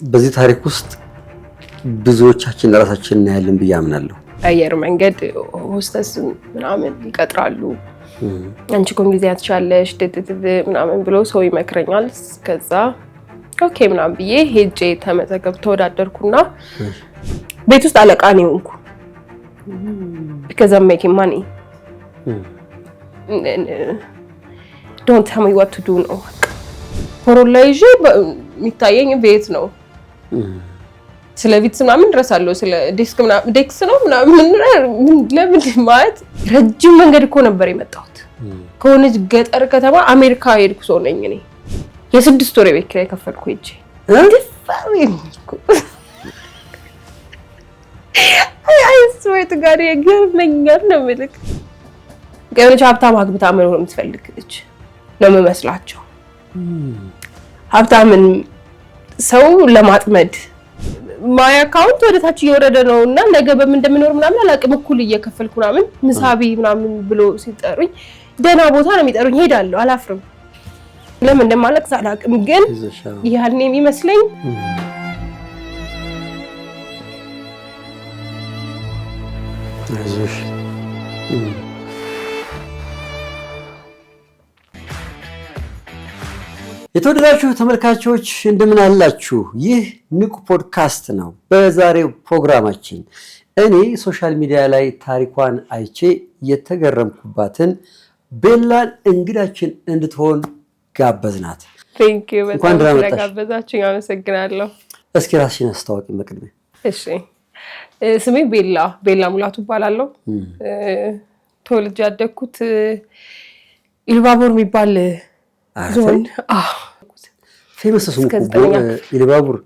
በዚህ ታሪክ ውስጥ ብዙዎቻችን ለራሳችን እናያለን ብዬ አምናለሁ። አየር መንገድ ሆስተስ ምናምን ይቀጥራሉ። አንቺ እኮ እንግሊዝኛ ትችያለሽ ምናምን ብሎ ሰው ይመክረኛል። ከዛ ኦኬ ምናምን ብዬ ሄጄ ተወዳደርኩና ቤት ውስጥ አለቃ ነኝ ሆንኩ። because I'm making money. Don't tell me what to do ነው። ሆሮላይጂ የሚታየኝ ቤት ነው። ስለ ቪትስ ምናምን ድረሳለሁ። ስለ ዴክስ ነው ምናምን ለምን ማለት ረጅም መንገድ እኮ ነበር የመጣሁት። ከሆነች ገጠር ከተማ አሜሪካ ሄድኩ ሰው ነኝ እኔ። የ6 ወር ቤት ኪራይ ከፈልኩ እጄ አይስወት ጋር የገርመኛል ነው ማለት ገበሬዎች ሀብታም አግብታ መኖር የምትፈልግ ልጅ ነው የምመስላቸው። ሀብታምን ሰው ለማጥመድ ማይ አካውንት ወደ ታች እየወረደ ነውና ነገ በምን እንደምኖር ምናምን አላቅም። እኩል እየከፈልኩ ምናምን ምሳቢ ምናምን ብሎ ሲጠሩኝ ደህና ቦታ ነው የሚጠሩኝ። ሄዳለሁ፣ አላፍርም። ለምን እንደማለቅስ አላቅም፣ ግን ያኔ የሚመስለኝ አይዞሽ የተወደዳችሁ ተመልካቾች እንደምን አላችሁ? ይህ ንቁ ፖድካስት ነው። በዛሬው ፕሮግራማችን እኔ ሶሻል ሚዲያ ላይ ታሪኳን አይቼ የተገረምኩባትን ቤላን እንግዳችን እንድትሆን ጋበዝናት። ቴንክ ዩ በጣም ስለጋበዛችሁኝ አመሰግናለሁ። እስኪ ራስሽን አስተዋውቂ በቅድሚያ። እሺ፣ ስሜ ቤላ ሙላቱ እባላለሁ። ተወልጄ ያደግኩት ኢሉባቡር የሚባል ዞን ፌመስ ኢሉባቡር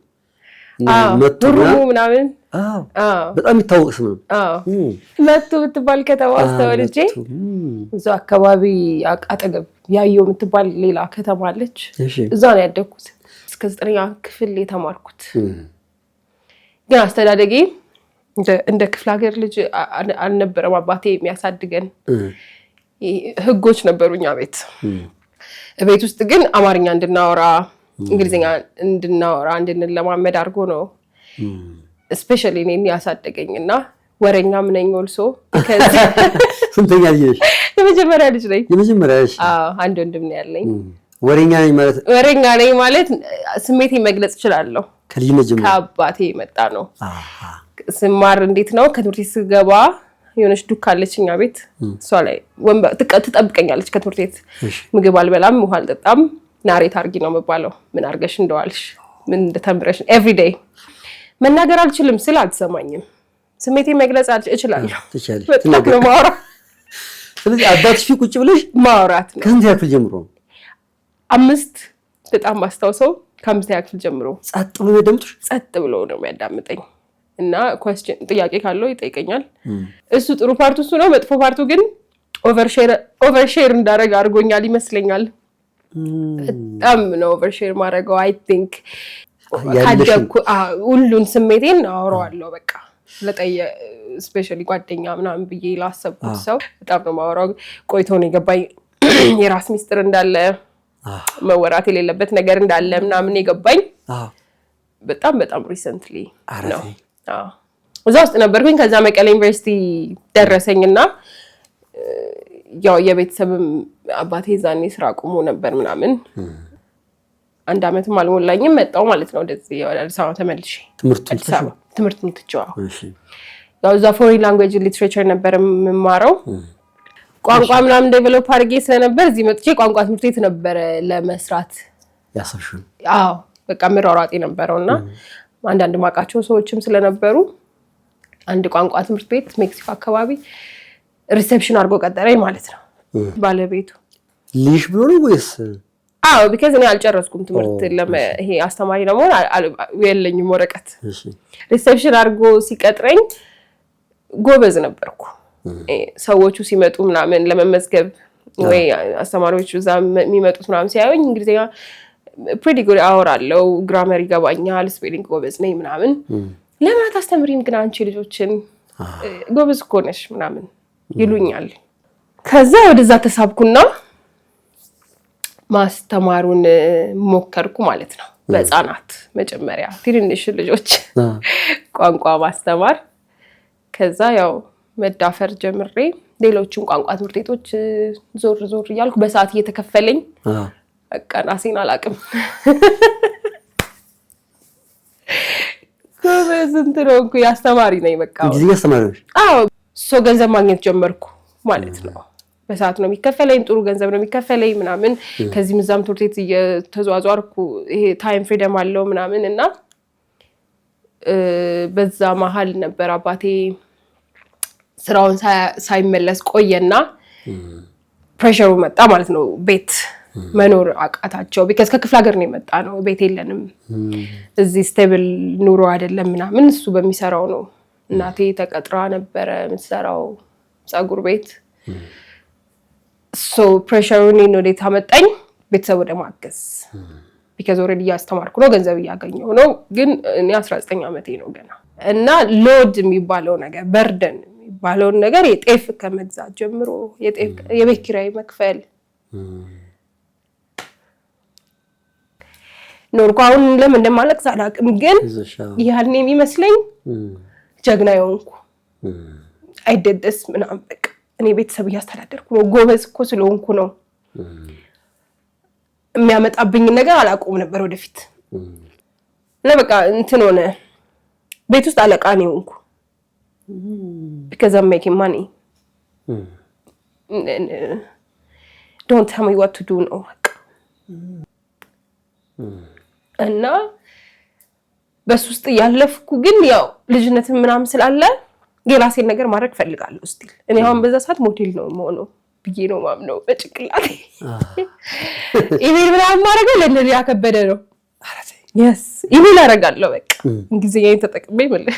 መቱ ምናምን በጣም የሚታወቅ ስም ነው። መቱ የምትባል ከተማ ተወልጄ እዛው አካባቢ አጠገብ ያየው የምትባል ሌላ ከተማ አለች። እዛ ነው ያደግኩት እስከ 9ኛ ክፍል የተማርኩት። ግን አስተዳደጌ እንደ ክፍለ ሀገር ልጅ አልነበረም። አባቴ የሚያሳድገን ህጎች ነበሩኛ ቤት ውስጥ ግን አማርኛ እንድናወራ እንግሊዝኛ እንድናወራ እንድንለማመድ አድርጎ ነው ስፔሻሊ እኔን ያሳደገኝና ወሬኛ ነኝ። ኦልሶ ስንተኛ ልጅ ነሽ? የመጀመሪያ ልጅ ነኝ። የመጀመሪያ ልጅ? አንድ ወንድም ነው ያለኝ። ወሬኛ ነኝ ማለት ስሜቴን መግለጽ እችላለሁ። ከልጅነት ጀምሮ ከአባቴ የመጣ ነው። ስማር እንዴት ነው ከትምህርት ቤት ስገባ የሆነች ዱካ አለች እኛ ቤት። እሷ ላይ ወንበር ትጠብቀኛለች ከትምህርት ቤት። ምግብ አልበላም፣ ውሃ አልጠጣም። ናሬት አርጊ ነው የምባለው። ምን አርገሽ እንደዋልሽ ምን እንደተምረሽ ኤቭሪ ዴይ። መናገር አልችልም ስለ አትሰማኝም። ስሜቴን መግለጽ እችላለሁ። በጣም ነው ማውራት። ስለዚህ አባትሽ ፊት ቁጭ ብለሽ ማውራት ነው። ከአንድ ያክል ጀምሮ 5 በጣም ማስታውሰው ከ5ኛ ክፍል ጀምሮ ጸጥ ብሎ ያዳምጥሽ? ጸጥ ብሎ ነው የሚያዳምጠኝ እና ጥያቄ ካለው ይጠይቀኛል። እሱ ጥሩ ፓርቱ እሱ ነው። መጥፎ ፓርቱ ግን ኦቨርሼር እንዳደረግ አድርጎኛል ይመስለኛል። በጣም ነው ኦቨርሼር ማድረገው። አይ ቲንክ ካደኩ ሁሉን ስሜቴን አወራዋለሁ። በቃ ስፔሻሊ ጓደኛ ምናምን ብዬ ላሰብኩት ሰው በጣም ነው ማወራው። ቆይቶ ነው የገባኝ የራስ ሚስጥር እንዳለ፣ መወራት የሌለበት ነገር እንዳለ ምናምን የገባኝ በጣም ሪሰንትሊ ነው። እዛ ውስጥ ነበርኩኝ። ከዛ መቀሌ ዩኒቨርሲቲ ደረሰኝና ያው የቤተሰብም አባቴ ዛኔ ስራ አቁሞ ነበር ምናምን 1 ዓመትም አልሞላኝም መጣሁ ማለት ነው ወደዚህ ወደ አዲስ አበባ ተመልሼ ትምህርት ምትጫው። ያው እዛ ፎሬን ላንጉዌጅ ሊትሬቸር ነበር የምማረው። ቋንቋ ምናምን ዴቨሎፕ አድርጌ ስለነበር እዚህ መጥቼ ቋንቋ ትምህርት ቤት ነበር ለመስራት ያሰብሽው? በቃ ምራራጤ ነበረውና አንዳንድ ማቃቸው ሰዎችም ስለነበሩ አንድ ቋንቋ ትምህርት ቤት ሜክሲኮ አካባቢ ሪሴፕሽን አድርጎ ቀጠረኝ ማለት ነው ባለቤቱ። ልጅ ብሎ ነው ወይስ? because እኔ አልጨረስኩም ትምህርት። ይሄ አስተማሪ ደግሞ የለኝም ወረቀት። ሪሴፕሽን አድርጎ ሲቀጥረኝ ጎበዝ ነበርኩ። ሰዎቹ ሲመጡ ምናምን ለመመዝገብ ወይ አስተማሪዎቹ እዛ የሚመጡት ምናምን ሲያዩኝ እንግሊዝኛ pretty good አወራለሁ፣ ግራመር ይገባኛል፣ ስፔሊንግ ጎበዝ ነኝ ምናምን። ለምን አታስተምሪም ግን አንቺ ልጆችን ጎበዝ እኮ ነሽ ምናምን ይሉኛል። ከዛ ወደዛ ተሳብኩና ማስተማሩን ሞከርኩ ማለት ነው። በህፃናት መጀመሪያ ትንንሽ ልጆች ቋንቋ ማስተማር ከዛ ያው መዳፈር ጀምሬ ሌሎችን ቋንቋ ትምህርት ቤቶች ዞር እያልኩ በሰዓት እየተከፈለኝ በቃ ራሴን አላቅም ከበዝንት ነው እኮ ያስተማሪ ነኝ በቃ ጊዜ ያስተማሪዎች ገንዘብ ማግኘት ጀመርኩ ማለት ነው በሰዓት ነው የሚከፈለኝ ጥሩ ገንዘብ ነው የሚከፈለኝ ምናምን ከዚህ ምዛም ትምህርት ቤት እየተዟዟርኩ ይሄ ታይም ፍሪደም አለው ምናምን እና በዛ መሀል ነበር አባቴ ስራውን ሳይመለስ ቆየና ፕሬሸሩ መጣ ማለት ነው ቤት መኖር አቃታቸው because ከክፍለ ሀገር ነው የመጣ ነው ቤት የለንም እዚህ ስቴብል ኑሮ አይደለም ምናምን እሱ በሚሰራው ነው እናቴ ተቀጥራ ነበር የምትሰራው ጸጉር ቤት ፕሬሸሩን ነው ዴታ መጣኝ ቤተሰብ ወደ ማገዝ because already ያስተማርኩ ነው ገንዘብ ያገኘው ነው ግን እኔ 19 ዓመቴ ነው ገና እና ሎድ የሚባለው ነገር በርደን የሚባለው ነገር የጤፍ ከመግዛት ጀምሮ የጤፍ የቤት ኪራይ መክፈል ኖርኳውን ለምን እንደማለቅስ አላቅም ግን ያኔ የሚመስለኝ ጀግና የሆንኩ አይደደስ ምናምን በቃ እኔ ቤተሰብ ያስተዳደርኩ ነው ጎበዝ እኮ ስለሆንኩ ነው የሚያመጣብኝ ነገር አላቆም ነበር ወደፊት እና በቃ እንትን ሆነ ቤት ውስጥ አለቃ ነኝ ሆንኩ because I'm making money don't tell me what to do no እና በሱስጥ ያለፍኩ ግን ያው ልጅነትን ምናምን ስላለ የራሴን ነገር ማድረግ ፈልጋለሁ ስቲል እኔ አሁን በዛ ሰዓት ሞዴል ነው የምሆነው ብዬ ነው ማምነው በጭቅላቴ ኢሜል ምናምን ማድረግ ለእንደዚህ ያከበደ ነው yes ኢሜል አደርጋለሁ በቃ እንግሊዝኛን ተጠቅሜ ማለት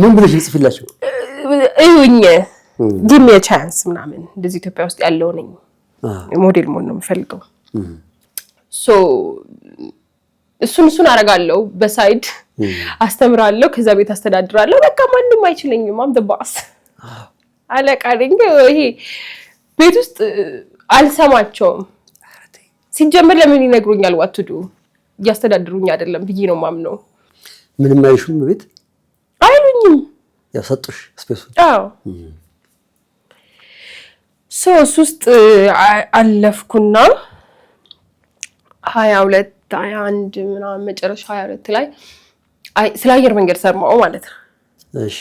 ምን ብለሽ ጽፍላችሁ እዩኝ give me a chance ምናምን እንደዚህ ኢትዮጵያ ውስጥ ያለው ነኝ ሞዴል መሆን ነው የምፈልገው እሱን አደርጋለሁ በሳይድ አስተምራለሁ ከዛ ቤት አስተዳድራለሁ በቃ ማንንም አይችለኝም I'm the boss አለቃ ነኝ ይሄ ቤት ውስጥ አልሰማቸውም ሲጀመር ለምን ይነግሩኛል what to do ያስተዳድሩኝ አይደለም ብዬ ነው ማምነው ምንም አይሹም ቤት አይሉኝም ያሰጡሽ ስፔስ ውስጥ አለፍኩና 22 21 ምናምን መጨረሻ 22 ላይ ስለ አየር መንገድ ሰማው ማለት ነው እሺ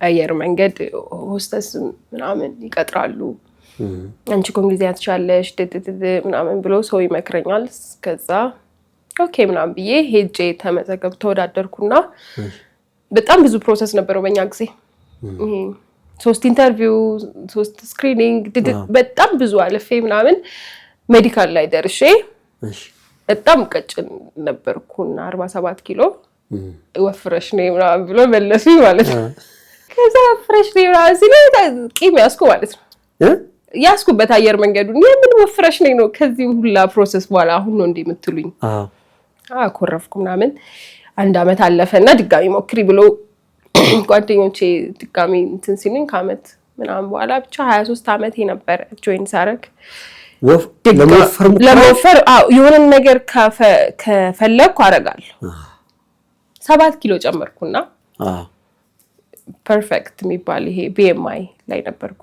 አየር መንገድ ሆስተስ ምናምን ይቀጥራሉ አንቺ እንግሊዝኛ ትችያለሽ ምናምን ብሎ ሰው ይመክረኛል ከዛ ኦኬ ምናምን ብዬ ሄጄ ተመዘገብኩ ተወዳደርኩና በጣም ብዙ ፕሮሰስ ነበረው በእኛ ጊዜ 3 ኢንተርቪው 3 ስክሪኒንግ በጣም ብዙ አለፌ ምናምን ሜዲካል ላይ ደርሼ በጣም ቀጭን ነበርኩና 47 ኪሎ ወፍረሽ ነኝ ምናምን ብሎ መለሱኝ ማለት ነው ከዛ ፍሬሽ ነኝ ምናምን ሲለኝ ቂም ያስኩ ማለት ነው ያስኩበት አየር መንገዱን የምን ወፍረሽ ነኝ ነው ከዚህ ሁላ ፕሮሰስ በኋላ አሁን ነው እንደምትሉኝ አኮረፍኩ ምናምን 1 አመት አለፈና ድጋሚ ሞክሪ ብሎ ጓደኞቼ ድጋሚ እንትን ሲሉኝ ከአመት ምናምን በኋላ ብቻ 23 አመት ነበር ጆይን ሳረግ ለመወፈር የሆነ ነገር ከፈለኩ አረጋለሁ 7 ኪሎ ጨመርኩና ፐርፌክት የሚባል ይሄ BMI ላይ ነበርኩ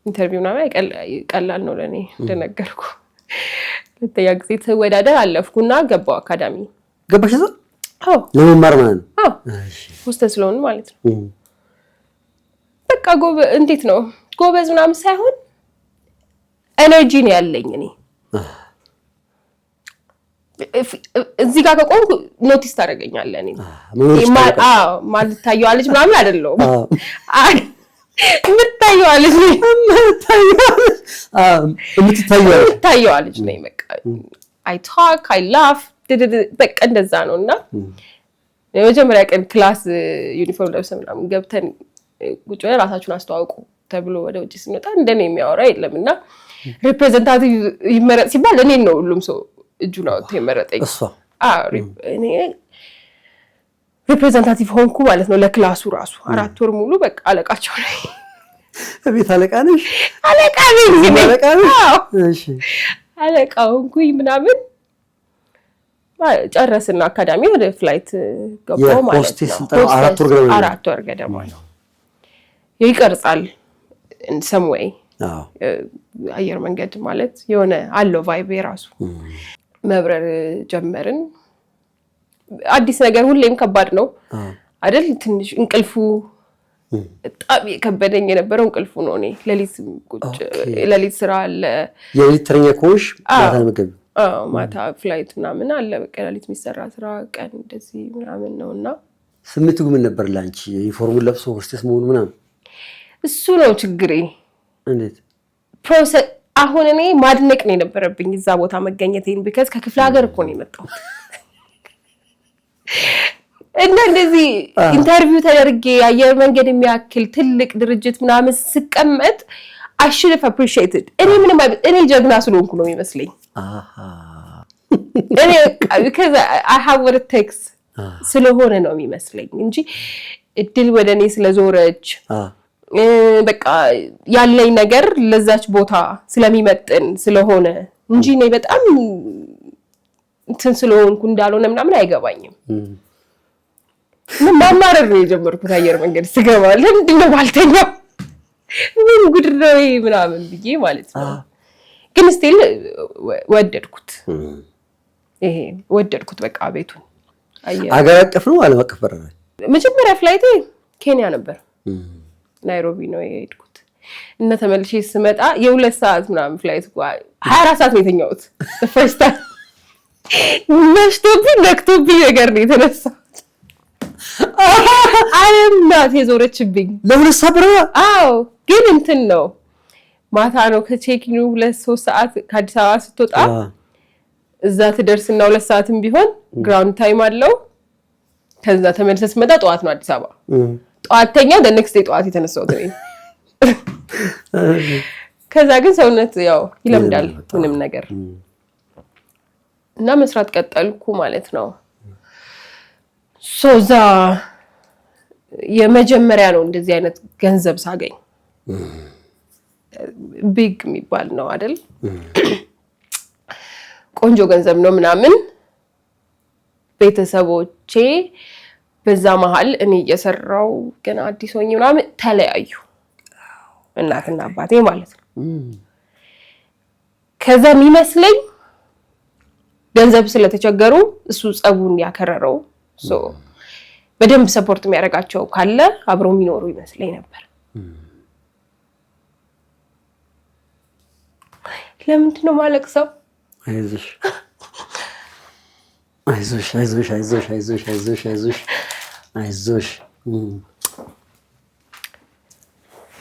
ኢንተርቪው ነው ቀላል ነው ለኔ እንደነገርኩ ለተያ ጊዜ ተወዳደር አለፍኩና ገባው አካዳሚ ገባሽ እዛ ለመማር ማለት ነው እሺ ሆስተስ ስለሆነ ማለት ነው በቃ እንዴት ነው ጎበዝ ምናምን ሳይሆን ኤነርጂ ነው ያለኝ እኔ እዚህ ጋር ከቆምኩ ኖቲስ ታደርገኛለህ እኔ ማለት ታየዋለች ምናምን አይደለም ምታየዋለች ምታየዋለች ነኝ በቃ I talk I laugh በቃ እንደዛ ነውና የመጀመሪያ ቀን ክላስ ዩኒፎርም ለብሰን ምናምን ገብተን ቁጭ ብለን ራሳችሁን አስተዋውቁ ተብሎ ወደ ውጪ ስንወጣ እንደኔ የሚያወራ የለምና ሪፕሬዘንታቲቭ ይመረጥ ሲባል እኔ ነው ሁሉም ሰው እጁን አውጥቶ ይመረጠኝ እኔ ሪፕሬዘንታቲቭ ሆንኩ ማለት ነው ለክላሱ ራሱ 4 ወር ሙሉ በቃ አለቃቸው ነኝ ቤት አለቃ ነሽ አለቃ ነኝ አለቃ ነሽ እሺ አለቃውንኩኝ ምናምን ጨረስና አካዳሚ ወደ ፍላይት ገባው ማለት ነው 4 ወር ገደማ ነው ይቀርጻል in some way አየር መንገድ ማለት የሆነ አለው ቫይብ የራሱ መብረር ጀመርን አዲስ ነገር ሁሌም ከባድ ነው አይደል ትንሽ እንቅልፉ በጣም የከበደኝ የነበረው እንቅልፉ ነው እኔ ለሊት ስራ አለ የሊት ትረኛ ኮሽ ማታ ምግብ ማታ ፍላይት ምናምን አለ በቃ ለሊት የሚሰራ ስራ ቀን እንደዚህ ምናምን ነውና ስምንት ምን ነበር ላንቺ ዩኒፎርሙን ለብሶ ሆስቴስ መሆኑ ምናምን እሱ ነው ችግሬ እንዴት ፕሮሰስ አሁን እኔ ማድነቅ ነው የነበረብኝ እዛ ቦታ መገኘቴን because ከክፍለ ሀገር እኮ ነው የመጣው እና እንደዚህ ኢንተርቪው ተደርጌ አየር መንገድ የሚያክል ትልቅ ድርጅት ምናምን ስቀመጥ I should have appreciated እኔ ጀግና ስለሆንኩ ነው የሚመስለኝ እኔ because I have what it takes ስለሆነ ነው የሚመስለኝ እንጂ እድል ወደኔ ስለዞረች በቃ ያለኝ ነገር ለዛች ቦታ ስለሚመጥን ስለሆነ እንጂ እኔ በጣም እንትን ስለሆንኩ እንዳልሆነ ምናምን አይገባኝም ማማረር ነው የጀመርኩት አየር መንገድ ስገባ ለምንድነው ባልተኛው ምን ጉድ ነው ምናምን ብዬ ማለት ነው ግን ስቲል ወደድኩት ወደድኩት በቃ ቤቱን አገር አቀፍ ነው ዓለም አቀፍ በረራ መጀመሪያ ፍላይቴ ኬንያ ነበር ናይሮቢ ነው የሄድኩት እና ተመልሼ ስመጣ የ2 ሰዓት ምናምን ፍላይት 24 ሰዓት ነው የተኛሁት the first time መሽቶብኝ ነክቶብኝ ነገር ነው የተነሳው አይም ናት የዞረችብኝ ለምን ሰብራ አዎ ግን እንትን ነው ማታ ነው ከቼኪኑ 2-3 ሰዓት ከአዲስ አበባ ስትወጣ እዛ ትደርስና 2 ሰዓትም ቢሆን ግራውንድ ታይም አለው ከዛ ተመልሰህ ስትመጣ ጠዋት ነው አዲስ አበባ ጠዋተኛ the next day ጠዋት የተነሳው ነው ከዛ ግን ሰውነት ያው ይለምዳል ምንም ነገር እና መስራት ቀጠልኩ ማለት ነው ሶዛ የመጀመሪያ ነው እንደዚህ አይነት ገንዘብ ሳገኝ ቢግ የሚባል ነው አይደል ቆንጆ ገንዘብ ነው ምናምን ቤተሰቦቼ በዛ መሃል እኔ እየሰራው ገና አዲስ ሆኜ ምናምን ተለያዩ እናትና አባቴ ማለት ነው ከዛ የሚመስለኝ ገንዘብ ስለተቸገሩ እሱ ጸቡን ያከረረው በደንብ ሰፖርት የሚያደርጋቸው ካለ አብረው የሚኖሩ ይመስለኝ ነበር ለምንድን ነው ማለቅሰው አይዞሽ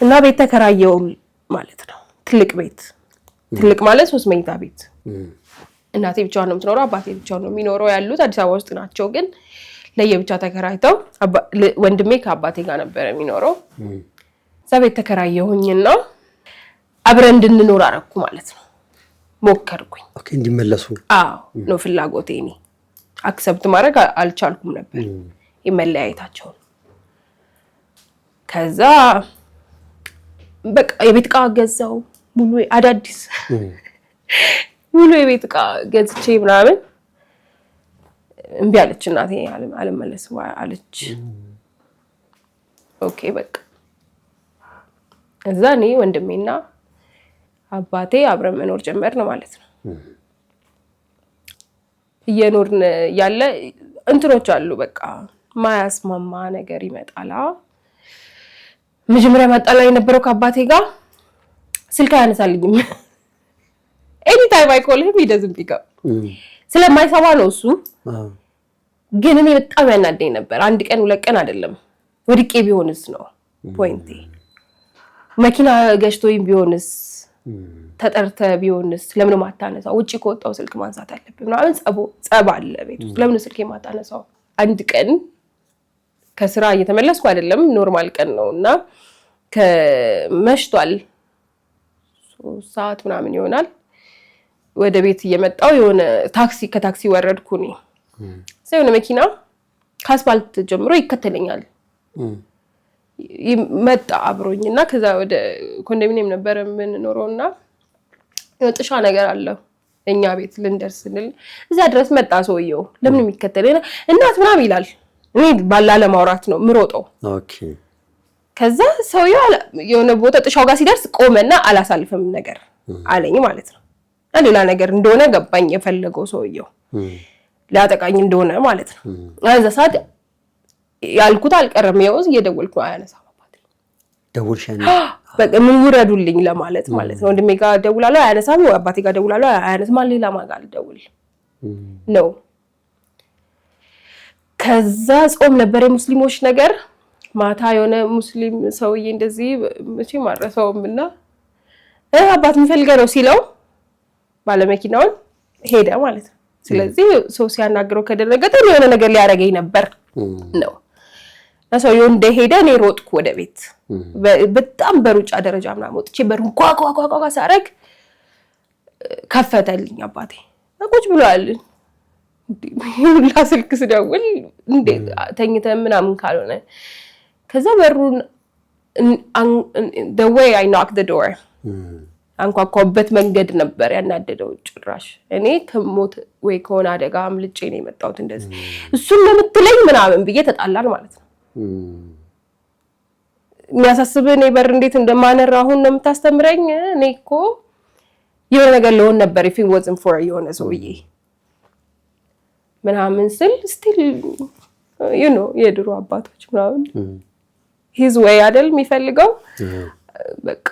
እና ቤት ተከራየው ማለት ነው ትልቅ ቤት ትልቅ ማለት 3 መኝታ ቤት እናቴ ብቻዋን ነው የምትኖረው አባቴ ብቻውን ነው የሚኖረው ያሉት አዲስ አበባ ውስጥ ናቸው ግን ለየብቻ ተከራይተው ወንድሜ ከአባቴ ጋር ነበር የሚኖረው ቤት ተከራየሁኝና አብረን እንድንኖር አረኩ ማለት ነው ሞከርኩኝ ኦኬ እንዲመለሱ አዎ ነው ፍላጎቴ እኔ አክሰፕት ማድረግ አልቻልኩም ነበር ይመለያየታቸው ከዛ በቃ የቤት ዕቃ ገዛው ሙሉ አዳዲስ ሙሉ የቤት ዕቃ ገዝቼ ምናምን እምቢ አለች እናቴ አልመለስም አለች ኦኬ በቃ እዛ እኔ ወንድሜና አባቴ አብረን መኖር ጀመርን ማለት ነው እየኖርን ያለ እንትኖች አሉ በቃ ማያስማማ ነገር ይመጣላ መጀመሪያ ማጣላ የነበረው ከአባቴ ጋር ስልክ አያነሳልኝም anytime I call him he doesn't pick up ስለማይሰማ ነው እሱ ግን እኔ በጣም ያናደኝ ነበር አንድ ቀን 2 ቀን አይደለም ወድቄ ቢሆንስ ነው ፖይንቴ መኪና ገሽቶኝ ቢሆንስ ተጠርተ ቢሆንስ ለምን ማታነሳው ውጪ ከወጣው ስልክ ማንሳት አለብኝ ምናምን ጸብ አለ ቤት ውስጥ ለምን ስልክ ማታነሳው አንድ ቀን ከስራ እየተመለስኩ አይደለም ኖርማል ቀን ነውና ከመሽቷል 3 ሰዓት ምናምን ይሆናል ወደ ቤት እየመጣው የሆነ ከታክሲ ወረድኩኝ የሆነ መኪና ከአስፋልት ጀምሮ ይከተለኛል መጣ አብሮኝና ከዛ ወደ ኮንዶሚኒየም ነበር ምን ኖሮና ጥሻ ነገር አለ እኛ ቤት ልንደርስ ስንል እዛ ድረስ መጣ ሰውየው። ለምን የሚከተለኝ እናት ምናምን ይላል። እኔ ባላ ለማውራት ነው ምሮጠው። ኦኬ ከዛ ሰውየው የሆነ ቦታ ጥሻው ጋር ሲደርስ ቆመና አላሳልፍም ነገር አለኝ ማለት ነው። ሌላ ነገር እንደሆነ ገባኝ የፈለገው ሰውየው ሊያጠቃኝ እንደሆነ ማለት ነው። እዛ ሰዓት ያልኩት አልቀረም። ያውዝ እየደወልኩ አያነሳም አባቴ። ደውልሻኒ በቃ ምን ውረዱልኝ ለማለት ማለት ነው። ወንድሜ ጋር ደውላለሁ አያነሳም፣ አባቴ ጋር ደውላለሁ አያነሳም፣ ሌላ ማን ጋር ልደውል ነው። ከዛ ጾም ነበር የሙስሊሞች ነገር። ማታ የሆነ ሙስሊም ሰውዬ እንደዚህ እቺ ማረሰውምና አባት የሚፈልገው ነው ሲለው ባለመኪናውን ሄደ ማለት ነው። ስለዚህ ሰው ሲያናግረው ከደረገተ የሆነ ነገር ሊያረገኝ ነበር ነው። ሰውየው እንደሄደ እኔ ሮጥኩ ወደ ቤት። በጣም በሩጫ ደረጃ ምናምን ወጥቼ በሩን ቋቋቋቋ ሳረግ ከፈተልኝ አባቴ። ቁጭ ብሏል። ሁላ ስልክ ስደውል እንዴት ተኝተህ ምናምን ካልሆነ ከዛ በሩን the way I knocked the door አንኳኳበት መንገድ ነበር ያናደደው ጭራሽ። እኔ ከሞት ወይ ከሆነ አደጋ አምልጬ ነው የመጣሁት እንደዚህ እሱም ለምትለኝ ምናምን ብዬ ተጣላን ማለት ነው። የሚያሳስብህ እኔ በር እንዴት እንደማነራ አሁን ነው የምታስተምረኝ? እኔ እኮ የሆነ ነገር ልሆን ነበር if it wasn't for የሆነ ሰውዬ ምናምን ስል still you know የድሮ አባቶች ምናምን his way አይደል የሚፈልገው በቃ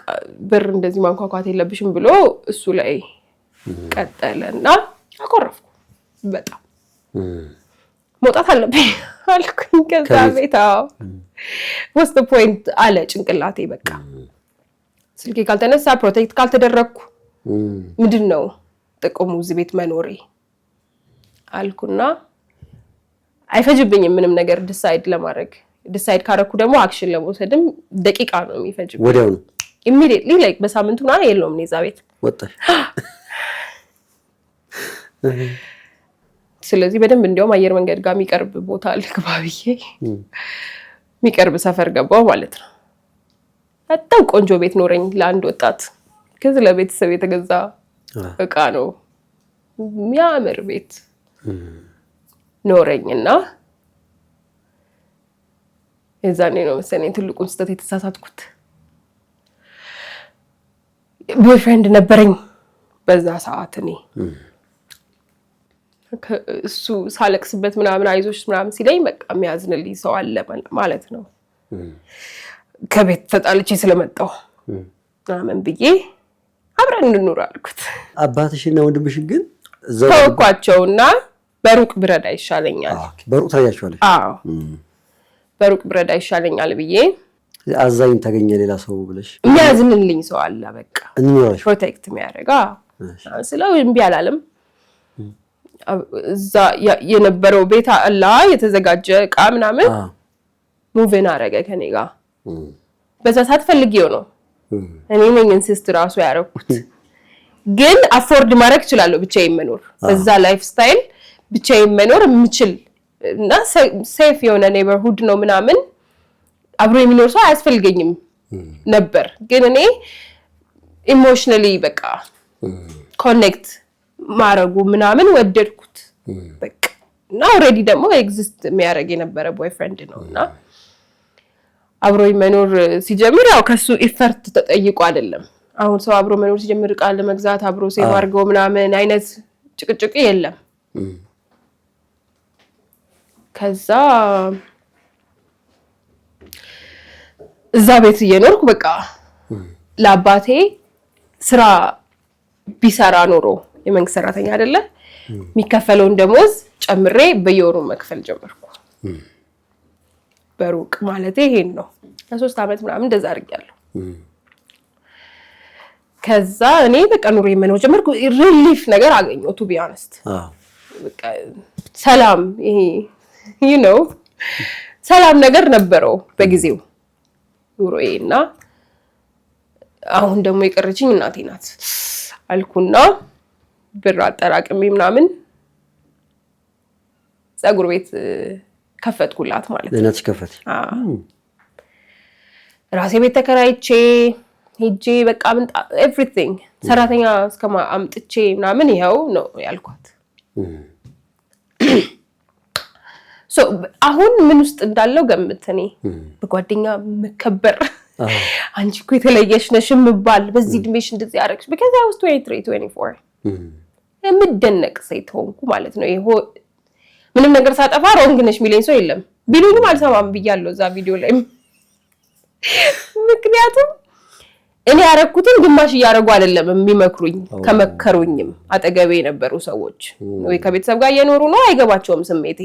በር እንደዚህ ማንኳኳት የለብሽም ብሎ እሱ ላይ ቀጠለና አቆረፍኩ። በጣም መውጣት አለብኝ አልኩኝ ከዛ ቤት። what's the point አለ ጭንቅላቴ። በቃ ስልኬ ካልተነሳ ፕሮቴክት ካልተደረኩ ምንድነው ጥቅሙ እዚህ ቤት መኖሬ አልኩና አይፈጅብኝም ምንም ነገር ዲሳይድ ካረኩ ደግሞ አክሽን ለመውሰድም ደቂቃ ነው የሚፈጅብኝ። ወዲያው ነው immediately like በሳምንቱ ነው የለውም እዛ ቤት ወጣሽ። ስለዚህ በደንብ እንዲያውም አየር መንገድ ጋር የሚቀርብ ቦታ ልግባ ብዬ የሚቀርብ ሰፈር ገባው ማለት ነው። በጣም ቆንጆ ቤት ኖረኝ ለአንድ ወጣት። ከዚህ ለቤተሰብ የተገዛ እቃ ነው የሚያምር ቤት ኖረኝና የዛኔ ነው መሰለኝ ትልቁን ስህተት የተሳሳትኩት። ቦይፍሬንድ ነበረኝ በዛ ሰዓት። እኔ እሱ ሳለቅስበት ምናምን አይዞሽ ምናምን ሲለኝ በቃ የሚያዝንልኝ ሰው አለ ማለት ነው። ከቤት ተጣልቼ ስለመጣሁ ምናምን ብዬ አብረን እንኑር አልኩት። አባትሽና ወንድምሽ ግን ተወኳቸውና በሩቅ ብረዳ ይሻለኛል። በሩቅ ታያቸዋለሽ? አዎ በሩቅ ብረዳ ይሻለኛል ብዬ አዛኝ ታገኘ ሌላ ሰው ብለሽ የሚያዝንልኝ ሰው አለ በቃ እንኖርሽ ፕሮቴክት የሚያደርጋ ስለው እምቢ አላለም። እዛ የነበረው ቤት አላ የተዘጋጀ እቃ ምናምን ሙቭን አረገ ከኔ ጋር። በዛ ሰዓት ፈልጌው ነው እኔ ነኝ ኢንሲስት ራሱ ያረኩት። ግን አፎርድ ማድረግ እችላለሁ ብቻዬን መኖር በዛ ላይፍ ስታይል ብቻዬን መኖር የምችል እና ሴፍ የሆነ ኔበርሁድ ነው ምናምን አብሮ የሚኖር ሰው አያስፈልገኝም ነበር። ግን እኔ ኢሞሽናሊ በቃ ኮኔክት ማረጉ ምናምን ወደድኩት በቃ። እና ኦሬዲ ደግሞ ኤግዚስት የሚያደርግ የነበረ ቦይፍሬንድ ነውና አብሮ መኖር ሲጀምር ያው ከሱ ኢፈርት ተጠይቆ አይደለም። አሁን ሰው አብሮ መኖር ሲጀምር ቃል ለመግዛት አብሮ ሴቭ አድርገው ምናምን አይነት ጭቅጭቅ የለም። ከዛ እዛ ቤት እየኖርኩ በቃ ለአባቴ ስራ ቢሰራ ኖሮ የመንግስት ሰራተኛ አይደለ የሚከፈለውን ደሞዝ ጨምሬ በየወሩ መክፈል ጀመርኩ። በሩቅ ማለት ይሄን ነው። ለ3 አመት ምናምን እንደዛ አድርጌያለሁ። ከዛ እኔ በቃ ኑሮ መኖር ጀመርኩ። ሪሊፍ ነገር አገኘሁ ቱ ቢ ኦነስት። በቃ ሰላም ይሄ you know ሰላም ነገር ነበረው በጊዜው ኑሮዬና አሁን ደግሞ የቀረችኝ እናቴ ናት አልኩና ብር አጠራቅሜ ምናምን ፀጉር ቤት ከፈትኩላት ማለት ነው። ለናት ከፈት ራሴ ቤት ተከራይቼ ሄጄ በቃ ምን ኤቭሪቲንግ ሰራተኛ እስከማ አምጥቼ ምናምን ይሄው ነው ያልኳት። አሁን ምን ውስጥ እንዳለው ገምተኔ በጓደኛ መከበር አንቺ እኮ የተለየሽ ነሽ ምባል በዚህ ድሜሽ እንደዚህ ያረክሽ because I was 23 24 የምደነቅ ሴት ሆንኩ ማለት ነው። ይሄ ምንም ነገር ሳጠፋ ሮንግ ነሽ ሚለኝ ሰው የለም ቢሉኝም አልሰማም ብያለሁ እዛ ቪዲዮ ላይ። ምክንያቱም እኔ ያረኩትን ግማሽ ያረጉ አይደለም የሚመክሩኝ ከመከሩኝም አጠገቤ የነበሩ ሰዎች ወይ ከቤተሰብ ጋር እየኖሩ ነው አይገባቸውም ስሜቴ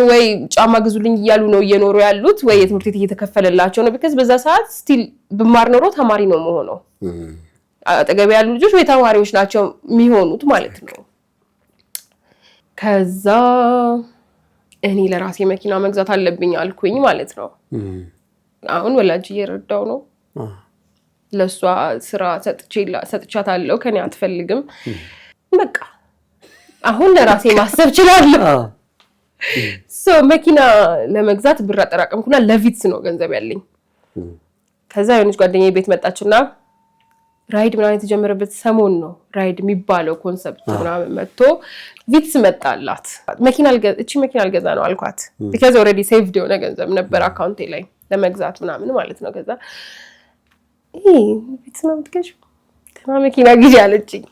ወይ ጫማ ግዙልኝ እያሉ ነው እየኖሩ ያሉት ወይ የትምህርት ቤት እየተከፈለላቸው ነው because በዛ ሰዓት ስቲል ብማር ኖሮ ተማሪ ነው መሆነው አጠገቤ ያሉ ልጆች ወይ ተማሪዎች ናቸው የሚሆኑት ማለት ነው። ከዛ እኔ ለራሴ መኪና መግዛት አለብኝ አልኩኝ ማለት ነው። አሁን ወላጅ እየረዳው ነው ለሷ ስራ ሰጥቻታለሁ ከኔ አትፈልግም በቃ አሁን ለራሴ ማሰብ እችላለሁ። መኪና ለመግዛት ብር አጠራቀምኩና ለቪትስ ነው ገንዘብ ያለኝ። ከዛ የሆነች ጓደኛዬ ቤት መጣችና ራይድ ምናምን የተጀመረበት ሰሞን ነው ራይድ የሚባለው ኮንሰፕት ምናምን መጥቶ ቪትስ መጣላት። መኪና አልገዛ ነው አልኳት because already saved የሆነ ገንዘብ ነበር አካውንቴ ላይ ለመግዛት ምናምን ማለት ነው። ከዛ ቪትስ ነው የምትገዢው ተና መኪና ግዢ አለችኝ።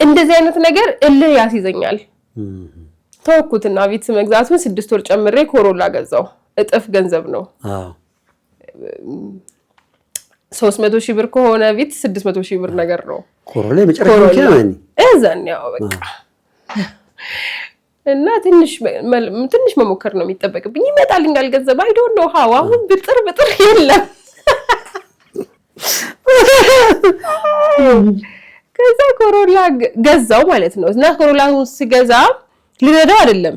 እንደዚህ አይነት ነገር እልህ ያስይዘኛል። ተወኩትና ቪትስ መግዛቱን 6 ወር ጨምሬ ኮሮላ ገዛው። እጥፍ ገንዘብ ነው 300,000 ብር ከሆነ ቪትስ 600,000 ብር ነገር ነው ኮሮላ መጨረሻ መኪና ነው እዛን ያው በቃ እና ትንሽ መሞከር ነው የሚጠበቅብኝ። ይመጣልኛል ገንዘብ I don't know how አሁን ብጥር የለም። ከዛ ኮሮላ ገዛው ማለት ነው። እና ኮሮላውን ስገዛ ልነዳው አይደለም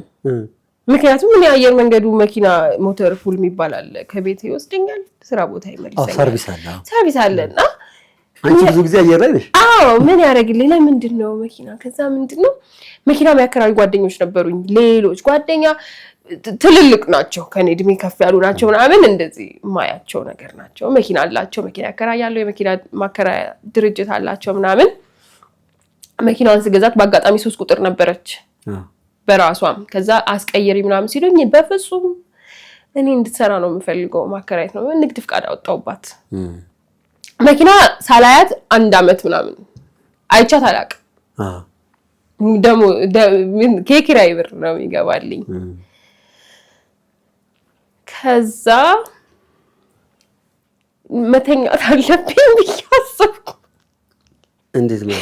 ምክንያቱም እኔ አየር መንገዱ መኪና ሞተር ፉል የሚባል አለ ከቤት ይወስደኛል ስራ ቦታ ይመልሰኛል ሰርቪስ አለና አንቺ ብዙ ጊዜ አየር ላይ ነሽ? ምን ያደርግልኝ ለምንድነው መኪና ከዛ ምንድነው መኪና የሚያከራዩ ጓደኞች ነበሩኝ ሌሎች ጓደኛ ትልልቅ ናቸው ከኔ እድሜ ከፍ ያሉ ናቸው ምናምን እንደዚህ ማያቸው ነገር ናቸው መኪና አላቸው መኪና ያከራያሉ የመኪና ማከራያ ድርጅት አላቸው ምናምን መኪናውን ስገዛት በአጋጣሚ 3 ቁጥር ነበረች በራሷም ከዛ አስቀየሪ ምናምን ሲሉኝ በፍጹም እኔ እንድትሰራ ነው የምፈልገው ማከራየት ነው ንግድ ፍቃድ አወጣውባት። መኪና ሳላያት 1 አመት ምናምን አይቻት አላውቅም። ደሞ ከኪራይ ብር ነው የሚገባልኝ። ከዛ መተኛት አለብኝ ብያሰብኩ እንዴት ነው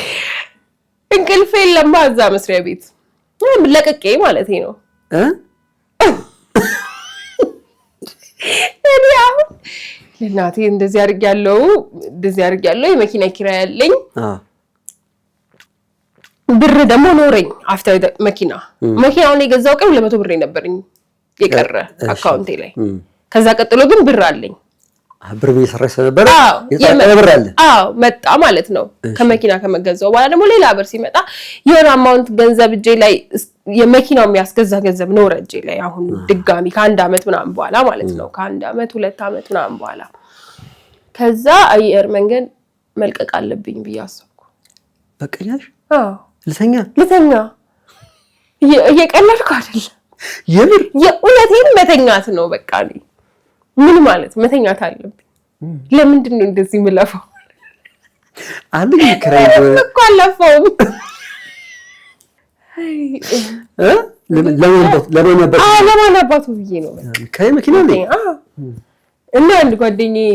እንቅልፍ የለም እዛ መስሪያ ቤት ለቀቄ ማለት ነው ለናቴ እንደዚህ አድርጊያለሁ የመኪና ኪራይ ያለኝ ብር ደግሞ ኖረኝ አፍተር መኪናውን የገዛው ቀን 200 ብር ነበርኝ የቀረ አካውንቴ ላይ ከዛ ቀጥሎ ግን ብር አለኝ ብር እየሰራሽ ነበር ብር አለ መጣ ማለት ነው። ከመኪና ከመገዛው በኋላ ደግሞ ሌላ ብር ሲመጣ የሆነ አማውንት ገንዘብ እጄ ላይ የመኪናው የሚያስገዛ ገንዘብ ነው እጄ ላይ አሁን ድጋሚ ከ1 አመት ምናምን በኋላ ማለት ነው ከ1 አመት 2 አመት ምናምን በኋላ ከዛ አየር መንገድ መልቀቅ አለብኝ ብዬ አሰብኩ። በቀኛሽ ልተኛ እየቀለድኩ አይደለም የእውነቴን መተኛት ነው በቃ ምን ማለት መተኛት አለብኝ። ለምንድን ነው እንደዚህ ምለፈው አንዴ ከራይ እኮ አለፈው ለምን አባቱ ብዬ ነው ከይ መኪና ላይ እና አንድ ጓደኛዬ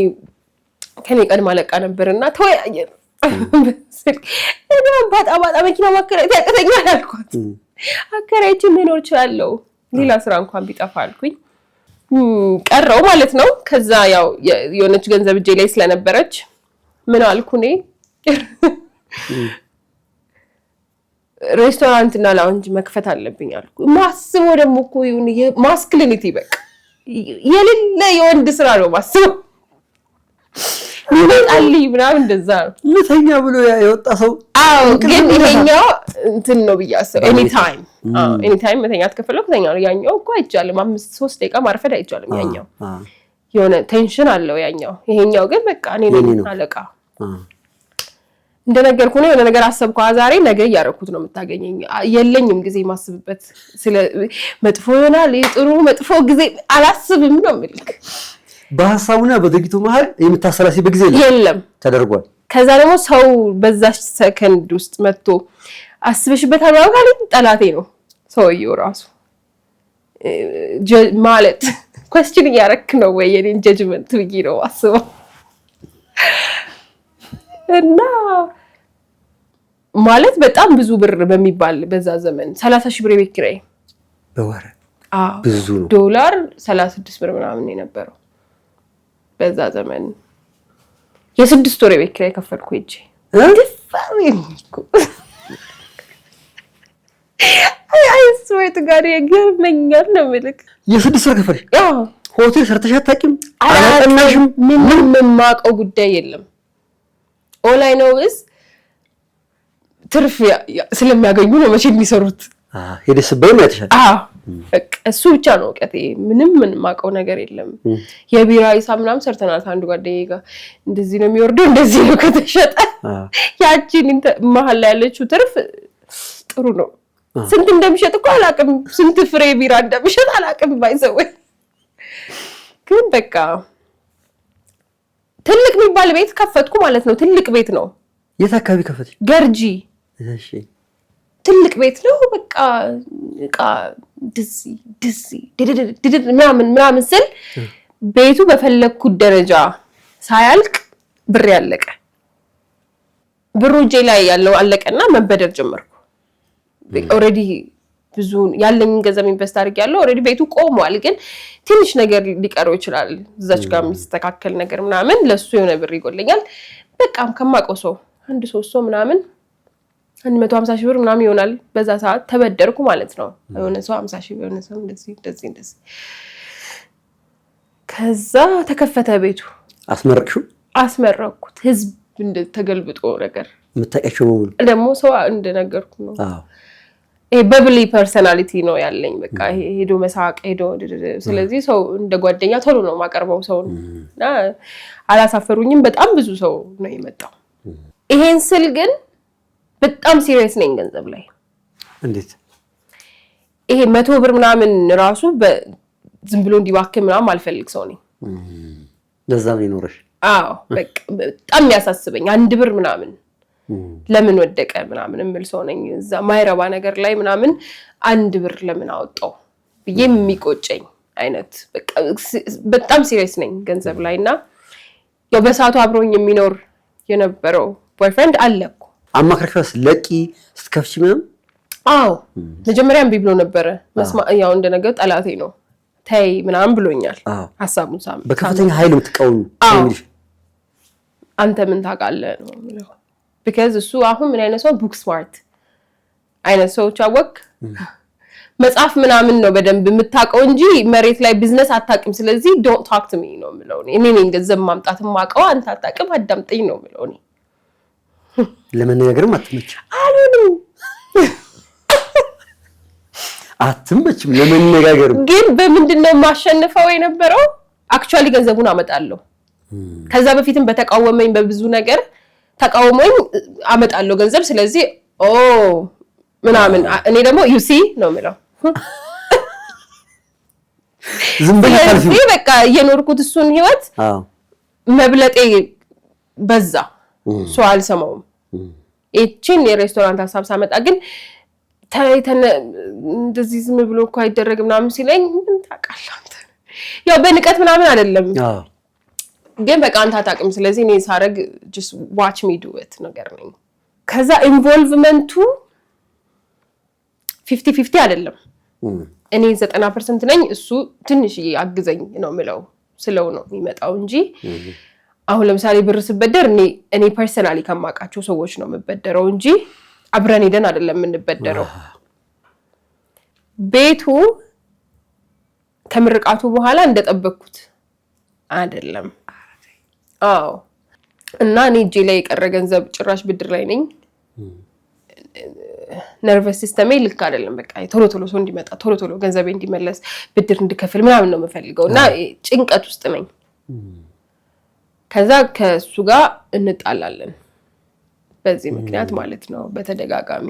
ከኔ ቀድማ ለቃ ነበርና ተወያየን እኔ ባጣ መኪና ማከራየት ያቀተኛል አልኳት። አከራይቼ መኖር እችላለሁ ሌላ ስራ እንኳን ቢጠፋ አልኩኝ። ቀረው ማለት ነው። ከዛ ያው የሆነች ገንዘብ እጄ ላይ ስለነበረች ምን አልኩኔ ሬስቶራንት እና ላውንጅ መክፈት አለብኝ አልኩ። ማስበው ደግሞ እኮ ይሁን ማስክሊኒቲ በቃ የሌለ የወንድ ስራ ነው ማስበው ይመጣልኝ ምናምን እንደዛ ነው ለተኛ ብሎ የወጣ ሰው ግን ይሄኛው እንትን ነው ብያሰብ ኤኒ ታይም መተኛት ከፈለኩ ተኛው ነው። ያኛው እኮ አይቻልም 5-3 ደቂቃ ማርፈድ አይቻልም። ያኛው የሆነ ቴንሽን አለው ያኛው። ይሄኛው ግን በቃ እኔ ነኝ አለቃ እንደነገርኩ ነው የሆነ ነገር አሰብኩ ዛሬ ነገ ያረኩት ነው የምታገኘኝ የለኝም ጊዜ ማስብበት ስለ መጥፎ ይሆናል ጥሩ መጥፎ ጊዜ አላስብም ነው ማለት በሐሳቡና በድርጊቱ መሃል የምታሰላሲ በጊዜ የለም ተደርጓል ከዛ ደግሞ ሰው በዛች ሰከንድ ውስጥ መጥቶ አስበሽበት አባጋሊ ጠላቴ ነው ሰውየው ራሱ ማለት question ያረክ ነው ወይ የኔን ጀጅመንት ብዬ ነው አስበው እና ማለት በጣም ብዙ ብር በሚባል በዛ ዘመን 30,000 ብር ቤት ኪራይ በወር ብዙ ነው ዶላር 36 ብር ምናምን የነበረው በዛ ዘመን የ6 ወር ቤት ኪራይ ከፈልኩ እጂ አይስወት ጋር የገርመኛል ነው ማለት የ6 ወር ከፈልሽ ሆቴል ሰርተሽ አታውቂም አላጠናሽም ምንም የማውቀው ጉዳይ የለም all I know is ትርፍ ስለሚያገኙ ነው መቼ የሚሰሩት ሄደስበይ ማይተሻል በቃ እሱ ብቻ ነው ወቀቴ ምንም ማውቀው ነገር የለም የቢራ ሂሳብ ምናምን ሰርተናል አንዱ ጓደኛዬ ጋር እንደዚህ ነው የሚወርደው እንደዚህ ነው ከተሸጠ ያቺን መሀል ላይ ያለችው ትርፍ ጥሩ ነው ስንት እንደሚሸጥ እኮ አላውቅም ስንት ፍሬ ቢራ እንደሚሸጥ አላውቅም ባይዘው ግን በቃ ትልቅ የሚባል ቤት ከፈትኩ ማለት ነው ትልቅ ቤት ነው የት አካባቢ ከፈትሽ ገርጂ እሺ ትልቅ ቤት ነው በቃ ድዚ ምናምን ስል ቤቱ በፈለኩት ደረጃ ሳያልቅ ብር ያለቀ ብሩ እጄ ላይ ያለው አለቀና መበደር ጀመርኩ ኦሬዲ ብዙ ያለኝ ገንዘብ ኢንቨስት አድርጌያለሁ ኦሬዲ ቤቱ ቆሟል ግን ትንሽ ነገር ሊቀረው ይችላል እዛች ጋር የሚስተካከል ነገር ምናምን ለሱ የሆነ ብር ይጎልኛል በቃም ከማውቀው ሰው አንድ ሶስት ሰው ምናምን 150,000 ብር ምናምን ይሆናል በዛ ሰዓት ተበደርኩ ማለት ነው የሆነ ሰው 50,000 የሆነ ሰው እንደዚህ ከዛ ተከፈተ ቤቱ አስመረኩት ህዝብ እንደተገልብጦ ነገር ምታቀቸው ደግሞ ሰው እንደነገርኩ ነው በብሊ ፐርሰናሊቲ ነው ያለኝ በቃ ሄዶ መሳቅ ሄዶ ስለዚህ ሰው እንደ ጓደኛ ቶሎ ነው ማቀርበው ሰውና አላሳፈሩኝም በጣም ብዙ ሰው ነው የመጣው ይሄን ስል ግን በጣም ሲሪየስ ነኝ ገንዘብ ላይ እንዴት ይሄ 100 ብር ምናምን ራሱ ዝም ብሎ እንዲባክህ ምናምን አልፈልግ ሰው ነኝ ለዛ ነው ይኖርሽ በቃ በጣም ያሳስበኝ 1 ብር ምናምን ለምን ወደቀ ምናምን እምል ሰው ነኝ እዛ ማይረባ ነገር ላይ ምናምን 1 ብር ለምን አወጣው ብዬ የሚቆጨኝ አይነት በቃ በጣም ሲሪየስ ነኝ ገንዘብ ላይና ያው በሰዓቱ አብሮኝ የሚኖር የነበረው ቦይፍሬንድ አለኩ አማክረሽ ለቂ ስትከፍቺ ምንም መጀመሪያም ቢብሎ ነበር ያው እንደነገር ጠላቴ ነው ታይ ምናምን ብሎኛል ሐሳቡን ሳም በከፍተኛ ኃይል ምትቀውኝ አንተ ምን ታውቃለህ ነው ማለት because እሱ አሁን ምን አይነት ሰው ቡክ ስማርት አይነት ሰው ቻወክ መጽሐፍ ምናምን ነው በደንብ የምታውቀው እንጂ መሬት ላይ ቢዝነስ አታውቅም ስለዚህ don't talk to me ነው ምለው እኔ ነኝ ገንዘብ ማምጣት ማቀው አንተ አታውቅም አዳምጠኝ ነው ምለው እኔ ለመነጋገርም አትመጭ አሉኝ አትመጭም ለመነጋገር ግን በምንድነው ማሸነፈው የነበረው አክቹአሊ ገንዘቡን አመጣለሁ ከዛ በፊትም በተቃወመኝ በብዙ ነገር ተቃውሞኝ አመጣለሁ ገንዘብ ስለዚህ ምናምን እኔ ደግሞ you see ነው ምለው ዝም ብለህ ታልፊ በቃ የኖርኩት እሱን ህይወት መብለጤ በዛ ሰው አልሰማውም እቺን የሬስቶራንት ሐሳብ ሳመጣ ግን ታይተን እንደዚህ ዝም ብሎ እኮ አይደረግ ምናምን ሲለኝ ምን ታውቃለህ አንተ ያው በንቀት ምናምን አይደለም ግን በቃ አንተ አታውቅም ስለዚህ እኔ ሳረግ just watch me do it ነገር ነኝ ከዛ ኢንቮልቭመንቱ 50-50 አይደለም እኔ 90% ነኝ እሱ ትንሽ ያግዘኝ ነው ምለው ስለው ነው የሚመጣው እንጂ አሁን ለምሳሌ ብር ስበደር እኔ ፐርሰናሊ ከማቃቸው ሰዎች ነው የምበደረው እንጂ አብረን ሄደን አይደለም እንበደረው ቤቱ ከምርቃቱ በኋላ እንደጠበቅኩት አይደለም እና እኔ እጄ ላይ የቀረ ገንዘብ ጭራሽ ብድር ላይ ነኝ ነርቨስ ሲስተሜ ልክ አይደለም በቃ ቶሎ ሰው እንዲመጣ ቶሎ ገንዘቤ እንዲመለስ ብድር እንድከፍል ምናምን ነው የምፈልገውና ጭንቀት ውስጥ ነኝ ከዛ ከሱ ጋር እንጣላለን በዚህ ምክንያት ማለት ነው በተደጋጋሚ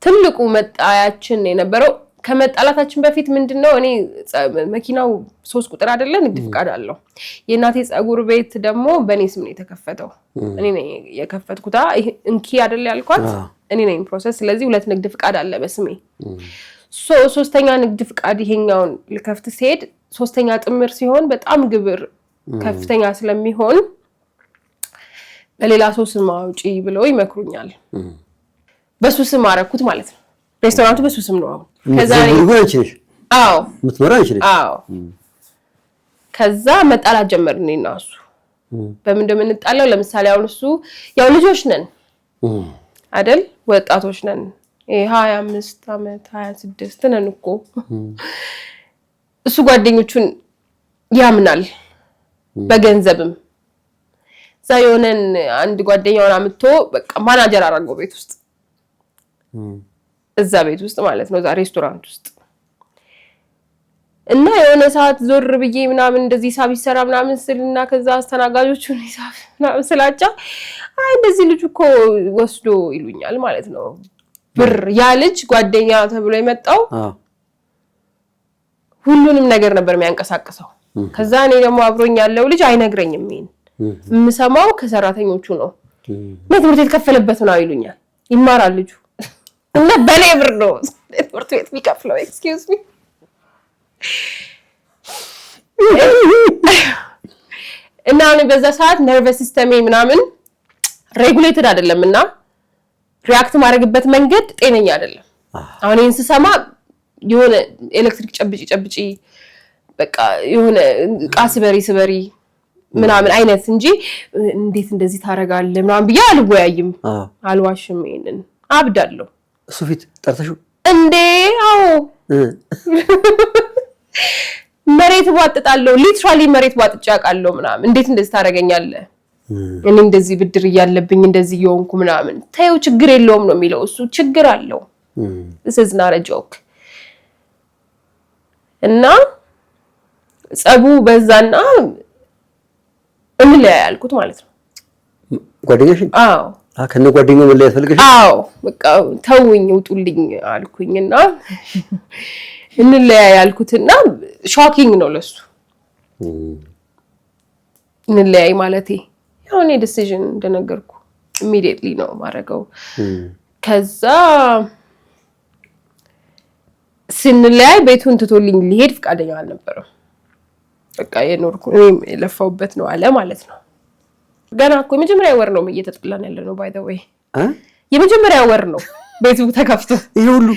ትልቁ መጣያችን የነበረው ከመጣላታችን በፊት ምንድነው እኔ መኪናው 3 ቁጥር አይደለ ንግድ ፍቃድ አለው የናቴ ጸጉር ቤት ደግሞ በኔ ስም ነው የተከፈተው እኔ ነኝ የከፈትኩት እንኪ አይደለ ያልኳት እኔ ነኝ ፕሮሰስ ስለዚህ 2 ንግድ ፍቃድ አለ በስሜ ሶስተኛ ንግድ ፍቃድ ይሄኛውን ልከፍት ሲሄድ ሶስተኛ ጥምር ሲሆን በጣም ግብር ከፍተኛ ስለሚሆን በሌላ ሰው ስም አውጪ ብለው ይመክሩኛል በሱ ስም አረኩት ማለት ነው ሬስቶራንቱ በሱ ስም ነው ከዛ ከዛ መጣላት ጀመርን እና እሱ በምን እንደምንጣላው ለምሳሌ አሁን እሱ ያው ልጆች ነን አይደል ወጣቶች ነን 25 አመት 26 ነን እኮ እሱ ጓደኞቹን ያምናል በገንዘብም ሳይሆነን አንድ ጓደኛውን አምጥቶ በቃ ማናጀር አረጋው ቤት ውስጥ እዛ ቤት ውስጥ ማለት ነው ዛ ሬስቶራንት ውስጥ እና የሆነ ሰዓት ዞር ብዬ ምናምን እንደዚህ ሂሳብ ይሰራ ምናምን ስልና ከዛ አስተናጋጆቹን ሂሳብ ምናምን ስላጫ አይ እንደዚህ ልጅ እኮ ወስዶ ይሉኛል ማለት ነው ብር ያ ልጅ ጓደኛ ተብሎ የመጣው ሁሉንም ነገር ነበር የሚያንቀሳቅሰው ከዛ እኔ ደግሞ አብሮኝ ያለው ልጅ አይነግረኝም የምሰማው ከሰራተኞቹ ነው ለትምህርት ቤት ከፈለበት ነው ይሉኛል ይማራል ልጁ እና በኔ ብር ነው ትምህርት ቤት የሚከፍለው ኤክስኪውዝ ሚ እና እኔ በዛ ሰዓት ነርቨስ ሲስተም ምናምን ሬጉሌትድ አይደለምና ሪአክት ማድረግበት መንገድ ጤነኛ አይደለም አሁን ይሄን ስሰማ የሆነ ኤሌክትሪክ ጨብጪ በቃ የሆነ ቃስበሪ ምናምን አይነት እንጂ እንዴት እንደዚህ ታረጋለህ ምናምን ብዬ አልወያይም አልዋሽም ይሄንን አብዳለሁ እሱ ፊት ጠርተሽው እንዴ አዎ መሬት ዋጥጣለሁ ሊትራሊ መሬት ዋጥጫ ያቃለሁ ምናምን እንዴት እንደዚህ ታረጋኛለህ እኔ እንደዚህ ብድር ያለብኝ እንደዚህ የሆንኩ ምናምን ታዩ ችግር የለውም ነው የሚለው እሱ ችግር አለው this is not a joke እና ጸቡ በዛና እንለያ ያልኩት ማለት ነው ጓደኛሽ አዎ ከነ ጓደኛው መለያየት ፈልገሽ አዎ በቃ ተውኝ ውጡልኝ አልኩኝና እንለያ ያልኩትና ሾኪንግ ነው ለሱ እንለያ ማለቴ ያው እኔ ዲሲዥን እንደነገርኩ ኢሚዲየትሊ ነው ማረገው ከዛ ስንለያይ ቤቱን ትቶልኝ ሊሄድ ፍቃደኛ አልነበረም በቃ የኖርኩ እኔም የለፋውበት ነው አለ ማለት ነው ገና እኮ የመጀመሪያ ወር ነው እየተጠላን ያለ ነው ባይ ዘ ዌይ የመጀመሪያ ወር ነው ቤቱ ተከፍቶ ይሄ ሁሉ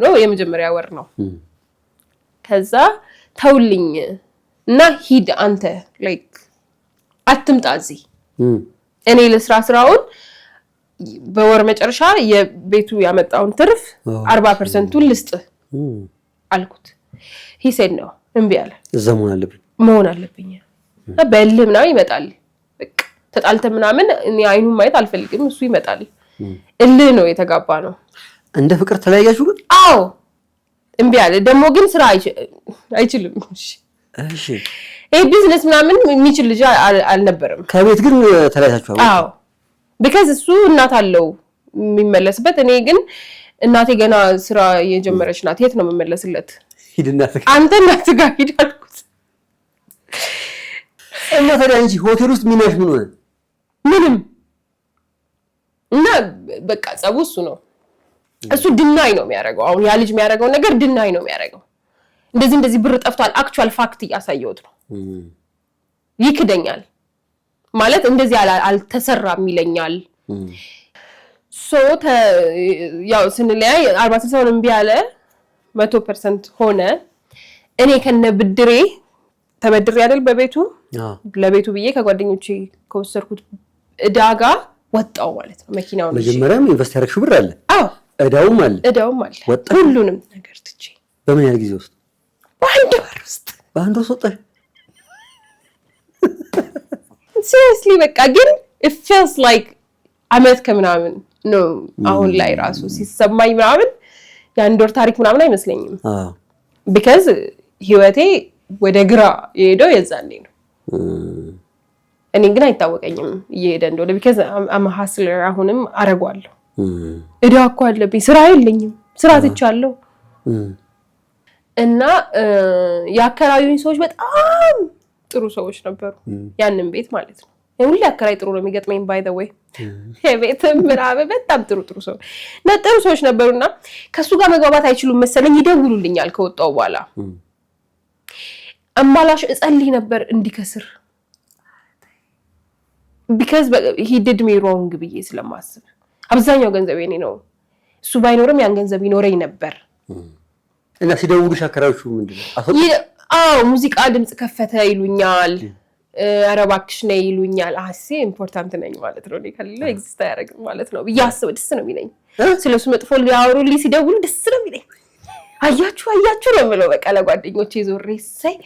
ነው የመጀመሪያ ወር ነው ከዛ ተውልኝ እና ሂድ አንተ ላይክ አትምጣዚ እኔ ለስራውን በወር መጨረሻ የቤቱ ያመጣውን ትርፍ 40% ልስጥ አልኩት he said no እንቢ አለ መሆን አለብኝ በልህ ምናምን ይመጣል በቃ ተጣልተ ምናምን እኔ አይኑን ማየት አልፈልግም እሱ ይመጣል እልህ ነው የተጋባ ነው እንደ ፍቅር ተለያያችሁ ግን አዎ እንቢ አለ ደግሞ ግን ስራ አይችልም እሺ ቢዝነስ ምናምን የሚችል ልጅ አልነበረም ከቤት ግን ተለያያችሁ አዎ because እሱ እናት አለው የሚመለስበት እኔ ግን እናቴ ገና ስራ የጀመረች ናት የት ነው የምመለስለት ሂድና አንተ እናት ጋር ሂድ አልኩት እና ታዲያ እንጂ ሆቴል ውስጥ ሚናሽ ምን ሆነ ምንም እና በቃ ጸቡ እሱ ነው እሱ ድናይ ነው የሚያደርገው አሁን ያ ልጅ የሚያደርገው ነገር ድናይ ነው የሚያደርገው እንደዚህ ብር ጠፍቷል አክቹዋል ፋክት ያሳየውት ነው ይክደኛል ማለት እንደዚህ አልተሰራም ይለኛል ያው ስንለያይ 40% እንቢ ያለ 100% ሆነ እኔ ከነ ብድሬ ተበድሬ አይደል በቤቱ ለቤቱ ብዬ ከጓደኞቼ ከወሰድኩት እዳጋ ወጣው ማለት ነው መኪናው ነው መጀመሪያም ኢንቨስት ያደረግሽው ብር አለ አዎ እዳውም አለ ሁሉንም ነገር ትቼ በምን ያህል ጊዜ ውስጥ በአንድ ወር ውስጥ ወጣሽ seriously በቃ ግን it feels like አመት ከምናምን ነው አሁን ላይ ራሱ ሲሰማኝ ምናምን የአንድ ወር ታሪክ ምናምን አይመስለኝም because ህይወቴ ወደ ግራ የሄደው የዛኔ ነው እኔ ግን አይታወቀኝም እየሄደ እንደሆነ because I'm a hustler አሁንም አረጋለሁ እዳ እኮ አለብኝ ስራ የለኝም ስራ ትቻለሁ እና ያከራዩኝ ሰዎች በጣም ጥሩ ሰዎች ነበሩ ያንን ቤት ማለት ነው ሁሉ ያከራይ ጥሩ ነው የሚገጥመኝ by the way የቤትም ምናምን በጣም ጥሩ ሰው ነጥሩ ሰዎች ነበሩና ከሱ ጋር መግባባት አይችሉም መሰለኝ ይደውሉልኛል ከወጣው በኋላ አማላሽ እጸልይ ነበር እንዲከስር because he did me wrong ብዬ ስለማስብ አብዛኛው ገንዘብ የኔ ነው እሱ ባይኖርም ያን ገንዘብ ይኖረኝ ነበር እና ሲደውሉሽ አከራዮቹ ምንድነው ሙዚቃ ድምጽ ከፈተ ይሉኛል አረባክሽ ነይ ይሉኛል አሴ ኢምፖርታንት ነኝ ማለት ነው ለከለ ኤግዚስት ያደርግ ማለት ነው ያስብ ደስ ነው የሚለኝ ስለሱ መጥፎ ሊያወሩልኝ ሲደውሉ ደስ ነው የሚለኝ አያችሁ ነው ብለው በቃ ለጓደኞቼ ዞሬ ሳይ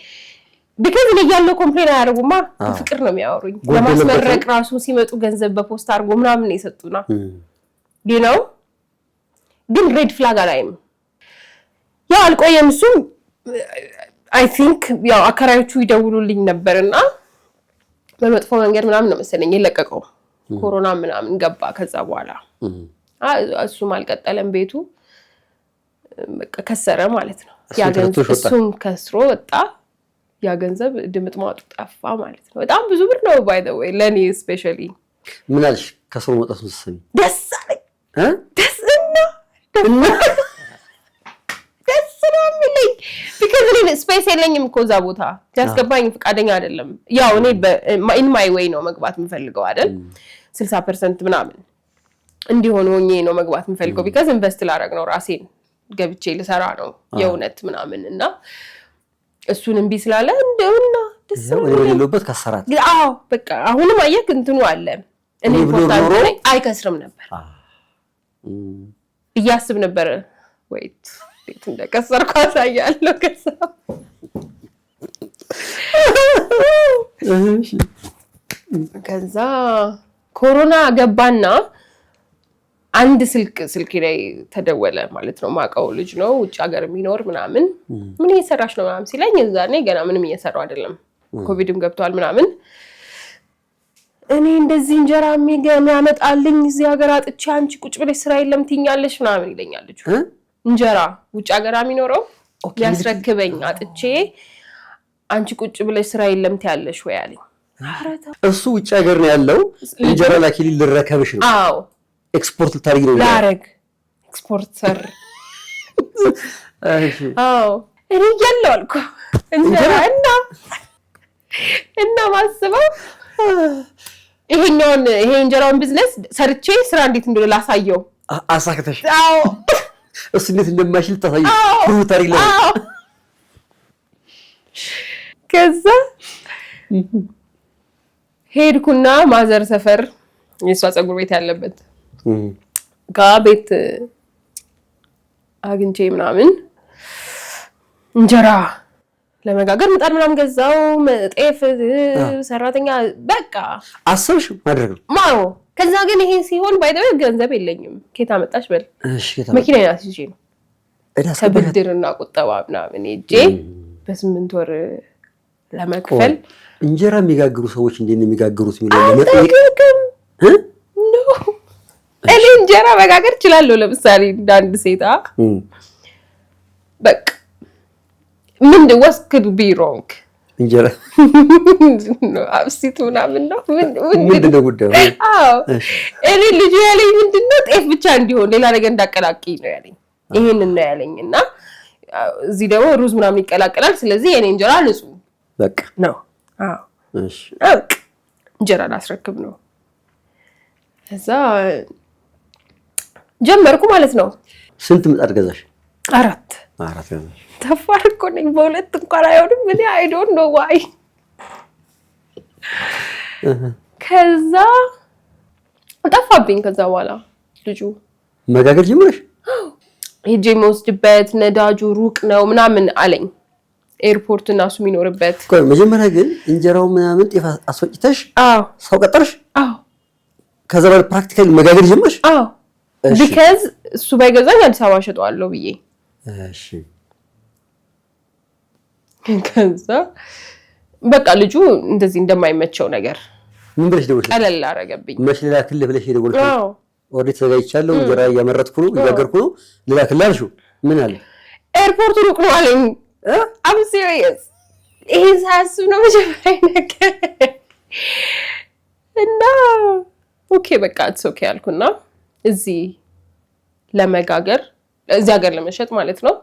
because እኔ ያለው ኮምፕሌን አያደርጉማ ፍቅር ነው የሚያወሩኝ ለማስመረቅ ራሱ ሲመጡ ገንዘብ በፖስት አርጎ ምናምን ነው የሰጡና you know ግን ሬድ ፍላግ አላይም ያ አልቆየም እሱ I think ያው አከራዮቹ ይደውሉልኝ ነበርና በመጥፎ መንገድ ምናምን ነው መሰለኝ የለቀቀው ኮሮና ምናምን ገባ ከዛ በኋላ እሱም አልቀጠለም ቤቱ በቃ ከሰረ ማለት ነው ያ ገንዘብ እሱም ከስሮ ወጣ ያ ገንዘብ ድምጥማጡ ጠፋ ማለት ነው በጣም ብዙ ብር ነው by the way ለኔ especially ምን አልሽ ከስሮ ወጣው ሰሰኝ ደስ አለኝ because እኔ ስፔስ የለኝም እኮ እዛ ቦታ ያስገባኝ ፍቃደኛ አይደለም ያው እኔ in my way ነው መግባት የምፈልገው አይደል 60% ምናምን እንዲሆን ሆኜ ነው መግባት የምፈልገው because ኢንቨስት ላደርግ ነው ራሴን ገብቼ ልሰራ ነው የውነት ምናምን እና እሱን እንቢ ስላለ እንደውና ደስ ነው የሌለበት ከሰራት በቃ አሁንም አየክ እንትኑ አለ እኔ ኢምፖርታንት አይከስርም ነበር እያስብ ነበር wait እንዴት እንደከሰርኩ አሳያለሁ ከዛ ኮሮና ገባና አንድ ስልክ ላይ ተደወለ ማለት ነው ማቀው ልጅ ነው ውጭ ሀገር የሚኖር ምናምን ምን እየሰራሽ ነው ምናምን ሲለኝ እዛኔ ገና ምንም እየሰራው አይደለም ኮቪድም ገብቷል ምናምን እኔ እንደዚህ እንጀራ የሚያመጣልኝ እዚህ ሀገር አጥቼ አንቺ ቁጭ ብለሽ ስራ የለም ትኛለሽ ምናምን ይለኛል ልጅ እንጀራ ውጭ ሀገር የሚኖረው ያስረክበኝ አጥቼ አንቺ ቁጭ ብለሽ ስራ የለም ትያለሽ ወይ አለኝ እሱ ውጭ ሀገር ነው ያለው እንጀራ ላኪሊ ልረከብሽ ነው ኤክስፖርት ታሪግ ነው ላረግ ኤክስፖርተር እኔ ያለው አልኩ እና ማስበው ይሄ እንጀራውን ቢዝነስ ሰርቼ ስራ እንዴት እንደሆነ ላሳየው አሳክተሽ እሱ እንዴት እንደማይችል ታሳይ ሁሉ ታሪክ ላይ ከዛ ሄድኩና ማዘር ሰፈር የሷ ፀጉር ቤት ያለበት ጋቤት አግንቼ ምናምን እንጀራ ለመጋገር ምጣድ ምናምን ገዛው ጤፍ ሰራተኛ በቃ አሰብሽ ማድረግ ማው ከዛ ግን ይሄ ሲሆን ባይደው ገንዘብ የለኝም ኬታ መጣሽ በል እሺ መኪና ያስይዤ ነው ተብድርና ቁጠባ ምናምን እጄ በ8 ወር ለመክፈል እንጀራ የሚጋግሩ ሰዎች እንዴት ነው የሚጋግሩት የሚለው ለመጠየቅ ኖ እኔ እንጀራ መጋገር እችላለሁ ለምሳሌ እንዳንድ ሴታ በቃ ምን was could be wrong እንጀራ ነው አብሲት ምናምን ነው ምንድነው ጉዳዩ እኔ ልጅ ያለኝ ምንድነው ጤፍ ብቻ እንዲሆን ሌላ ነገር እንዳቀላቅይ ነው ያለኝ ይሄንን ነው ያለኝና እዚህ ደግሞ ሩዝ ምናምን ይቀላቀላል ስለዚህ የኔ እንጀራ ንጹህ በቃ ነው እሺ እንጀራ ላስረክብ ነው እዛ ጀመርኩ ማለት ነው ስንት ምጣድ ገዛሽ 4 ገዛሽ ተፋርኩ ነኝ በሁለት እንኳን አይሆንም እኔ I don't know why ከዛ ጠፋብኝ ከዛ በኋላ ልጁ መጋገር ጀመረሽ ሄጄ መውሰድበት ነዳጁ ሩቅ ነው ምናምን አለኝ ኤርፖርት እና እሱ የሚኖርበት ቆይ መጀመሪያ ግን እንጀራው ምናምን ጤፍ አስፈጭተሽ ሰው ቀጠርሽ ከዛ በኋላ ፕራክቲካሊ መጋገር ጀመርሽ because እሱ ባይገዛኝ አዲስ አበባ ሸጠዋለሁ ብዬ እሺ ከዛ በቃ ልጁ እንደዚህ እንደማይመቸው ነገር ምን ብለሽ ደወልሽ? ቀለል አደረገብኝ። መች ልላክልህ ብለሽ ደወልሽ? ኦልሬዲ ተዘጋጅቻለሁ፣ እንጀራ እያመረትኩ ነው፣ እያገርኩ ነው፣ ልላክልህ አልሽው። ምን አለ? ኤርፖርቱ ሩቅ ነው አለኝ። I'm serious ይሄ ሳያስብ ነው መጀመሪያ ነገር እና ኦኬ በቃ it's okay አልኩና እዚህ ለመጋገር እዚህ ሀገር ለመሸጥ ማለት ነው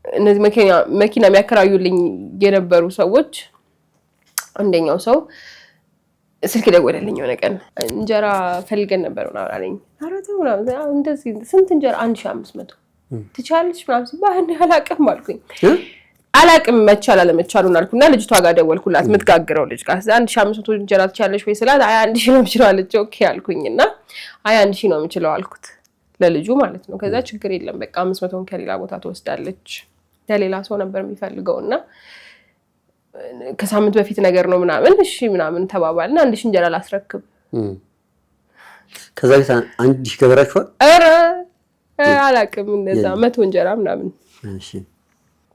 እነዚህ መኪና የሚያከራዩልኝ የነበሩ ሰዎች አንደኛው ሰው ስልክ ደወለልኝ የሆነ ቀን እንጀራ ፈልገን ነበር ምናምን አለኝ። አረተው ምናምን እንደዚህ ስንት እንጀራ 1500 ትቻለሽ ምናምን ሲባል አላውቅም አልኩኝ። አላውቅም መቻል አለመቻሉን አልኩና ልጅቷ ጋር ደወልኩላት የምትጋግረው ልጅ ጋር 1500 እንጀራ ትቻለሽ ወይ ስላት 1000 ነው የምችለው አለች። ኦኬ አልኩኝና 1000 ነው የምችለው አልኩት ለልጁ ማለት ነው። ከዛ ችግር የለም በቃ 500ን ከሌላ ቦታ ትወስዳለች ለሌላ ሰው ነበር የሚፈልገውና ከሳምንት በፊት ነገር ነው ምናምን እሺ ምናምን ተባባልና 1000 እንጀራ ላስረክብ ከዛ ቤት 1000 ገበራችኋል? ኧረ አላውቅም እንደዛ 100 እንጀራ ምናምን እሺ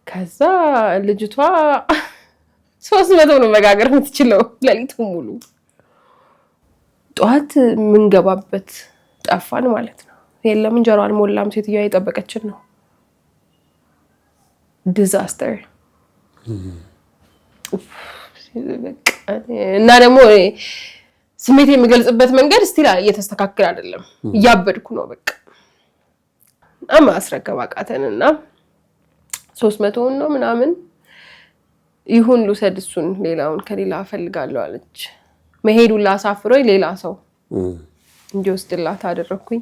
ከዛ ልጅቷ 300 ነው መጋገር የምትችለው ለሊቱ ሙሉ ጧት ምን ገባበት ጠፋን ማለት ነው። የለም እንጀራው አልሞላም ሴትዮዋ እየጠበቀችን ነው። ዲዛስተር እና ደግሞ ስሜት የሚገልጽበት መንገድ ስቲል እየተስተካከለ አይደለም እያበድኩ ነው በቃ አማስረከብ አቃተንና 300 ነው ምናምን ይሁን ልውሰድ እሱን ሌላውን ከሌላ ፈልጋለሁ አለች። መሄዱን ላሳፍሮኝ ሌላ ሰው እንዲወስድላት አደረኩኝ።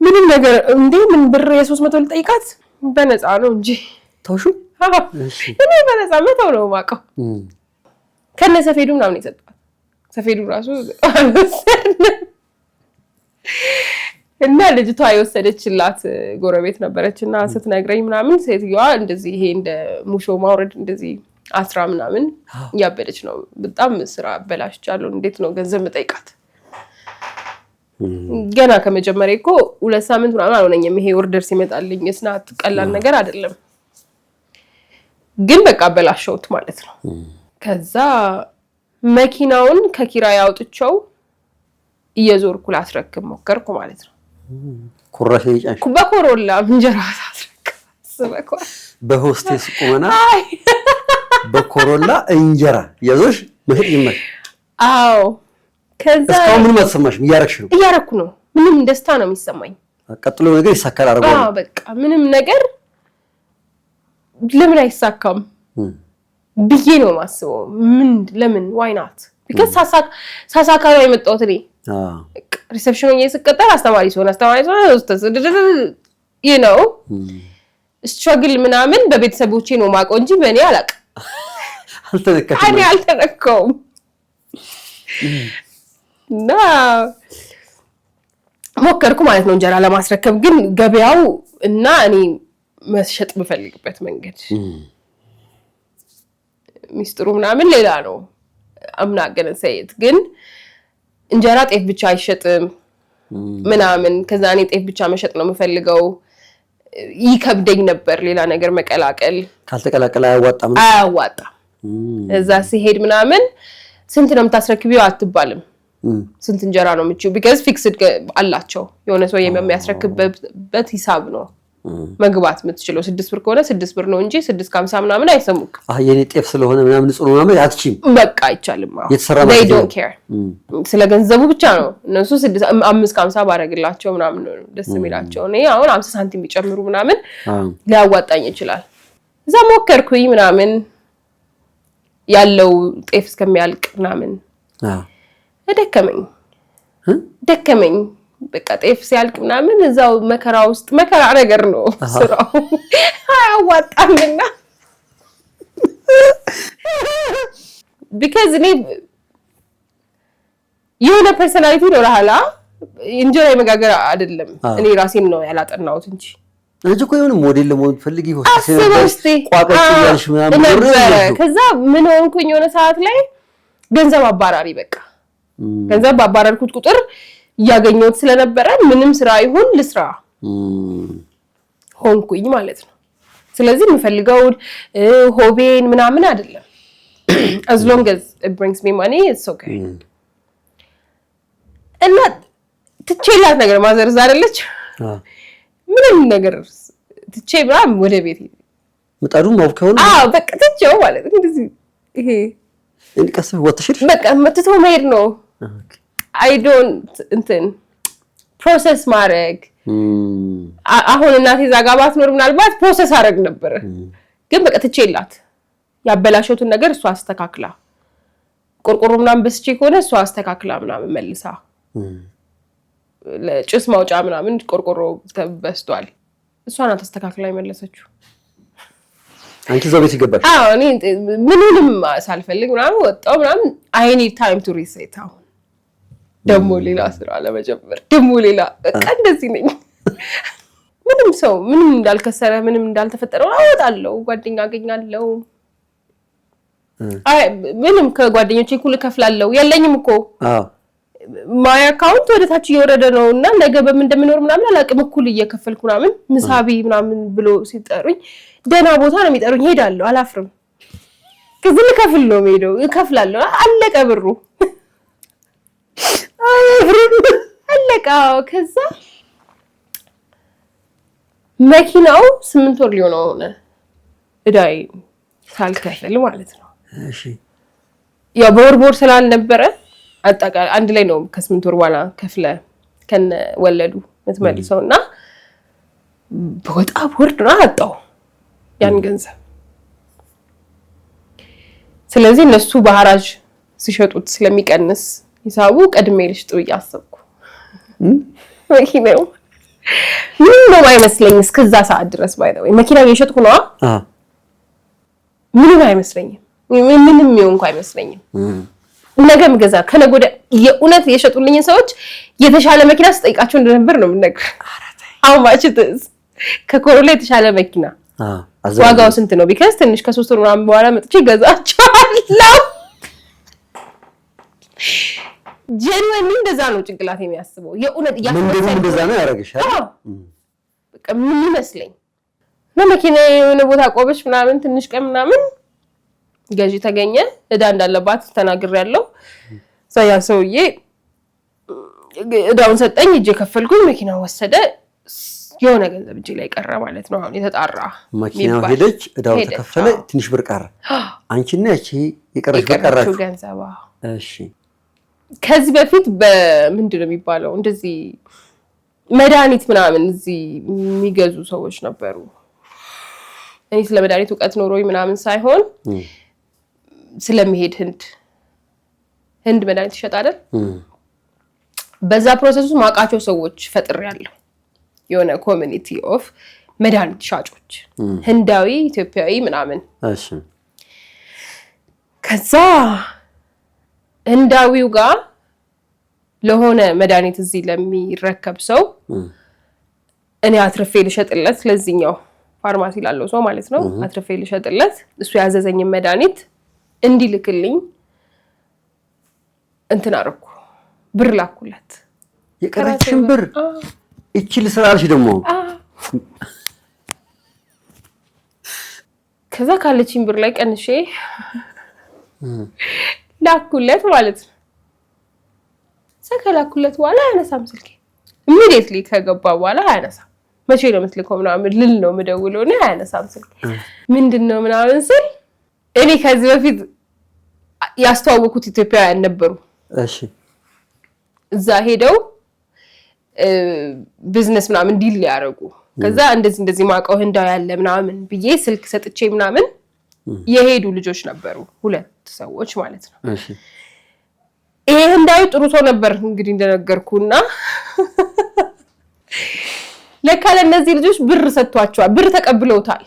ምንም ነገር እንዴ ምን ብር የ300 ልጠይቃት በነፃ ነው እንጂ ተውሹ እሺ እኔ በነፃ መተው ነው ማቀው ከነ ሰፌዱ ምናምን ይሰጣል። ሰፌዱ ራሱ እና ልጅቷ የወሰደችላት ጎረቤት ነበረችና ስትነግረኝ ምናምን ሴትዮዋ እንደዚህ ይሄ እንደ ሙሾ ማውረድ እንደዚህ አስራ ምናምን ያበደች ነው። በጣም ስራ አበላሽቻለሁ እንዴት ነው ገንዘብ መጠይቃት? ገና ከመጀመሪያ እኮ 2 ሳምንት ምናምን አልሆነኝም ይሄ ኦርደር ሲመጣልኝ እስናት ቀላል ነገር አይደለም። ግን በቃ አበላሽውት ማለት ነው። ከዛ መኪናውን ከኪራይ አውጥቼው እየዞርኩ ላስረክብ ሞከርኩ ማለት ነው። ኩራሽ ይጫሽ በኮሮላ እንጀራ አስረክብ ስበኳ በሆስቴስ ቁመና በኮሮላ እንጀራ ያዞሽ መሄድ ይመር አዎ ከዛ እስካሁን ምንም አትሰማሽም? እያረኩ ነው ምንም ደስታ ነው የሚሰማኝ። ቀጥሎ ነገር ይሳካል አርጋው በቃ ምንም ነገር ለምን አይሳካም ብዬ ነው ማስበው። ለምን why not because ሳሳካ ነው የመጣሁት እኔ ሪሴፕሽን ሆኜ ስቀጠር አስተማሪ ሲሆን you know struggle ምናምን በቤተሰቦቼ ነው ማውቀው እንጂ በእኔ አልተነካም እና ሞከርኩ ማለት ነው እንጀራ ለማስረከብ። ግን ገበያው እና እኔ መሸጥ በፈልግበት መንገድ ሚስጥሩ ምናምን ሌላ ነው። አምና ገነ ሰይት ግን እንጀራ ጤፍ ብቻ አይሸጥም ምናምን ከዛ እኔ ጤፍ ብቻ መሸጥ ነው የምፈልገው። ይከብደኝ ነበር ሌላ ነገር መቀላቀል። ካልተቀላቀለ አያዋጣም። እዛ ሲሄድ ምናምን ስንት ነው የምታስረክቢው አትባልም። ስንት እንጀራ ነው የምትችይው because fixed አላቸው የሆነ ሰው የሚያስረክብበት ሂሳብ ነው መግባት የምትችለው። 6 ብር ከሆነ 6 ብር ነው እንጂ 6.50 ምናምን አይሰሙክ። የኔ ጤፍ ስለሆነ ምናምን ንጹህ ነው ምናምን አትችይም በቃ አይቻልም። they don't care ስለ ገንዘቡ ብቻ ነው እነሱ 5.50 ባረግላቸው ምናምን ነው ደስ የሚላቸው። እኔ አሁን 50 ሳንቲም ቢጨምሩ ምናምን ሊያዋጣኝ ይችላል። እዛ ሞከርኩኝ ምናምን ያለው ጤፍ እስከሚያልቅ ምናምን ደከመኝ በቃ ጤፍ ሲያልቅ ምናምን እዛው መከራ ውስጥ መከራ ነገር ነው ስራው አያዋጣምና because እኔ የሆነ ፐርሰናሊቲ ነው ለሐላ እንጀራ የመጋገር አይደለም እኔ ራሴን ነው ያላጠናሁት እንጂ እኮ የሆነ ሞዴል ለመሆን ፈልጊ ሆስቴስ ቋቋጭ ያልሽ ምናምን ከዛ ምን ሆንኩኝ የሆነ ሰዓት ላይ ገንዘብ አባራሪ በቃ ገንዘብ አባራርኩት ቁጥር ያገኘሁት ስለነበረ ምንም ስራ ይሁን ልስራ ሆንኩኝ ማለት ነው። ስለዚህ የምፈልገው ሆቤን ምናምን አይደለም as long as it brings me money it's okay እና ትቼላት ነገር ማዘርዝ አይደለች ምንም ነገር ትቼ ብራም ወደ ቤት ምጣዱ ማውከው በቃ ትቼው ማለት እንደዚህ ይሄ እንቀስ ወጥሽሽ በቃ መጥቶ መሄድ ነው I don't እንትን ፕሮሰስ ማድረግ አሁን እናቴ ዛጋባት ኖር ምናልባት ፕሮሰስ አረግ ነበር ግን በቃ ትቼላት ያበላሽቱን ነገር እሷ አስተካክላ ቆርቆሮ ምናምን በስቼ ከሆነ እሷ አስተካክላ ምናምን መልሳ ለጭስ ማውጫ ምናምን ቆርቆሮ ተበስቷል እሷ ናት አስተካክላ ይመለሰችው አንቺ ዘው ቤት ይገባል እኔ ምንም ሳልፈልግ ምናምን ወጣው ምናምን I need time to reset አሁን ደሞ ሌላ ስራ ለመጀመር ደሞ ሌላ በቃ እንደዚህ ነኝ ምንም ሰው ምንም እንዳልከሰረ ምንም እንዳልተፈጠረ አወጣለሁ ጓደኛ አገኛለሁ ምንም ከጓደኞቼ እኩል ከፍላለሁ የለኝም እኮ ማይ አካውንት ወደ ታች እየወረደ ነውና ነገ በምን እንደምኖር ምናምን አላቅም እኩል እየከፈልኩ ምናምን ምሳቢ ምናምን ብሎ ሲጠሩኝ ደና ቦታ ነው የሚጠሩኝ ሄዳለሁ አላፍርም ከዚህ ልከፍል ነው ሄደው እከፍላለሁ አለቀ ብሩ አለቀ ከዛ መኪናው 8 ወር ሊሆነው ሆነ እዳይ ሳልከፍል ማለት ነው እሺ ያው በወር ስላልነበረ አጣቃ አንድ ላይ ነው ከ8 ወር በኋላ ከፍለ ከነ ወለዱ ምትመልሰውና በወጣ ወርድ ነው አጣው ያን ገንዘብ ስለዚህ እነሱ በሐራጅ ሲሸጡት ስለሚቀንስ ሂሳቡ ቀድሜ ልሽጡ ያሰብኩ መኪናው ምንም አይመስለኝም እስከዛ ሰዓት ድረስ ባይደው መኪናው የሸጥኩ ነው ምንም አይመስለኝም ምንም ይሁን አይመስለኝም ነገም ገዛ ከነጎደ የኡነት የሸጡልኝ ሰዎች የተሻለ መኪና ስጠይቃቸው እንደነበር ነው የምነግር how much it is ከኮሮላ የተሻለ መኪና ዋጋው ስንት ነው ቢካዝ ትንሽ ከ3 ወር ምናምን በኋላ መጥቼ ገዛቻለሁ ጀንወን እንደዛ ነው ጭንቅላት የሚያስበው የኡነት ያፈሰ እንደዛ ነው ያረጋሻል በቃ ምን ይመስለኝ ለመኪና የሆነ ቦታ ቆበሽ ምናምን ትንሽ ቀን ምናምን ገዢ ተገኘ እዳ እንዳለባት ተናግሬያለሁ ሳያ ሰውዬ እዳውን ሰጠኝ እጄ ከፈልኩኝ መኪናው ወሰደ የሆነ ገንዘብ እጄ ላይ ቀረ ማለት ነው አሁን የተጣራ መኪናው ሄደች እዳው ተከፈለ ትንሽ ብር ቀረ አንቺና እቺ የቀረሽ ብር ቀረ ገንዘባ እሺ ከዚህ በፊት በምንድነው የሚባለው እንደዚህ መድኃኒት ምናምን እዚህ የሚገዙ ሰዎች ነበሩ እኔ ስለ መድኃኒት ዕውቀት ኖሮኝ ምናምን ሳይሆን ስለሚሄድ ህንድ መድኃኒት ይሸጥ አይደል በዛ ፕሮሰስ ውስጥ ማቃቸው ሰዎች ፈጥሬያለሁ የሆነ ኮሚኒቲ ኦፍ መድኃኒት ሻጮች ህንዳዊ ኢትዮጵያዊ ምናምን እሺ ከዛ ህንዳዊው ጋር ለሆነ መድኃኒት እዚህ ለሚረከብ ሰው እኔ አትርፌ ልሸጥለት ለዚህኛው ፋርማሲ ላለው ሰው ማለት ነው አትርፌ ልሸጥለት እሱ ያዘዘኝ መድኃኒት እንዲልክልኝ እንትን አረኩ ብር ላኩለት የቀረችሽን ብር እቺል ስራልሽ ደሞ ከዛ ካለችኝ ብር ላይ ቀንሼ ላኩለት ማለት ነው ሰከላኩለት በኋላ ያነሳም ስልኬ ኢሚዲየትሊ ከገባ በኋላ ያነሳም መቼ ነው የምትልከው ምናምን ልል ነው የምደውለው ነው ያነሳም ስልኬ ምንድነው ምናምን ስል እኔ ከዚህ በፊት ያስተዋወቁት ኢትዮጵያውያን ነበሩ እሺ እዛ ሄደው ቢዝነስ ምናምን ዲል ያደርጉ ከዛ እንደዚህ ማቀው ህንዳው ያለ ምናምን ብዬ ስልክ ሰጥቼ ምናምን የሄዱ ልጆች ነበሩ ሁለት ሰዎች ማለት ነው እሺ ይሄ ህንዳው ጥሩ ሰው ነበር እንግዲህ እንደነገርኩና ለካለ እነዚህ ልጆች ብር ሰጥቷቸዋል ብር ተቀብለውታል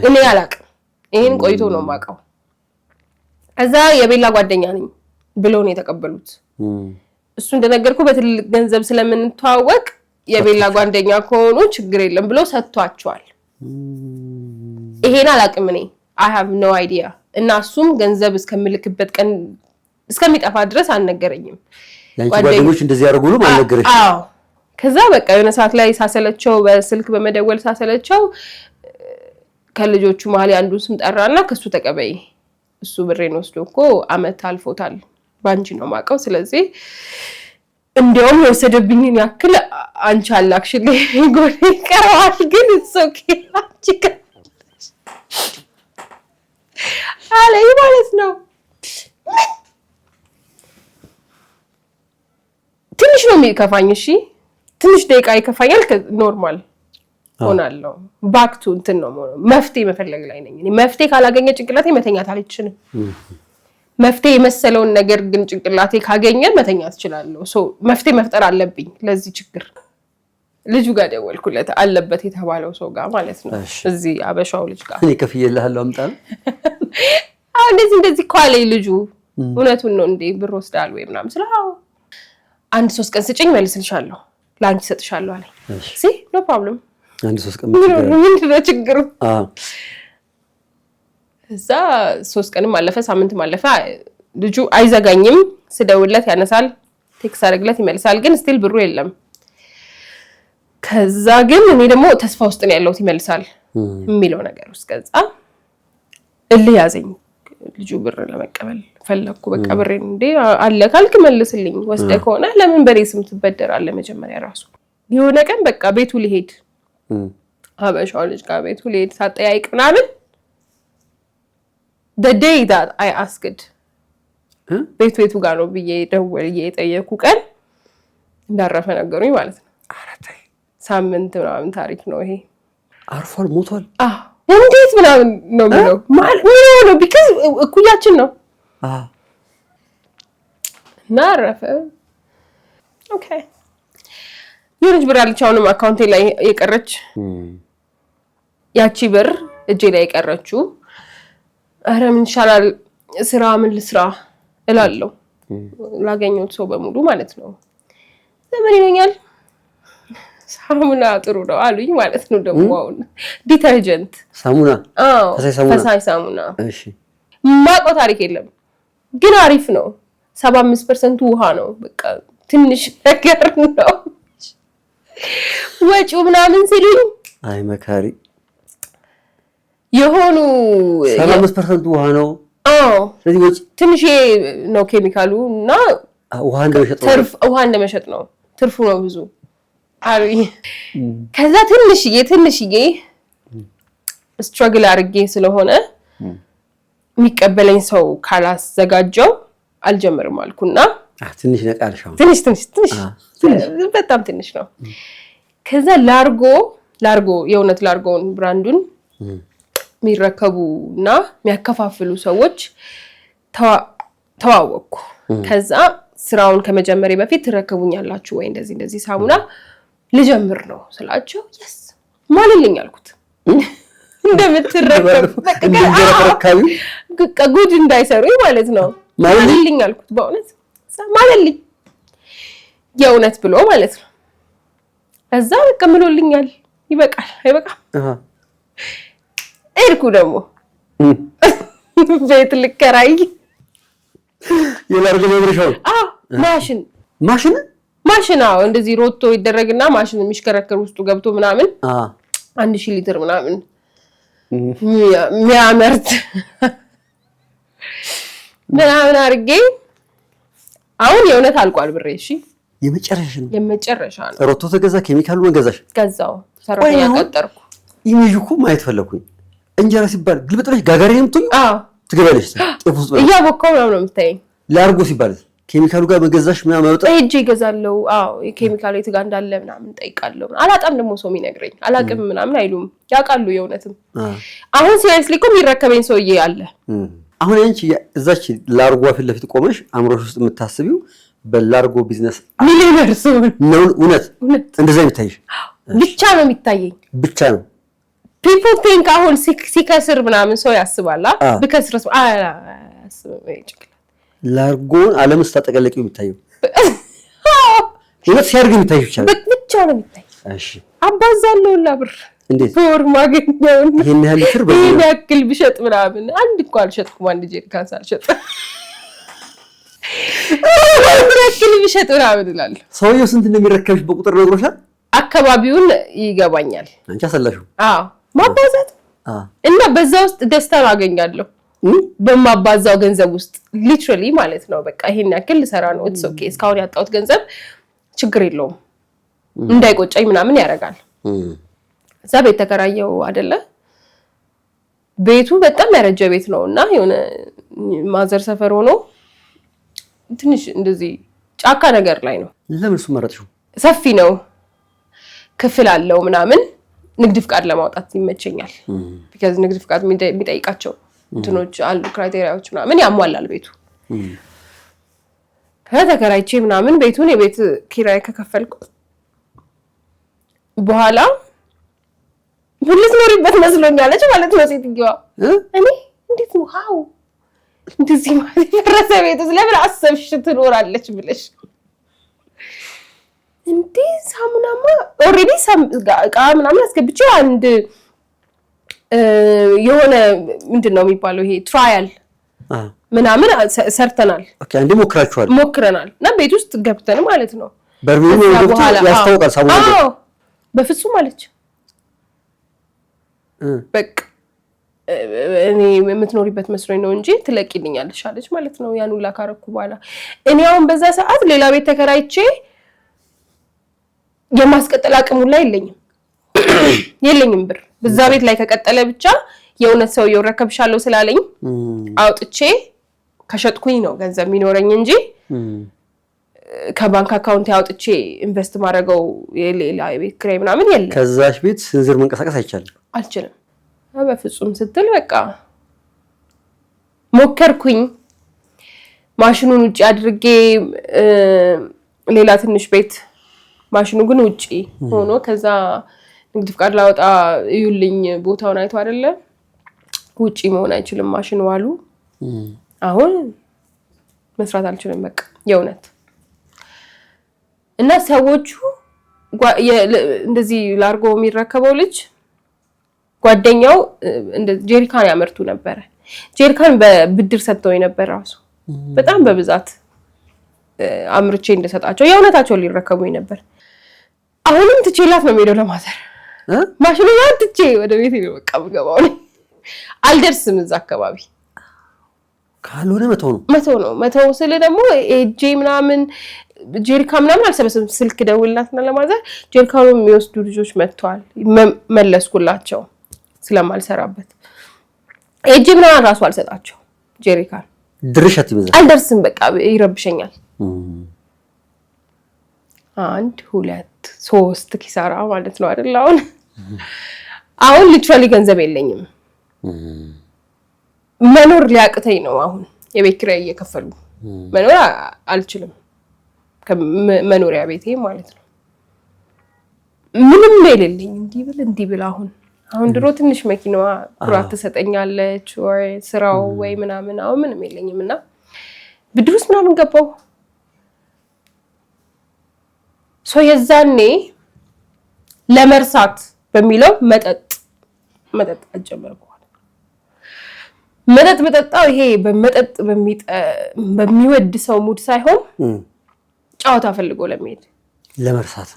እኔ አላቅም ይሄን ቆይቶ ነው ማቀው ከዛ የቤላ ጓደኛ ነኝ ብለው ነው የተቀበሉት እሱ እንደነገርኩ በትልቅ ገንዘብ ስለምንተዋወቅ የቤላ ጓደኛ ከሆኑ ችግር የለም ብሎ ሰጥቷቸዋል ይሄን አላቅም እኔ I have no idea እና እሱም ገንዘብ እስከምልክበት ቀን እስከሚጠፋ ድረስ አልነገረኝም ጓደኞች እንደዚህ ያደርጉ ነው አልነገረሽ አዎ ከዛ በቃ የሆነ ሰዓት ላይ ሳሰለቸው በስልክ በመደወል ሳሰለቸው ከልጆቹ መሀል አንዱን ስም ጠራና ከሱ ተቀበይ እሱ ብሬን ወስዶ እኮ አመት አልፎታል ባንጂ ነው ማቀው ስለዚህ እንደውም የወሰደብኝን ያክል አንቺ አላክሽልኝ ጎኔ ቀራዋል ግን ኦኬ አንቺ አለኝ ማለት ነው ትንሽ ነው የሚከፋኝ እሺ ትንሽ ደቂቃ ይከፋኛል ኖርማል ሆናለሁ ባክቱ እንትን ነው መፍትሄ መፈለግ ላይ ነኝ እኔ መፍትሄ ካላገኘ ጭንቅላቴ መተኛት አልችልም መፍትሄ የመሰለውን ነገር ግን ጭንቅላቴ ካገኘ መተኛት እችላለሁ ሶ መፍትሄ መፍጠር አለብኝ ለዚህ ችግር ልጁ ጋር ደወልኩለት አለበት የተባለው ሰው ጋር ማለት ነው እዚህ አበሻው ልጅ ጋር እኔ ከፍዬልሃለሁ አምጣል እንደዚህ ኳለይ ልጁ እውነቱን ነው እንዴ ብር ወስዳል ወይ ምናምን ስለው አንድ 3 ቀን ስጭኝ መልስልሻለሁ ላንቺ ሰጥሻለሁ አለኝ እሺ ኖ ፕሮብለም አንድ 3 ቀን ምንድነው ችግሩ እዛ 3 ቀንም አለፈ ሳምንትም አለፈ ልጁ አይዘጋኝም ስደውለት ያነሳል ቴክስት አድርግለት ይመልሳል ግን ስቲል ብሩ የለም ከዛ ግን እኔ ደግሞ ተስፋ ውስጥ ነው ያለሁት ይመልሳል የሚለው ነገር ውስጥ ከዛ እልህ ያዘኝ ልጁ ብር ለመቀበል ፈለኩ በቃ ብሬን እንዴ አለ ካልክ መልስልኝ ወስደ ከሆነ ለምን በኔ ስም ትበደራለህ መጀመሪያ ራሱ የሆነ ቀን በቃ ቤቱ ሊሄድ አበሻው ልጅ ጋር ቤቱ ሊሄድ ሳጠያይቅ ምናምን the day that I asked ቤቱ ጋር ነው ብዬ ደወልዬ የጠየኩ ቀን እንዳረፈ ነገሩኝ ማለት ነው አራታይ ሳምንት ምናምን ታሪክ ነው ይሄ አርፏል ሞቷል እንዴት ምናምን ነው ብለው ማለት ነው because እኩያችን ነው ናረፈ ኦኬ የልጅ ብር አለች አሁንም አካውንቴ ላይ የቀረች ያቺ ብር እጄ ላይ የቀረችው አረ ምን ይሻላል ስራ ምን ልስራ እላለሁ ላገኘው ሰው በሙሉ ማለት ነው ዘመን ይለኛል ሳሙና ጥሩ ነው አሉኝ ማለት ነው ደግሞ አሁን ዲተርጀንት ሳሙና ፈሳሽ ሳሙና እሺ ማቆ ታሪክ የለም ግን አሪፍ ነው 75% ውሃ ነው በቃ ትንሽ ነገር ነው ወጪው ምናምን ሲሉኝ አይ መካሪ የሆኑ 75% ውሃ ነው ስለዚህ ወጪ ትንሽ ነው ኬሚካሉ እና ውሃ እንደመሸጥ ነው ትርፉ ነው ብዙ አሉኝ ከዛ ትንሽዬ ስትራግል አድርጌ ስለሆነ የሚቀበለኝ ሰው ካላዘጋጀው አልጀምርም አልኩና ትንሽ ነቃልሻው ትንሽ በጣም ትንሽ ነው ከዛ ላርጎ የእውነት ላርጎን ብራንዱን የሚረከቡና የሚያከፋፍሉ ሰዎች ተዋወቅኩ ከዛ ስራውን ከመጀመሬ በፊት ትረከቡኛላችሁ ወይ እንደዚህ ሳሙና ልጀምር ነው ስላቸው yes ማለልኝ አልኩት እንደምትረከቡ በቃ ጉድ እንዳይሰሩኝ ማለት ነው ማለልኝ አልኩት በእውነት ማለልኝ የእውነት ብሎ ማለት ነው እዛ በቃ ምሎልኛል ይበቃል አይበቃም እርኩ ደግሞ ቤት ልከራይ የላርጎ መብረሻው ማሽን እንደዚህ ሮቶ ይደረግና ማሽን የሚሽከረከር ውስጡ ገብቶ ምናምን 1000 ሊትር ምናምን የሚያመርት ምናምን አርጌ አሁን የእውነት አልቋል ብሬ እሺ የመጨረሻ ነው ሮቶ ተገዛ ኬሚካሉ መንገዛሽ ገዛው ሰራተኛ ቀጠርኩ ይሚጁኩ ማየት ፈለኩኝ እንጀራ ሲባል ግልብጥለሽ ጋጋሪን ምትይ ትገበለሽ ጥፉስ እያቦካው ነው የምታየኝ ላርጎ ሲባል ኬሚካሉ ጋር መገዛሽ ምናምን ማውጣ እጄ ይገዛለው የኬሚካሉ የት ጋር እንዳለ ምናምን ጠይቃለሁ አላጣም ደግሞ ሰው የሚነግረኝ አላቅም ምናምን አይሉም ያውቃሉ የእውነትም አሁን ሲሪየስሊ እኮ የሚረከበኝ ሰውዬ አለ አሁን አንቺ እዛች ላርጎ ፊት ለፊት ቆመሽ አምሮሽ ውስጥ የምታስቢው በላርጎ ቢዝነስ ሚሊዮነር ሰው ነው እውነት እንደዛ ይታይሽ ብቻ ነው የሚታየኝ ብቻ ነው people think አሁን ሲከስር ምናምን ሰው ያስባላ በከስርስ አያስብም ላርጎን ዓለምስ ተጠቀለቂው የሚታየው እውነት ሲያርግ የሚታየው ብቻ ነው የሚታየው እሺ አባዛለው ለብር እንዴት ፎር ማገኘው ይሄን ያህል ፍር በዚህ ያክል ብሸጥ ምናምን አንድ እንኳን አልሸጥኩም አንድ ጀሪካን ሳልሸጥ ያክል ብሸጥ ምናምን እላለሁ ሰውየው ስንት እንደሚረከብሽ በቁጥር ነግሮሻል አካባቢውን ይገባኛል አንቺ አሰላሽው ማባዛት እና በዛ ውስጥ ደስታ አገኛለሁ በማባዛው ገንዘብ ውስጥ ሊትራሊ ማለት ነው። በቃ ይሄን ያክል ልሰራ ነው ኢትስ ኦኬ እስካሁን ያጣሁት ገንዘብ ችግር የለውም እንዳይቆጨኝ ምናምን ያደርጋል። እዛ ቤት ተከራየው አይደለ ቤቱ በጣም ያረጀ ቤት ነውና የሆነ ማዘር ሰፈር ሆኖ ትንሽ እንደዚህ ጫካ ነገር ላይ ነው። ለምን እሱ መረጥሽው? ሰፊ ነው ክፍል አለው ምናምን ንግድ ፍቃድ ለማውጣት ይመቸኛል። ቢካዝ ንግድ ፍቃድ የሚጠይቃቸው እንትኖች አሉ ክራይቴሪያዎች ምናምን ያሟላል ቤቱ። ከተከራይቼ ምናምን ቤቱን የቤት ኪራይ ከከፈልኩ በኋላ ሁሉስ ኖርበት መስሎኛለች ማለት ነው ሴትየዋ። እኔ እንዴት ነው ሃው እንደዚህ ማለት ፈረሰ ቤት ስለምን አሰብሽ ትኖራለች ብለሽ እንዴ? ሳሙናማ ኦሬዲ እቃ ምናምን አስገብቼ አንድ የሆነ ምንድነው የሚባለው ይሄ ትራያል ምናምን ሰርተናል። ኦኬ አንዴ ሞክረናል እና ቤት ውስጥ ገብተን ማለት ነው በርሚሉ ገብቶ ያስታውቃል ሳሙና። አዎ በፍጹም አለች። በቃ እኔ የምትኖሪበት መስሎኝ ነው እንጂ ትለቂልኛለሽ አለች ማለት ነው። ያን ሁላ ካረኩ በኋላ እኔ አሁን በዛ ሰዓት ሌላ ቤት ተከራይቼ የማስቀጠል አቅሙ ላይ የለኝም ብር በዛ ቤት ላይ ከቀጠለ ብቻ የእውነት ሰው ይወረከብሻለሁ ስላለኝ አውጥቼ ከሸጥኩኝ ነው ገንዘብ የሚኖረኝ እንጂ ከባንክ አካውንት ያውጥቼ ኢንቨስት ማድረገው የሌላ ቤት ክራይ ምናምን የለም። ከዛሽ ቤት ስንዝር መንቀሳቀስ አልችልም በፍጹም ስትል በቃ ሞከርኩኝ። ማሽኑን ውጪ አድርጌ ሌላ ትንሽ ቤት ማሽኑ ግን ውጪ ሆኖ ከዛ ንግድ ፍቃድ ላወጣ ይዩልኝ ቦታውን አይቶ አይደለ ውጪ መሆን አይችልም ማሽኑ አሉ። አሁን መስራት አልችልም በቃ የእውነት። እና ሰዎቹ እንደዚህ ላርጎ የሚረከበው ልጅ ጓደኛው እንደ ጀሪካን ያመርቱ ነበር። ጀሪካን በብድር ሰጥተው ነበር ራሱ በጣም በብዛት አምርቼ እንደሰጣቸው የእውነታቸው ሊረከቡኝ ነበር። አሁንም ትቼላት ነው የምሄደው ለማዘር ማሽኑ ላይ ትቼ ወደ ቤት ነው በቃ የምገባው። አልደርስም እዛ አካባቢ ካልሆነ መተው ስለ ደግሞ ኤጄ ምናምን ጀሪካ ምናምን አልሰበሰብም። ስልክ ደውልላትና ለማዘር ጀሪካኑ የሚወስዱ ልጆች መጥተዋል መለስኩላቸው ስለማልሰራበት። ኤጄ ምናምን ራሱ አልሰጣቸው ጀሪካን ድርሻት ይበዛል አልደርስም በቃ ይረብሸኛል። 1 2 3 ኪሳራ ማለት ነው አይደል? አሁን ሊትራሊ ገንዘብ የለኝም መኖር ሊያቅተኝ ነው። አሁን የቤት ኪራይ እየከፈሉ መኖር አልችልም ከመኖሪያ ቤቴ ማለት ነው። ምንም የሌለኝ እንዲህ ብል አሁን ድሮ ትንሽ መኪናዋ ኩራት ትሰጠኛለች ወይ ስራው ወይ ምናምን አሁን ምንም የለኝም እና ብድሩስ ምናምን ገባው። የዛኔ ለመርሳት በሚለው መጠጥ አጀመርኩ። መጠጥ መጠጣው ይሄ በመጠጥ በሚወድ ሰው ሙድ ሳይሆን ጫወታ ፈልጎ ለመሄድ ለመርሳት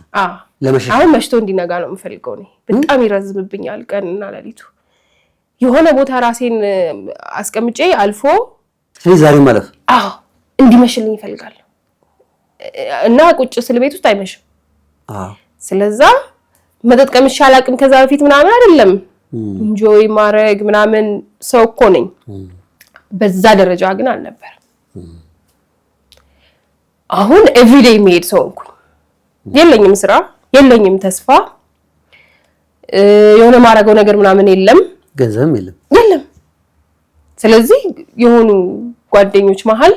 አሁን መሽቶ እንዲነጋ ነው የምፈልገው። እኔ በጣም ይረዝምብኛል ቀንና ሌሊቱ። የሆነ ቦታ ራሴን አስቀምጬ አልፎ ዛሬ ማለፍ እንዲመሽልኝ ይፈልጋል እና ቁጭ ስል ቤት ውስጥ አይመሽም። ስለዛ መጠጥ ቀምሼ አላቅም ከዛ በፊት ምናምን አይደለም ኢንጆይ ማድረግ ምናምን ሰው እኮ ነኝ። በዛ ደረጃ ግን አልነበር። አሁን ኤቭሪዴይ የሚሄድ ሰው እንኩ የለኝም ስራ የለኝም ተስፋ የሆነ ማረገው ነገር ምናምን የለም ገንዘብም የለም። ስለዚህ የሆኑ ጓደኞች መሃል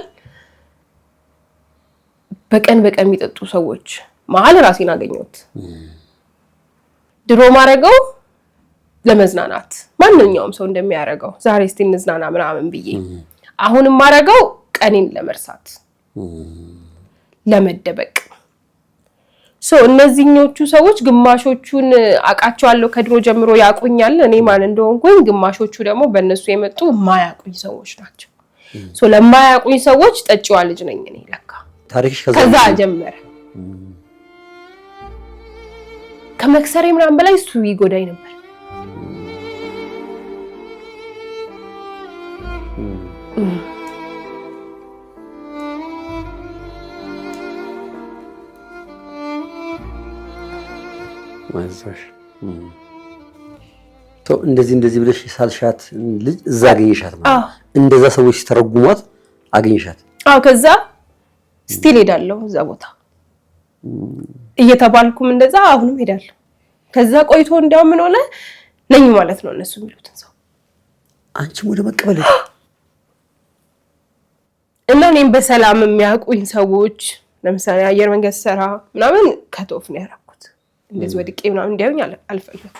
በቀን የሚጠጡ ሰዎች መሃል ራሴን አገኘሁት። ድሮ ማረገው ለመዝናናት ማንኛውም ሰው እንደሚያረገው ዛሬ እስቲ እንዝናና ምናምን ብዬ አሁንም ማረገው ቀኔን ለመርሳት ለመደበቅ። እነዚህኞቹ ሰዎች ግማሾቹን አቃቸዋለሁ ከድሮ ጀምሮ ያቁኛል እኔ ማን እንደሆንኩኝ፣ ግማሾቹ ደግሞ በእነሱ የመጡ ማያቁኝ ሰዎች ናቸው። ለማያቁኝ ሰዎች ጠጪዋ ልጅ ነኝ እኔ ለካ። ከዛ ጀመረ ከመክሰሬ ምናምን በላይ እሱ ይጎዳኝ ነበር። ማዘሽ እንደዚህ ብለሽ ሳልሻት ልጅ እዛ አገኘሻት ማለት እንደዛ ሰዎች ሲተረጉሟት አገኘሻት? ከዛ ስቲል ሄዳለሁ እዛ ቦታ እየተባልኩም እንደዛ አሁንም ሄዳለሁ። ከዛ ቆይቶ እንዲያው ምን ሆነ ነኝ ማለት ነው እነሱ የሚሉትን ሰው አንቺም ወደ መቀበል እና እኔም በሰላም የሚያውቁኝ ሰዎች ለምሳሌ አየር መንገድ ሰራ ምናምን ከቶፍ ነው ያደረኩት። እንደዚህ ወድቄ ምናምን እንዲያውኝ አልፈልኩም።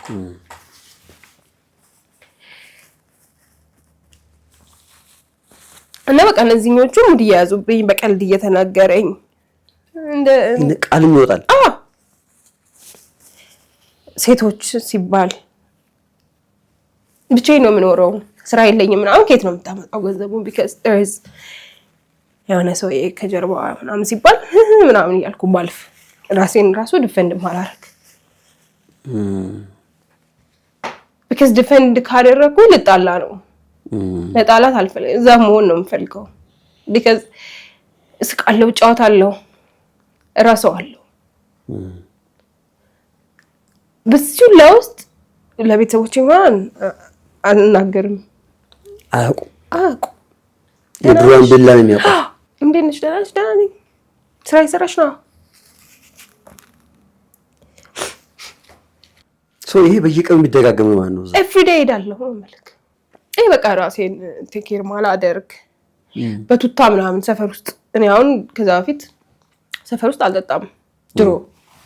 እና በቃ እነዚህኞቹ ሙድ እየያዙብኝ በቀልድ እየተናገረኝ እንደ ቃልም ይወጣል። ሴቶች ሲባል ብቻዬን ነው የምኖረው፣ ስራ የለኝም ምናምን ከየት ነው የምታመጣው ገንዘቡን? because there is የሆነ ሰው ከጀርባ ምናምን ሲባል ምናምን እያልኩ ባልፍ ራሴን ራሱ ዲፌንድ ማላረግ because ዲፌንድ ካደረኩ ልጣላ ነው። ለጣላት አልፈልግም። እዛ መሆን ነው የምፈልገው because እስቃለሁ፣ ጫወታለሁ፣ እራሰዋለሁ። በዚህ ለውስጥ ለቤተሰቦቼ ማን አልናገርም። አያውቁ የድሮን ቢላ ነው የሚያውቁ። እንዴት ነሽ? ደህና ነሽ? ደህና ነኝ። ስራ እየሰራሽ ነው? ይሄ በየቀኑ የሚደጋገም ነው ማለት ነው። ኤቭሪ ዴይ ሄዳለሁ መልክ ይሄ በቃ ራሴን ቴክ ኬር ማላደርግ በቱታ ምናምን ሰፈር ውስጥ እኔ አሁን ከዛ በፊት ሰፈር ውስጥ አልጠጣም ድሮ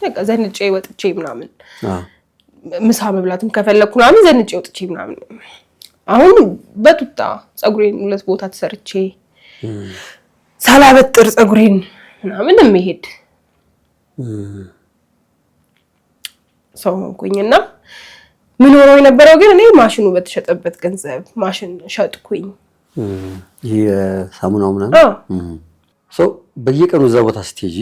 በቃ ዘንጬ ወጥቼ ምናምን ምሳ መብላትም ከፈለኩ ምናምን ዘንጬ ወጥቼ ምናምን አሁን በቱታ ፀጉሬን ሁለት ቦታ ተሰርቼ ሳላበጥር ፀጉሬን ምናምን የሚሄድ ሰው ሆንኩኝና ምን ሆኖ የነበረው ግን እኔ ማሽኑ በተሸጠበት ገንዘብ ማሽን ሸጥኩኝ። ይሄ ሳሙናው ምናምን በየቀኑ እዛ ቦታ ስትሄጂ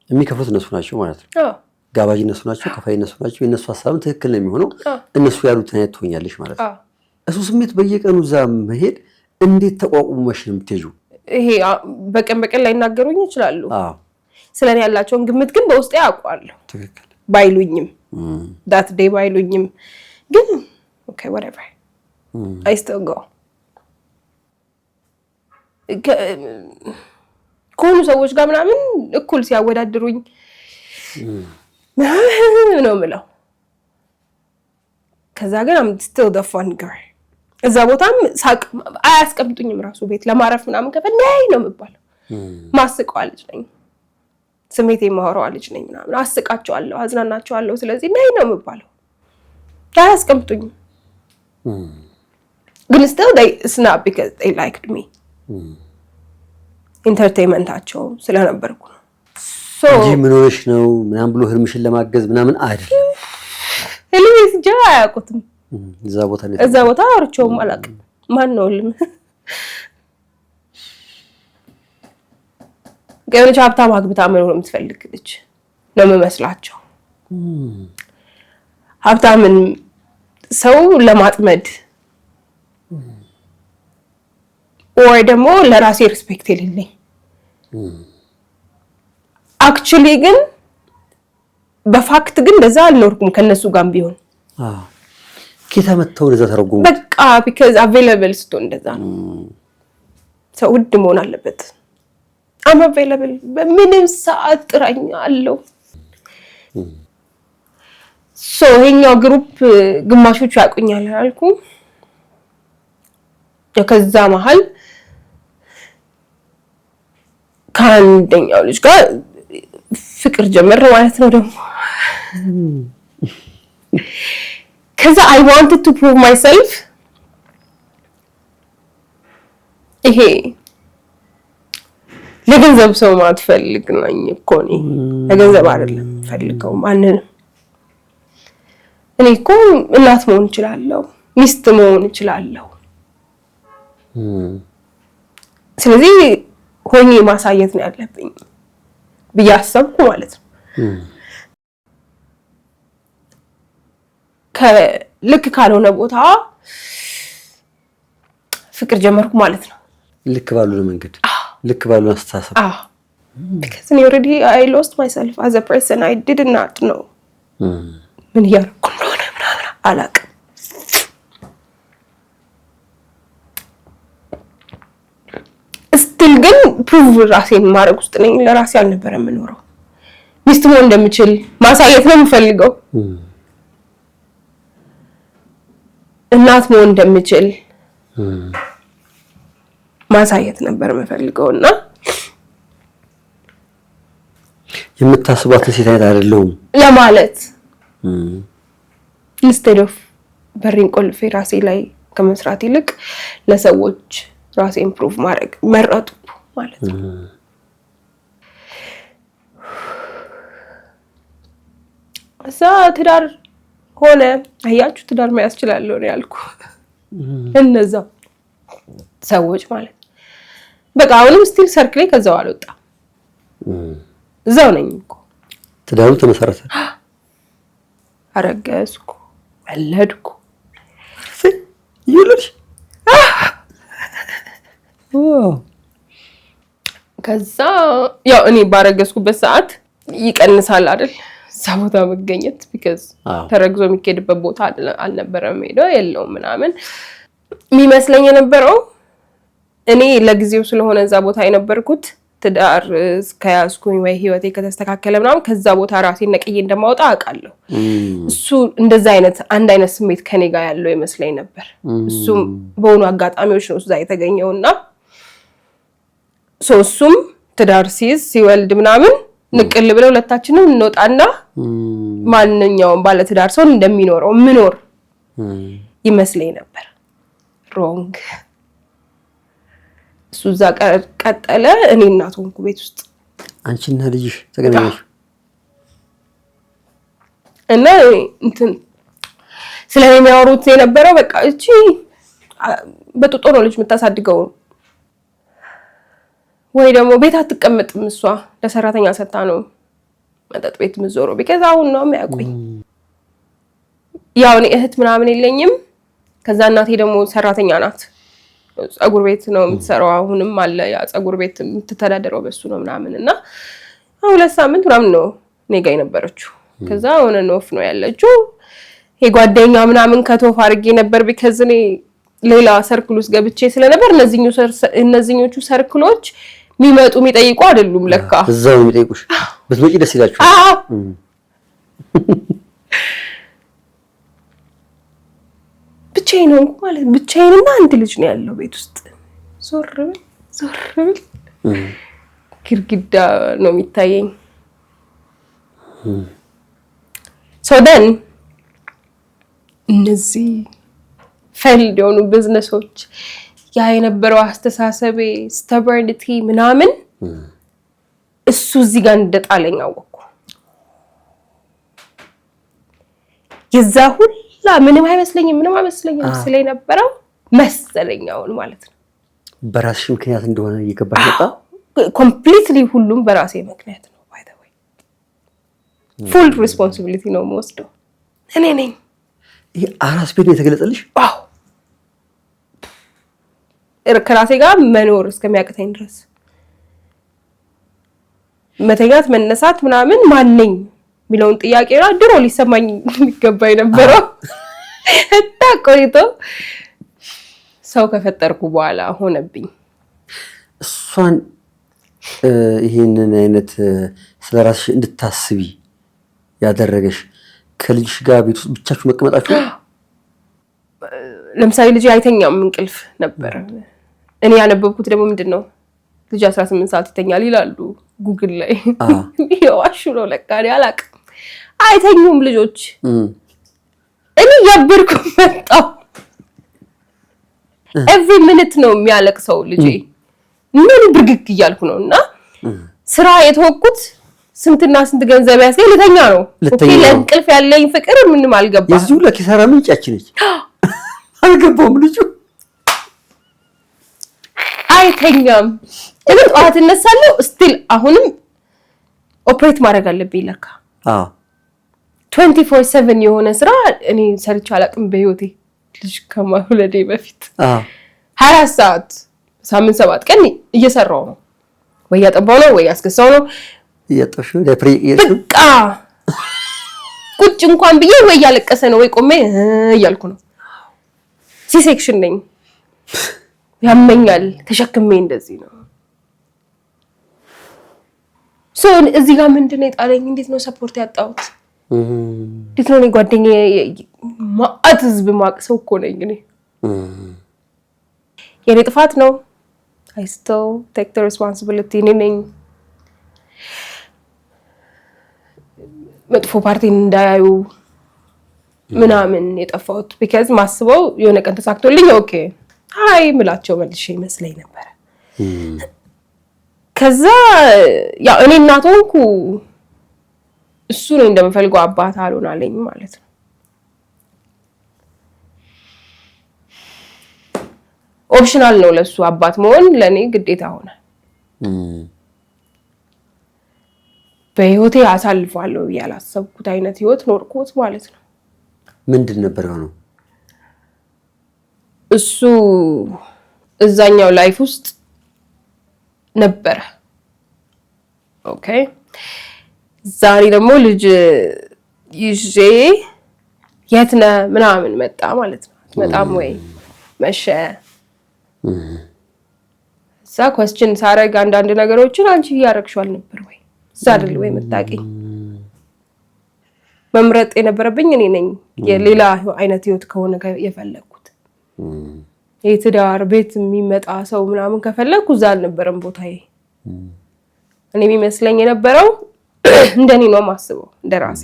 የሚከፍሉት እነሱ ናቸው ማለት ነው። ጋባዥ እነሱ ናቸው፣ ከፋይ እነሱ ናቸው። የእነሱ ሀሳብም ትክክል ነው የሚሆነው። እነሱ ያሉትን አይነት ትሆኛለሽ ማለት ነው። እሱ ስሜት በየቀኑ እዛ መሄድ እንዴት ተቋቁመሽ ነው የምትሄጂው? ይሄ በቀን ላይ ይናገሩኝ ይችላሉ። ስለኔ ያላቸውን ግምት ግን በውስጤ አውቀዋለሁ። ትክክል ባይሉኝም that day ባይሉኝም ግን okay whatever I still go ከሆኑ ሰዎች ጋር ምናምን እኩል ሲያወዳድሩኝ ነው የምለው። ከዛ ግን I'm still the fun girl። እዛ ቦታም ሳቅ አያስቀምጡኝም ራሱ ቤት ለማረፍ ምናምን ከፈለኝ ነው የምባለው። ማስቀው ልጅ ነኝ፣ ስሜቴ ማወራው ልጅ ነኝ ምናምን አስቃቸዋለሁ፣ አዝናናቸዋለሁ። ስለዚህ ነይ ነው የምባለው። አያስቀምጡኝም ግን still they snap because they liked me ኢንተርቴይንመንታቸው ስለነበርኩ ነው። እንጂ ምን ሆነሽ ነው ምናምን ብሎ ህልምሽን ለማገዝ ምናምን አይደለም። ህልምሽ ጀ አያውቁትም። እዛ ቦታ አውርቼውም አላውቅም። ማን ነው ህልም? ገበሬ ሀብታም አግብታ መኖር የምትፈልግ ልጅ ነው የምመስላቸው። ሀብታምን ሰው ለማጥመድ ወይ ደግሞ ለራሴ ሪስፔክት የሌለኝ አክቹሊ ግን በፋክት ግን እንደዛ አልኖርኩም ከነሱ ጋር ቢሆን ከተመተው ለዛ ተረጉሙ በቃ because available ስትሆን እንደዛ ነው። ሰው ውድ መሆን አለበት። I'm available በምንም ሰዓት ጥራኝ አለው። ይሄኛው ግሩፕ ግማሾቹ ያቁኛል አልኩ። ከዛ መሃል ከአንደኛው ልጅ ጋር ፍቅር ጀመረ ማለት ነው ደግሞ ከዛ I wanted to prove myself ይሄ ለገንዘብ ሰው ማትፈልግ ነኝ እኮ ነኝ ለገንዘብ አይደለም ፈልገው ማንንም እኔ እኮ እናት መሆን እችላለሁ ሚስት መሆን እችላለሁ ስለዚህ ሆኜ ማሳየት ነው ያለብኝ ብያሰብኩ ማለት ነው ከልክ ካልሆነ ቦታ ፍቅር ጀመርኩ ማለት ነው ልክ ባሉ መንገድ ልክ ባሉ አስተሳሰብ because already I lost myself as a person. I did not know ምን ያርኩ እንደሆነ ምናምን አላውቅም። ስቲል ግን ፕሩቭ ራሴን ማድረግ ውስጥ ነኝ። ለራሴ አልነበረም የምኖረው። ሚስት መሆን እንደምችል ማሳየት ነው የምፈልገው። እናት መሆን እንደምችል ማሳየት ነበር የምፈልገው እና የምታስቧት ሴት አይደለሁም ለማለት ኢንስቴድ ኦፍ በሬን ቆልፌ ራሴ ላይ ከመስራት ይልቅ ለሰዎች ራሴን ፕሩቭ ማድረግ መረጡ ማለት ነው። እዛ ትዳር ሆነ። አያችሁ ትዳር መያዝ እችላለሁ ነው ያልኩ። እነዛ ሰዎች ማለት በቃ አሁንም ስቲል ሰርክሌ ከዛው አልወጣም። እዛው ነኝ እኮ። ትዳሩ ተመሰረተ፣ አረገዝኩ፣ ወለድኩ። ይሉሽ ከዛ ያው እኔ ባረገዝኩበት ሰዓት ይቀንሳል አይደል እዛ ቦታ መገኘት because ተረግዞ የሚኬድበት ቦታ አልነበረም፣ ሄዶ የለውም ምናምን የሚመስለኝ የነበረው እኔ ለጊዜው ስለሆነ እዛ ቦታ የነበርኩት ትዳር እስከያዝኩኝ ወይ ህይወቴ ከተስተካከለ ምናምን ከዛ ቦታ ራሴን ነቅዬ እንደማውጣ አውቃለሁ። እሱ እንደዛ አይነት አንድ አይነት ስሜት ከኔ ጋር ያለው ይመስለኝ ነበር። እሱም በሆኑ አጋጣሚዎች ነው እዛ የተገኘውና እሱም ትዳር ሲወልድ ምናምን ንቅል ብለው ሁለታችንም እንወጣና ማንኛውም ባለ ትዳር ሰው እንደሚኖረው ምኖር ይመስለኝ ነበር። ሮንግ። እሱ እዛ ቀጠለ፣ እኔ እናት ሆንኩ ቤት ውስጥ። አንቺና ልጅሽ ተገናኛችሁ እና እንትን ስለሚያወሩት የነበረው በቃ እቺ በጥጦ ነው ልጅ የምታሳድገው ወይ ደግሞ ቤት አትቀመጥም፣ እሷ ለሰራተኛ ሰጣ ነው መጠጥ ቤት ምዞረው because አሁን ነው የሚያውቁኝ። ያው እኔ እህት ምናምን የለኝም። ከዛ እናቴ ደግሞ ሰራተኛ ናት፣ ጸጉር ቤት ነው የምትሰራው። አሁንም አለ ያ ጸጉር ቤት የምትተዳደረው በሱ ነው ምናምን እና 2 ሳምንት ምናምን ነው እኔ ጋር የነበረችው። ከዛ ሆነ ኖፍ ነው ያለችው። የጓደኛ ምናምን ከቶፍ አድርጌ ነበር because እኔ ሌላ ሰርክል ውስጥ ገብቼ ስለነበር እነዚህኞቹ ሰርክሎች የሚመጡ የሚጠይቁ አይደሉም ለካ። እዛው የሚጠይቁሽ በትመጪ ደስ ይላችሁ። ብቻዬን ሆንኩ ማለት ብቻዬንና አንድ ልጅ ነው ያለው ቤት ውስጥ። ዞር ብል ግድግዳ ነው የሚታየኝ። so then እነዚህ ፌልድ የሆኑ ቢዝነሶች ያ የነበረው አስተሳሰቤ ስታቢሊቲ ምናምን እሱ እዚህ ጋር እንደጣለኝ አወቅኩ። የዛ ሁላ ምንም አይመስለኝም ስለነበረው መሰለኛውን ማለት ነው። በራስሽ ምክንያት እንደሆነ እየገባሽ መጣ። ኮምፕሊትሊ ሁሉም በራሴ ምክንያት ነው። by the way full responsibility ነው የምወስደው እኔ ነኝ። ይሄ አራስ ቤት የተገለጸልሽ? አዎ ከራሴ ጋር መኖር እስከሚያቅተኝ ድረስ መተኛት መነሳት ምናምን ማንኝ የሚለውን ጥያቄ ድሮ ሊሰማኝ የሚገባኝ ነበረው። ቆይቶ ሰው ከፈጠርኩ በኋላ ሆነብኝ። እሷን ይሄንን አይነት ስለራስሽ እንድታስቢ ያደረገሽ ከልጅሽ ጋር ቤት ውስጥ ብቻችሁ መቀመጣችሁ? ለምሳሌ ልጅ አይተኛም፣ እንቅልፍ ነበር። እኔ ያነበብኩት ደግሞ ምንድነው ልጅ 18 ሰዓት ይተኛል ይላሉ ጉግል ላይ። ይዋሹ ነው ለካ እኔ አላውቅም። አይተኙም ልጆች። እኔ ያበርኩ መጣው every minute ነው የሚያለቅሰው ልጄ። ምን ብርግግ እያልኩ ነውና ስራ የተወኩት ስንትና ስንት ገንዘብ ያስገኝ ልተኛ ነው። ኦኬ ለእንቅልፍ ያለኝ ፍቅር ምንም አልገባም። የዚሁ ለኪሳራ ምንጫችን ነች። አልገባውም ልጁ አይተኛም። እኔ ጠዋት እነሳለሁ ስቲል አሁንም ኦፕሬት ማድረግ አለብኝ ለካ። 24/7 የሆነ ስራ እኔ ሰርቼ አላውቅም በህይወቴ ልጅ ከመውለዴ በፊት። 24 ሰዓት ሳምንት 7 ቀን እየሰራው ነው ወይ ያጠባው ነው ወይ ያስከሳው ነው እያጠብሽ ለፕሪየስ በቃ ቁጭ እንኳን ብዬ ወይ ያለቀሰ ነው ወይ ቆሜ እያልኩ ነው ሲ-ሴክሽን ነኝ ያመኛል ተሸክሜ እንደዚህ ነው ሶ እዚህ ጋር ምንድነው የጣለኝ እንዴት ነው ሰፖርት ያጣሁት እንዴት ነው ጓደኛዬ ማአት ህዝብ ማቅሰው እኮ ነኝ እኔ የኔ ጥፋት ነው I still take the responsibility ነኝ መጥፎ ፓርቲ እንዳያዩ ምናምን የጠፋሁት because ማስበው የሆነ ቀን ተሳክቶልኝ ኦኬ አይ ምላቸው መልሼ ይመስለኝ ነበር ከዛ ያው እኔ እናት ሆንኩ እሱ ነው እንደምፈልገው አባት አልሆናለኝ ማለት ነው ኦፕሽናል ነው ለሱ አባት መሆን ለኔ ግዴታ ሆነ በህይወቴ አሳልፋለሁ ያላሰብኩት አይነት ህይወት ኖርኩት ማለት ነው ምንድን ነበር ነው እሱ እዛኛው ላይፍ ውስጥ ነበር ኦኬ ዛሬ ደግሞ ልጅ ይዤ የት ነህ ምናምን መጣ ማለት ነው በጣም ወይ መሸ እዛ question ሳረግ አንዳንድ ነገሮችን አንቺ ያረክሽዋል ነበር ወይ ዛድል ወይ መጣቀኝ መምረጥ የነበረብኝ እኔ ነኝ የሌላ አይነት ህይወት ከሆነ የፈለኩት የትዳር ቤት የሚመጣ ሰው ምናምን ከፈለኩ ዛል ነበርም ቦታዬ እኔ የሚመስለኝ የነበረው እንደኔ ነው ማስበው እንደራሴ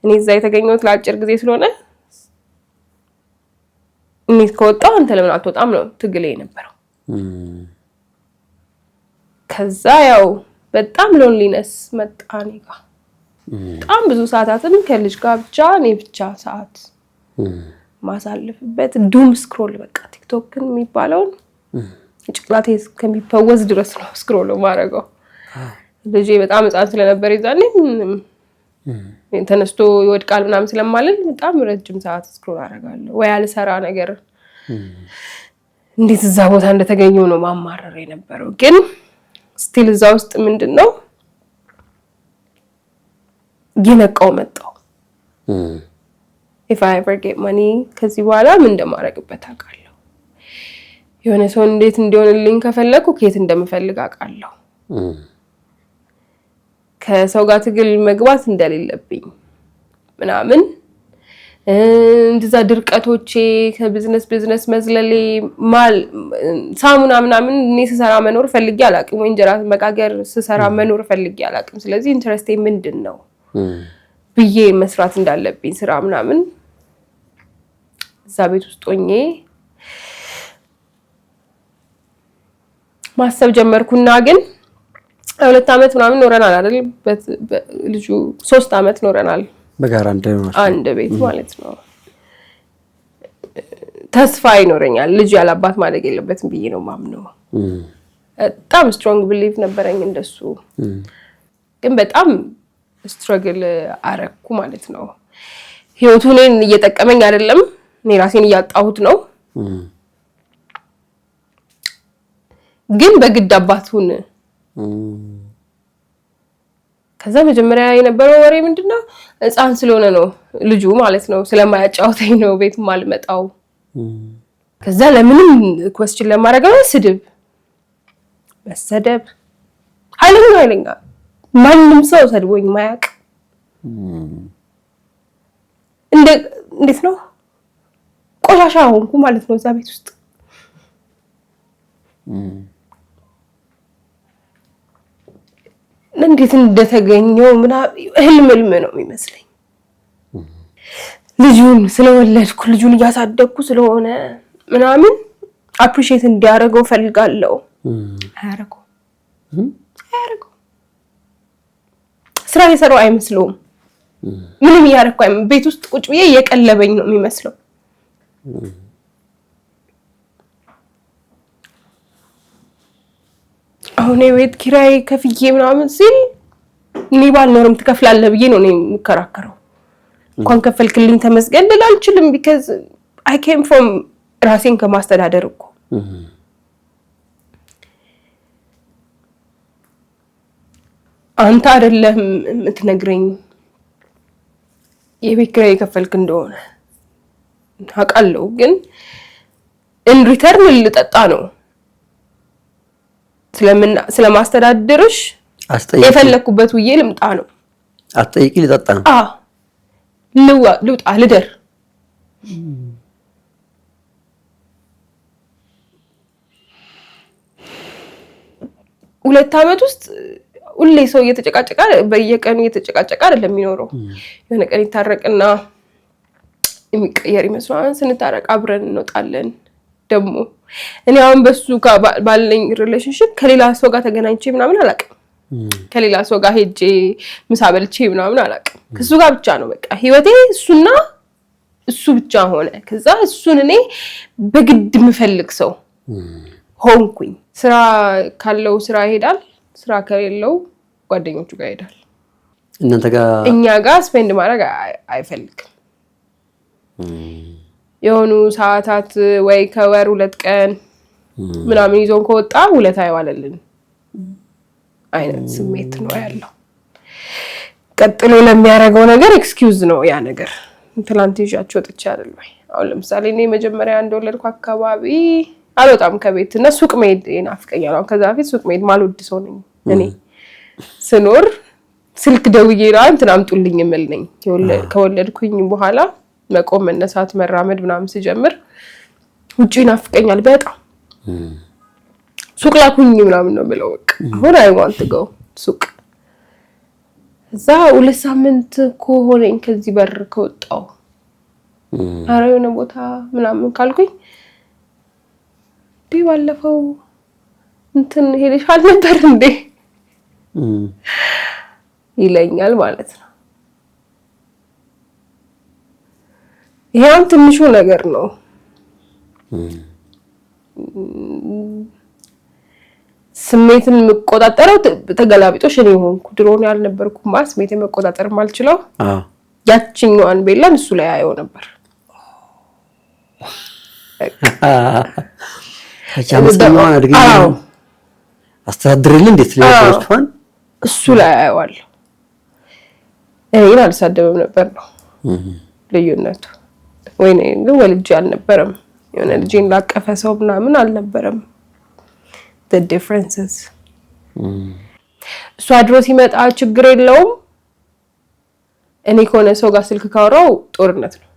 እኔ እዛ የተገኘሁት ለአጭር ጊዜ ስለሆነ እኔ ከወጣሁ አንተ ለምን አትወጣም ነው ትግሌ የነበረው ከዛ ያው በጣም ሎንሊነስ መጣኔ ጋር በጣም ብዙ ሰዓታትን ከልጅ ጋር ብቻ እኔ ብቻ ሰዓት ማሳለፍበት ዱም ስክሮል በቃ ቲክቶክን የሚባለው ጭቅላቴ ከሚፈወዝ ድረስ ነው ስክሮል ማረጋው ልጄ በጣም ህፃን ስለነበር ይዛኔ ተነስቶ ይወድቃል ምናምን ስለማልል በጣም ረጅም ሰዓት ስክሮል አረጋለሁ ወይ አልሰራ ነገር እንዴት እዛ ቦታ እንደተገኘው ነው ማማረር የነበረው ግን ስቲል እዛ ውስጥ ምንድነው የነቃው መጣው if I ever get money ከዚህ በኋላ ምን እንደማረግበት አውቃለሁ የሆነ ሰው እንዴት እንዲሆንልኝ ከፈለኩ ከየት እንደምፈልግ አውቃለሁ ከሰው ጋር ትግል መግባት እንደሌለብኝ ምናምን እንደዛ ድርቀቶቼ ከቢዝነስ መዝለሌ ማል ሳሙና ምናምን እኔ ስሰራ መኖር ፈልጌ አላቅም ወይ እንጀራ መጋገር ስሰራ መኖር ፈልጌ አላቅም ስለዚህ ኢንተረስቴ ምንድነው ብዬ መስራት እንዳለብኝ ስራ ምናምን እዛ ቤት ውስጥ ሆኜ ማሰብ ጀመርኩና ግን 2 አመት ምናምን ኖረናል አይደል ልጁ 3 አመት ኖረናል በጋራ አንድ ቤት ማለት ነው ተስፋ ይኖረኛል ልጅ ያላባት ማደግ የለበትም ብዬ ነው ማምነው በጣም ስትሮንግ ቢሊቭ ነበረኝ እንደሱ ግን በጣም ስትራግል አረኩ ማለት ነው ህይወቱ እኔን እየጠቀመኝ አይደለም እኔ ራሴን እያጣሁት ነው ግን በግድ አባቱን ከዛ መጀመሪያ የነበረው ወሬ ምንድነው ህፃን ስለሆነ ነው ልጁ ማለት ነው ስለማያጫውተኝ ነው ቤት ማልመጣው ከዛ ለምንም question ለማረጋው ስድብ መሰደብ ኃይለኛ ማንንም ሰው ሰድቦኝ ማያቅ እንዴት ነው ቆሻሻ ሆንኩ ማለት ነው እዛ ቤት ውስጥ እንዴት እንደተገኘው ህልም ነው የሚመስለኝ ልጁን ስለወለድኩ ልጁን ያሳደግኩ ስለሆነ ምናምን አፕሪሺየት እንዲያደርገው ፈልጋለሁ አያረገው ስራ የሰራው አይመስለውም ምንም ያረኩ ቤት ውስጥ ቁጭ ብዬ የቀለበኝ ነው የሚመስለው አሁን የቤት ኪራይ ከፍዬ ምናምን ሲል እኔ ባልኖርም ትከፍላለህ ብዬ ነው የምከራከረው እንኳን ከፈልክልኝ ተመስገን ልል አልችልም because I came from ራሴን ከማስተዳደር እኮ አንተ አይደለም የምትነግረኝ የቤት ኪራይ የከፈልክ እንደሆነ አውቃለሁ፣ ግን ኢን ሪተርን ልጠጣ ነው ስለማስተዳድርሽ የፈለኩበት ውዬ ልምጣ ነው። አትጠይቂ ልጠጣ ነው። ልውጣ ልደር። 2 አመት ውስጥ ሁሌ ሰው እየተጨቃጨቀ በየቀኑ እየተጨቃጨቀ አይደለም የሚኖረው። የሆነ ቀን ይታረቅና የሚቀየር ይመስላል። ስንታረቅ አብረን እንወጣለን። ደግሞ እኔ አሁን በሱ ጋር ባለኝ ሪሌሽንሺፕ ከሌላ ሰው ጋር ተገናኝቼ ምናምን አላውቅም። ከሌላ ሰው ጋር ሄጄ ምሳ በልቼ ምናምን አላውቅም። ከሱ ጋር ብቻ ነው በቃ ህይወቴ እሱና እሱ ብቻ ሆነ። ከዛ እሱን እኔ በግድ የምፈልግ ሰው ሆንኩኝ። ስራ ካለው ስራ ይሄዳል፣ ስራ ከሌለው ጓደኞቹ ጋር ይሄዳል። እናንተ ጋር እኛ ጋር ስፔንድ ማድረግ አይፈልግም። የሆኑ ሰዓታት ወይ ከወር 2 ቀን ምናምን ይዞን ከወጣ ውለታ አይዋለልን አይነት ስሜት ነው ያለው። ቀጥሎ ለሚያደርገው ነገር ኤክስኪውዝ ነው ያ ነገር። ትላንት ይዣቸው ወጥቼ አይደል ወይ? አሁን ለምሳሌ እኔ መጀመሪያ እንደወለድኩ አካባቢ አልወጣም ከቤት እና ሱቅ መሄድ ይናፍቀኛል። አሁን ከዛ በፊት ሱቅ መሄድ ማልወድ ሰው ነኝ እኔ። ስኖር ስልክ ደውዬ ነው እንትን አምጡልኝ የምል ነኝ። ከወለድኩኝ በኋላ መቆም፣ መነሳት፣ መራመድ ምናምን ሲጀምር ውጪ ይናፍቀኛል በጣም። ሱቅ ላኩኝ ምናምን ነው የምለው በቃ። አሁን አይ ዋንት ጎ ሱቅ። እዛ 2 ሳምንት ከሆነኝ ከዚህ በር ከወጣው ኧረ የሆነ ቦታ ምናምን ካልኩኝ ባለፈው እንትን ሄደሻል ነበር እንዴ ይለኛል ማለት ነው። ይሄም ትንሹ ነገር ነው። ስሜትን መቆጣጠረው ተገላቢጦሽ እኔ ሆንኩ። ድሮን ያልነበርኩም ስሜትን መቆጣጠር ማልችለው ያቺኛዋን ቤላን እሱ ላይ አየው ነበር። አቻምስተማው አድርገኝ አስተዳድርልኝ እንዴት ለያስተዋን እሱ ላይ አየዋለሁ። እኔን አልሳደብም ነበር ነው ልዩነቱ። ወይኔ ግን ወልጅ አልነበረም። የሆነ ልጅን ላቀፈ ሰው ምናምን አልነበረም። the differences እሱ አድሮ ሲመጣ ችግር የለውም። እኔ ከሆነ ሰው ጋር ስልክ ካወራው ጦርነት ነው።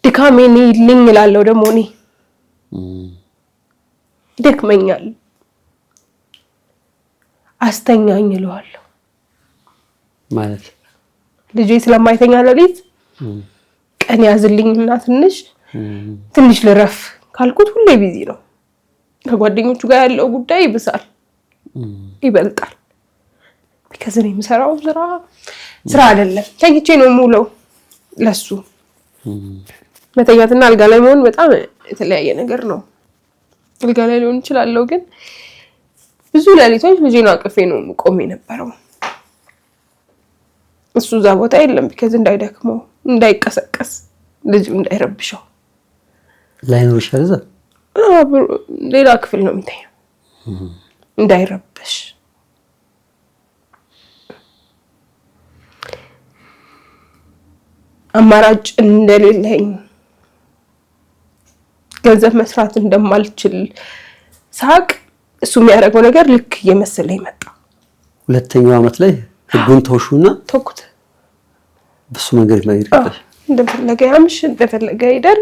ድካሜን ይልኝ እላለሁ ደግሞ እኔ ደክመኛል አስተኛኝ እለዋለሁ ማለት ልጄ ስለማይተኛ ለሊት ቀን ያዝልኝና ትንሽ ልረፍ ካልኩት ሁሌ ቢዚ ነው። ከጓደኞቹ ጋር ያለው ጉዳይ ይበልጣል። because እኔ የምሰራው ስራ አይደለም። ተኝቼ ነው የምውለው ለሱ። መተኛትና አልጋ ላይ መሆን በጣም የተለያየ ነገር ነው። አልጋ ላይ ሊሆን ይችላል፣ ግን ብዙ ሌሊቶች ልጄን አቅፌ ነው ቆሜ ነበረው። እሱ እዛ ቦታ የለም because እንዳይደክመው፣ እንዳይቀሰቀስ፣ ልጅ እንዳይረብሸው ላይኖር ይችላል። ሌላ ክፍል ነው የሚተኛው እንዳይረብሽ። አማራጭ እንደሌለኝ ገንዘብ መስራት እንደማልችል ሳቅ እሱ የሚያደርገው ነገር ልክ እየመሰለኝ መጣ። 2ኛው አመት ላይ ህጉን ተውሹና ተኩት። በሱ መንገድ ላይ ይርቀሽ እንደፈለገ ያምሽ እንደፈለገ ይደር።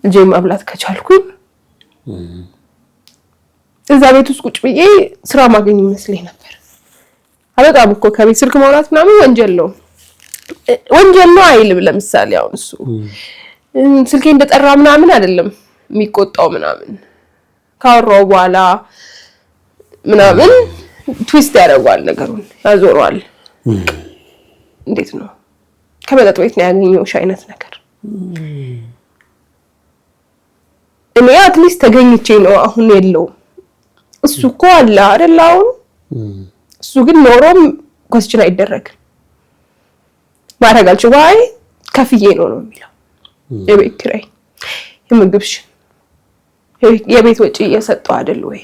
ልጄ ማብላት ከቻልኩኝ እዛ ቤት ውስጥ ቁጭ ብዬ ስራ ማገኝ ይመስለኝ ነበር። አበጣም እኮ ከቤት ስልክ ማውራት ምናምን ወንጀል ነው አይልም። ለምሳሌ አሁን እሱ ስልኬ እንደጠራ ምናምን አይደለም የሚቆጣው፣ ምናምን ካወራው በኋላ ምናምን ትዊስት ያደርጋል፣ ነገሩን ያዞረዋል። እንዴት ነው ከመጠጥ ቤት ነው ያገኘውሽ አይነት ነገር። እኔ አትሊስት ተገኝቼ ነው አሁን የለውም። እሱ እኮ አለ አይደል አሁን። እሱ ግን ኖሮም ኮስችን አይደረግም ማድረግ አልችልም። ከፍዬ ነው የሚለው የቤት ኪራይ የምግብሽ የቤት ወጪ እየሰጠው አይደል ወይ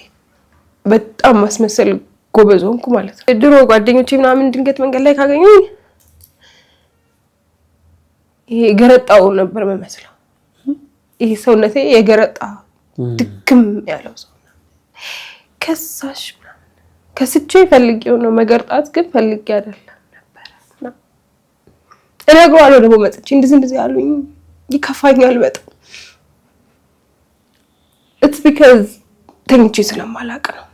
በጣም ማስመሰል ጎበዝ ሆንኩ ማለት ነው። ድሮ ጓደኞቼ ምናምን ድንገት መንገድ ላይ ካገኙኝ ይሄ ገረጣው ነበር መመስለው ይሄ ሰውነቴ የገረጣ ድክም ያለው ሰው ከሳሽ ከስቼ ፈልጌው ነው መገርጣት ግን ፈልጌ አይደለም ነበር እነግረዋለሁ ደግሞ መጥቼ እንደዚህ ያሉኝ ይከፋኛል በጣም it's because ተኝቼ ስለማላቅ ነው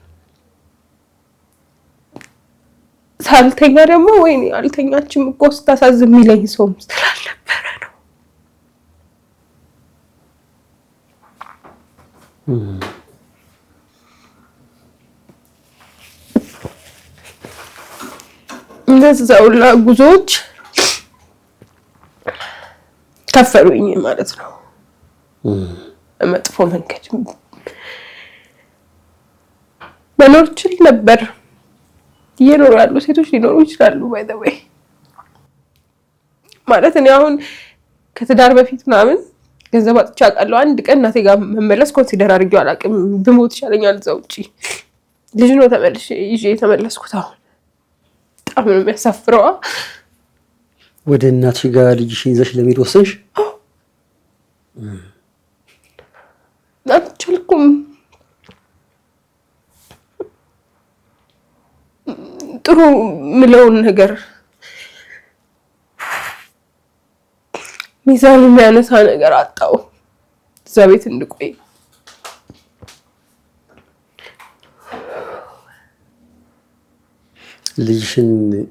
ሳልተኛ ደግሞ ወይኔ አልተኛችም እኮ ስታሳዝም ይለኝ ሰው ስላልነበረ ነው እንደዛው ጉዞዎች ከፈሉኝ ማለት ነው መጥፎ መንገድ መኖር ይችል ነበር እየኖሩ ያሉ ሴቶች ሊኖሩ ይችላሉ by the way ማለት እኔ አሁን ከትዳር በፊት ምናምን ገንዘብ አጥቼ አውቃለሁ አንድ ቀን እናቴ ጋር መመለስ ኮንሲደር አድርጌው አላውቅም ብሞት ይሻለኛል እዛው ውጪ ልጅ ነው ተመልሼ ይዤ ተመለስኩት አሁን በጣም ነው የሚያሳፍረው ወደ እናትሽ ጋር ልጅሽን ይዘሽ ለመሄድ ወሰንሽ አልቻልኩም ጥሩ ምለውን ነገር ሚዛን የሚያነሳ ነገር አጣው እዛ ቤት እንድቆይ ልጅሽን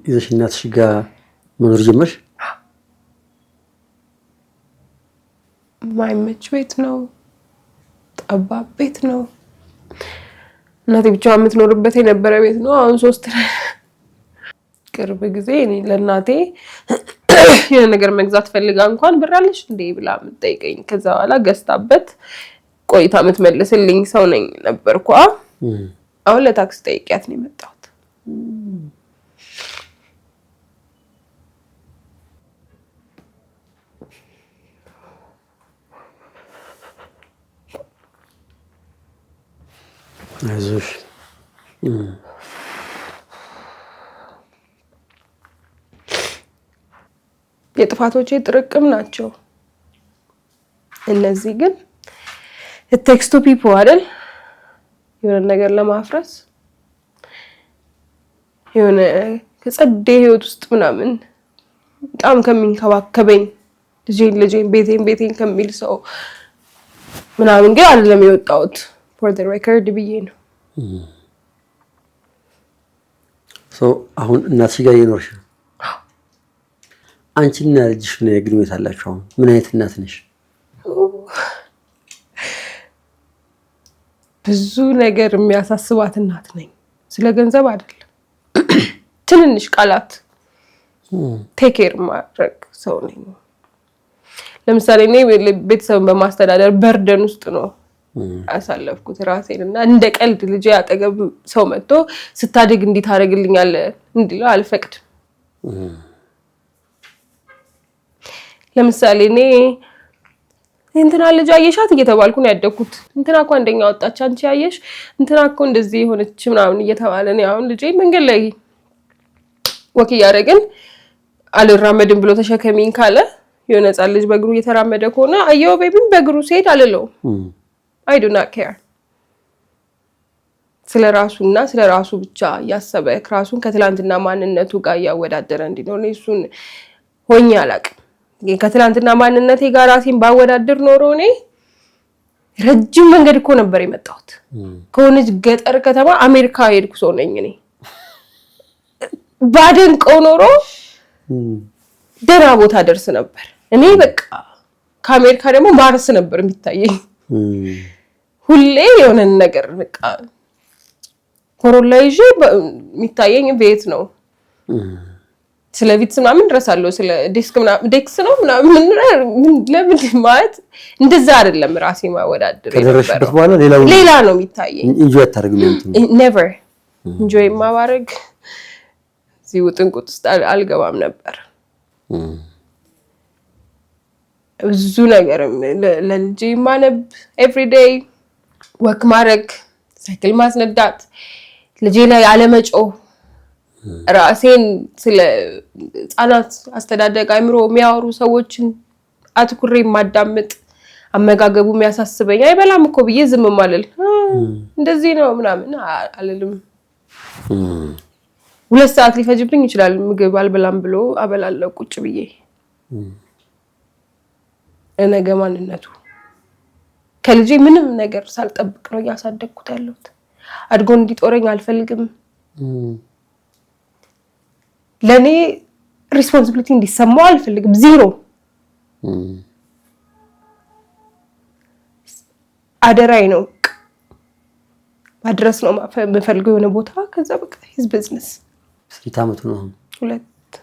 ይዘሽ እናትሽ ጋር መኖር ጀመርሽ ማይመች ቤት ነው ጠባብ ቤት ነው እናቴ ብቻ የምትኖርበት የነበረ ቤት ነው አሁን 3 ቅርብ ጊዜ እኔ ለእናቴ የሆነ ነገር መግዛት ፈልጋ እንኳን ብር አለሽ እንዴ ብላ የምትጠይቀኝ ከዛ በኋላ ገዝታበት ቆይታ የምትመልስልኝ ሰው ነኝ ነበርኩ አሁን ለታክስ ጠይቂያት ነው የመጣሁት አይዞሽ የጥፋቶቼ ጥርቅም ናቸው እነዚህ ግን it takes two people አይደል የሆነ ነገር ለማፍረስ የሆነ ከጸዴ ህይወት ውስጥ ምናምን በጣም ከሚንከባከበኝ ልጄን ቤቴን ከሚል ሰው ምናምን ግን አይደለም የወጣሁት for the record ብዬ ነው አሁን እናትሽ ጋር እየኖርሽ ነው አንቺና ልጅሽ ነው ግንኙነት አላችሁ አሁን ምን አይነት እናት ነሽ ብዙ ነገር የሚያሳስባት እናት ነኝ ስለ ገንዘብ አይደለም ትንንሽ ቃላት ቴክ ኬር ማድረግ ሰው ነኝ ለምሳሌ እኔ ቤተሰብን በማስተዳደር በርደን ውስጥ ነው አሳለፍኩት ራሴንና እንደ ቀልድ ልጅ ያጠገብ ሰው መጥቶ ስታድግ እንዲህ ታረግልኛል እንዲለው አልፈቅድም ለምሳሌ እኔ እንትና ልጅ አየሻት እየተባልኩ ነው ያደኩት እንትና እኮ አንደኛ ወጣች አንቺ ያየሽ እንትና እኮ እንደዚህ ሆነች ምናምን እየተባለ ነው አሁን ልጅ መንገድ ላይ ወክ ያረጋግን አልራመድም ብሎ ተሸከሚኝ ካለ የሆነ ጻል ልጅ በእግሩ እየተራመደ ከሆነ አየው ቤቢም በእግሩ ሲሄድ አልለው I do not care ስለራሱና ስለራሱ ብቻ ያሰበ ራሱን ከትላንትና ማንነቱ ጋር ያወዳደረ እንዲኖር እሱን ሆኜ አላቅም ከትላንትና ማንነቴ ጋር ራሴን ባወዳደር ኖሮ እኔ ረጅም መንገድ እኮ ነበር የመጣሁት ከሆነች ገጠር ከተማ አሜሪካ ሄድኩ ሰው ነኝ እኔ ባደንቀው ኖሮ ደህና ቦታ ደርስ ነበር እኔ በቃ ከአሜሪካ ደግሞ ማርስ ነበር የሚታየኝ ሁሌ የሆነ ነገር በቃ ኮሮላ ይዤ የሚታየኝ ቤት ነው ስለ ቪትስ ምናምን ድረሳለሁ ስለ ዴክስ ነው ምናምን ለምን ማለት እንደዛ አይደለም ራሴ ማወዳደር ከደረሽበት በኋላ ሌላ ነው የሚታየኝ ኢንጆይ አታርግም never ኢንጆይ ማባረግ እዚህ ውጥንቁጥ ውስጥ አልገባም ነበር ብዙ ነገር ለልጄ ማነብ ኤቭሪዴይ ወክ ማድረግ ሳይክል ማስነዳት ልጄ ላይ አለመጮህ ራሴን ስለ ህፃናት አስተዳደግ አይምሮ የሚያወሩ ሰዎችን አትኩሬ ማዳመጥ አመጋገቡ የሚያሳስበኝ አይበላም እኮ ብዬ ዝም ማለል እንደዚህ ነው ምናምን አልልም 2 ሰዓት ሊፈጅብኝ ይችላል ምግብ አልበላም ብሎ አበላለሁ ቁጭ ብዬ እነገ ማንነቱ ከልጄ ምንም ነገር ሳልጠብቅ ነው ያሳደግኩት ያለሁት አድጎ እንዲጦረኝ አልፈልግም ለኔ ሪስፖንሲቢሊቲ እንዲሰማው አልፈልግም ዜሮ አደራይ ነው ማድረስ ነው የምፈልገው የሆነ ቦታ ከዛ በቃ ሂዝ ቢዝነስ ስንት ዓመቱ ነው 2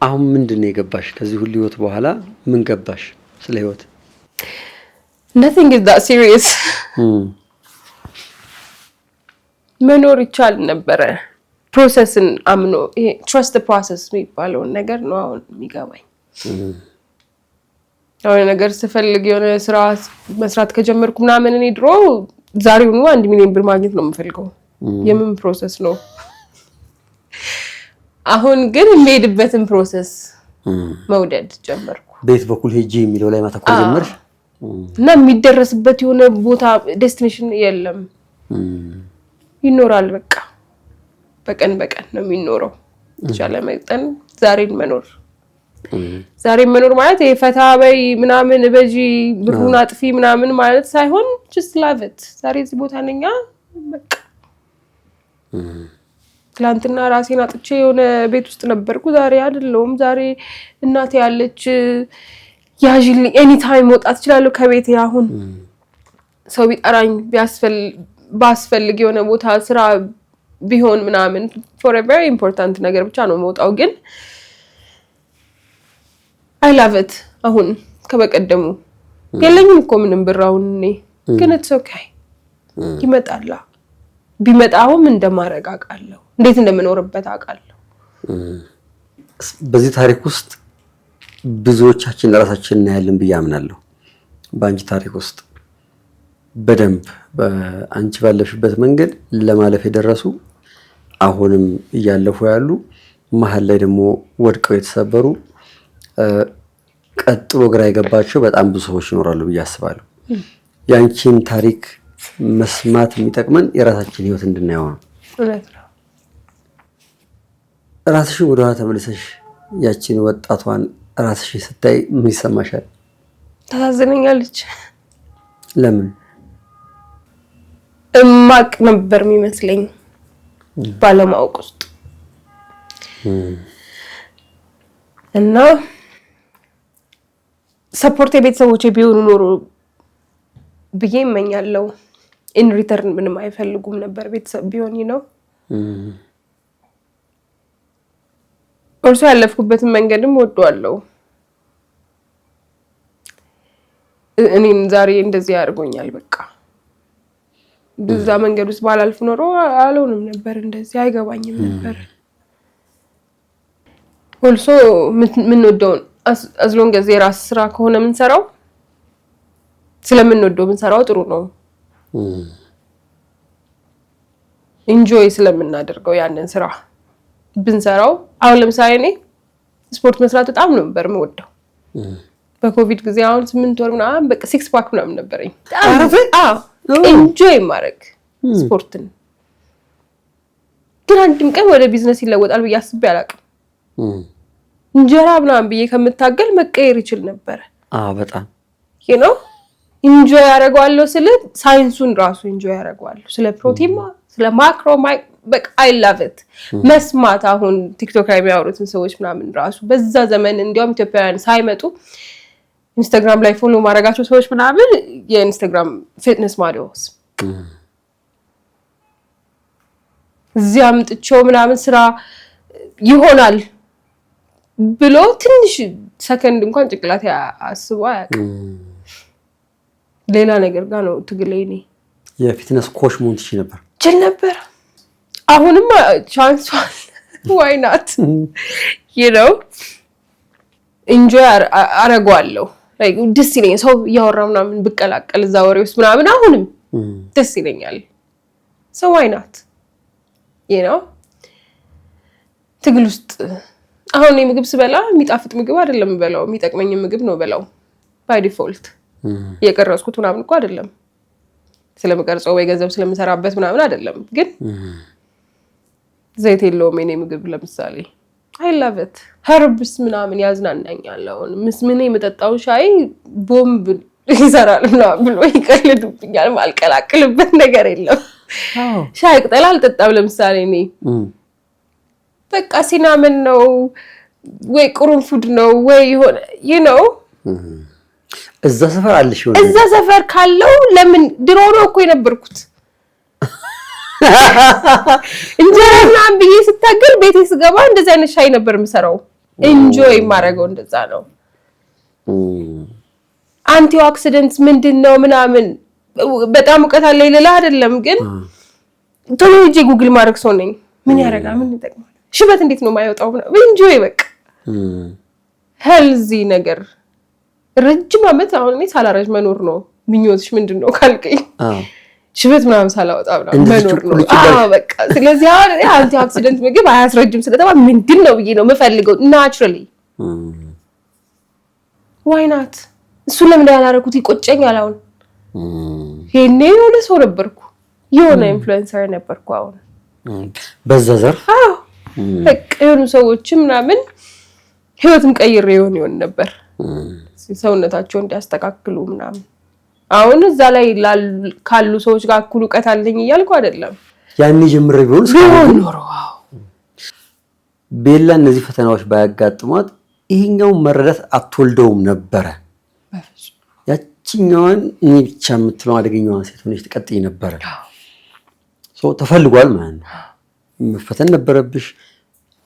አሁን ምንድነው የገባሽ ከዚህ ሁሉ ህይወት በኋላ ምን ገባሽ ስለ ህይወት nothing is that serious መኖር ይቻል ነበር ፕሮሰስን አምኖ ይሄ trust the process የሚባለው ነገር ነው አሁን የሚገባኝ አሁን ነገር ስፈልግ የሆነ ስራ መስራት ከጀመርኩ ምናምን እኔ ድሮ ዛሬውኑ 1 ሚሊዮን ብር ማግኘት ነው የምፈልገው የምን ፕሮሰስ ነው አሁን ግን የምሄድበትን ፕሮሰስ መውደድ ጀመርኩ ቤት በኩል ሄጂ የሚለው ላይ ማተኮር ጀመርሽ እና የሚደረስበት የሆነ ቦታ ዴስቲኔሽን የለም ይኖራል በቃ በቀን ነው የሚኖረው ይቻለ መጠን ዛሬን መኖር ማለት የፈታ በይ ምናምን በጂ ብሩን አጥፊ ምናምን ማለት ሳይሆን just love it ዛሬ እዚህ ቦታ ነኝ በቃ ትላንትና ራሴን አጥቼ የሆነ ቤት ውስጥ ነበርኩ ዛሬ አይደለም ዛሬ እናቴ ያለች ያጅልኝ ኤኒ ታይም ወጣት ይችላል ከቤት አሁን ሰው ቢጠራኝ ባስፈልግ የሆነ ቦታ ስራ ቢሆን ምናምን for a very important ነገር ብቻ ነው መውጣው ግን I love it አሁን ከበቀደሙ የለኝም እኮ ምንም ብራውን ግን it's okay ይመጣላ ቢመጣውም እንደማረግ አቃለሁ እንዴት እንደምኖርበት አቃለሁ በዚህ ታሪክ ውስጥ ብዙዎቻችን ለራሳችን እናያለን በያምናለሁ ባንቺ ታሪክ ውስጥ በደንብ በአንቺ ባለሽበት መንገድ ለማለፍ የደረሱ አሁንም እያለፉ ያሉ መሀል ላይ ደግሞ ወድቀው የተሰበሩ ቀጥሎ ግራ የገባቸው በጣም ብዙ ሰዎች ይኖራሉ በያስባለሁ ያንቺን ታሪክ መስማት የሚጠቅመን የራሳችን ህይወት እንድናየው ነው እውነት ነው ራስሽ ወደኋላ ተመልሰሽ ያቺን ወጣቷን ራስሽ ስታይ ምን ይሰማሻል ታሳዝነኛለች ለምን ማቅ ነበር የሚመስለኝ ባለማወቅ ውስጥ እና ሰፖርት የቤተሰቦቼ ቢሆኑ ኖሮ ብዬ እመኛለሁ ኢን ሪተርን ምንም አይፈልጉም ነበር ቤተሰብ ቢሆን ነው እርሱ ያለፍኩበትን መንገድም ወደዋለሁ እኔን ዛሬ እንደዚህ ያርጎኛል በቃ በዛ መንገድ ውስጥ ባላልፍ ኖሮ አልሆንም ነበር እንደዚህ አይገባኝም ነበር also ምን ወደው as long as የራስ ስራ ከሆነ ምን ሰራው ስለምንወደው ምን ሰራው ጥሩ ነው ኢንጆይ ስለምናደርገው ያንን ስራ ብንሰራው አሁን ለምሳሌ እኔ ስፖርት መስራት በጣም ነበር የምወደው በኮቪድ ጊዜ አሁን 8 ወር ምናምን በቃ 6 ፓክ ምናምን ነበርኝ ኢንጆይ ማድረግ ስፖርትን ግን አንድም ቀን ወደ ቢዝነስ ይለወጣል ብዬ አስቤ አላውቅም እንጀራ ምናምን ብዬ ከምታገል መቀየር ይችል ነበር በጣም you know ኢንጆይ ያደርጋለሁ ስለ ሳይንሱን ራሱ ኢንጆይ ያደርጋለሁ ስለ ፕሮቲን ስለ ማክሮ በቃ I love it መስማት አሁን ቲክቶክ ላይ የሚያወሩትን ሰዎች ምናምን ራሱ በዛ ዘመን እንዲያውም ኢትዮጵያውያን ሳይመጡ ኢንስታግራም ላይ ፎሎ ማድረጋቸው ሰዎች ምናምን የኢንስታግራም ፊትነስ ሞዴልስ እዚያም ጥቸው ምናምን ስራ ይሆናል ብሎ ትንሽ ሰከንድ እንኳን ጭቅላት አስቦ አያውቅም ሌላ ነገር ጋር ነው ትግለኝ የፊትነስ ኮች መሆን ትችይ ነበር አሁንም ቻንስ why not you know enjoy አረጋለሁ ደስ ይለኛል ሰው እያወራ ምናምን ብቀላቀል እዛ ወሬ ውስጥ ምናምን አሁንም ደስ ይለኛል ሰው አይናት ትግል ውስጥ አሁን ምግብ ስበላ የሚጣፍጥ ምግብ አይደለም በላው የሚጠቅመኝ ምግብ ነው በላው ባይ ዲፎልት የቀረስኩት ምናምን እኮ አይደለም ስለምቀርጸው ወይ ገንዘብ ስለምሰራበት ምናምን አይደለም ግን ዘይት የለውም የኔ ምግብ ለምሳሌ I love it herbs ምናምን ያዝናናኛል አሁን ምን የምጠጣው ሻይ ቦምብ ይሰራል ምናምን ብሎ ይቀልዱብኛል ማልቀላቅልበት ነገር የለም ሻይ ቅጠል አልጠጣም ለምሳሌ እኔ በቃ ሲናመን ነው ወይ ቁርንፉድ ነው ወይ የሆነ እዛ ሰፈር አለሽ እዛ ሰፈር ካለው ለምን ድሮ ነው እኮ የነበርኩት እንጀራ ምናምን ብዬ ስታገል ቤቴ ስገባ እንደዛ አይነት ሻይ ነበር የምሰራው ኢንጆይ ማረገው እንደዛ ነው አንቲ ኦክሲደንትስ ምንድነው ምናምን በጣም እውቀት አለ ይላል አይደለም ግን ቶሎ እጄ ጉግል ማድረግ ሰው ነኝ ምን ያረጋ ምን ይጠቅማል ሽበት እንዴት ነው ማይወጣው ኢንጆይ በቃ ሄልዚ ነገር ረጅም አመት አሁን እኔ ሳላረጅ መኖር ነው ምኞትሽ ምንድነው ካልከኝ ሽበት ምናምን ሳላወጣ መኖር ነው በቃ ስለዚህ አንቲ ኦክሲደንት ምግብ አያስረጅም ስለተባ ምንድነው ብዬ ነው የምፈልገው ናቹራሊ why not እሱ ለምን ያላረኩት ይቆጨኛል አሁን ይሄኔ ወደ ሰው ነበርኩ የሆነ ኢንፍሉዌንሰር ነበርኩ አሁን በዛ ዘርፍ በቃ የሆኑ ሰዎች ምናምን ህይወትም ቀይሬ ይሆን ነበር ሰውነታቸውን እንዲያስተካክሉ ምናምን አሁን እዛ ላይ ካሉ ሰዎች ጋር እኩል ዕውቀት አለኝ እያልኩ አይደለም ያኔ ጀምሬ ቢሆን ቤላ እነዚህ ፈተናዎች ባያጋጥሟት ይሄኛው መረዳት አትወልደውም ነበር ያቺኛዋን እኔ ብቻ የምትለው አደገኛዋን ሴት ሆነሽ ትቀጥይ ነበር ተፈልጓል ማለት ነው መፈተን ነበረብሽ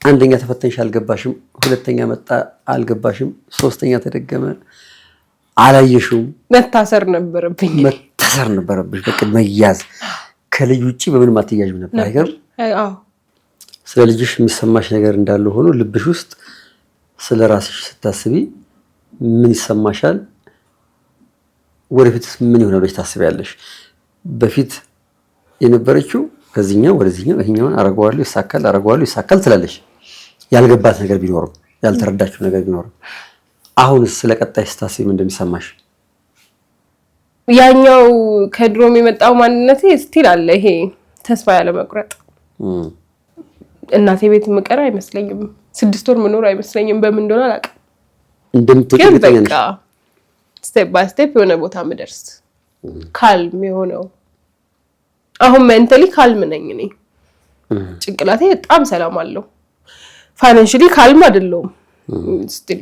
አንደኛ ተፈተንሽ አልገባሽም ሁለተኛ መጣ አልገባሽም ሶስተኛ ተደገመ አላየሽም መታሰር ነበረብሽ በቃ መያዝ ከልጅ ውጪ በምንም አትያዥም ነበር አይገርም ስለ ልጅሽ የሚሰማሽ ነገር እንዳለ ሆኖ ልብሽ ውስጥ ስለ ራስሽ ስታስቢ ምን ይሰማሻል ወደፊት ምን ይሆናል ብለሽ ታስቢያለሽ በፊት የነበረችው ከዚህኛው ወደዚህኛው ይሄኛውን አረጋዋለሁ ይሳካል ትላለሽ ያልገባት ነገር ቢኖርም ያልተረዳችው ነገር ቢኖርም አሁን ስለቀጣይ ስታስቢ ምን እንደሚሰማሽ ያኛው ከድሮም የመጣው ማንነቴ ስቲል አለ ይሄ ተስፋ ያለ መቁረጥ እናቴ ቤት መቀራ አይመስለኝም 6 ወር መኖር አይመስለኝም በምን እንደሆነ አላውቅም እንደምትወጪ በቃ ስቴፕ ባይ ስቴፕ የሆነ ቦታ መድረስ ካልም የሆነው አሁን ሜንታሊ ካልም ነኝ እኔ ጭንቅላቴ በጣም ሰላም አለው ፋይናንሻሊ ካልም አይደለም ስቲል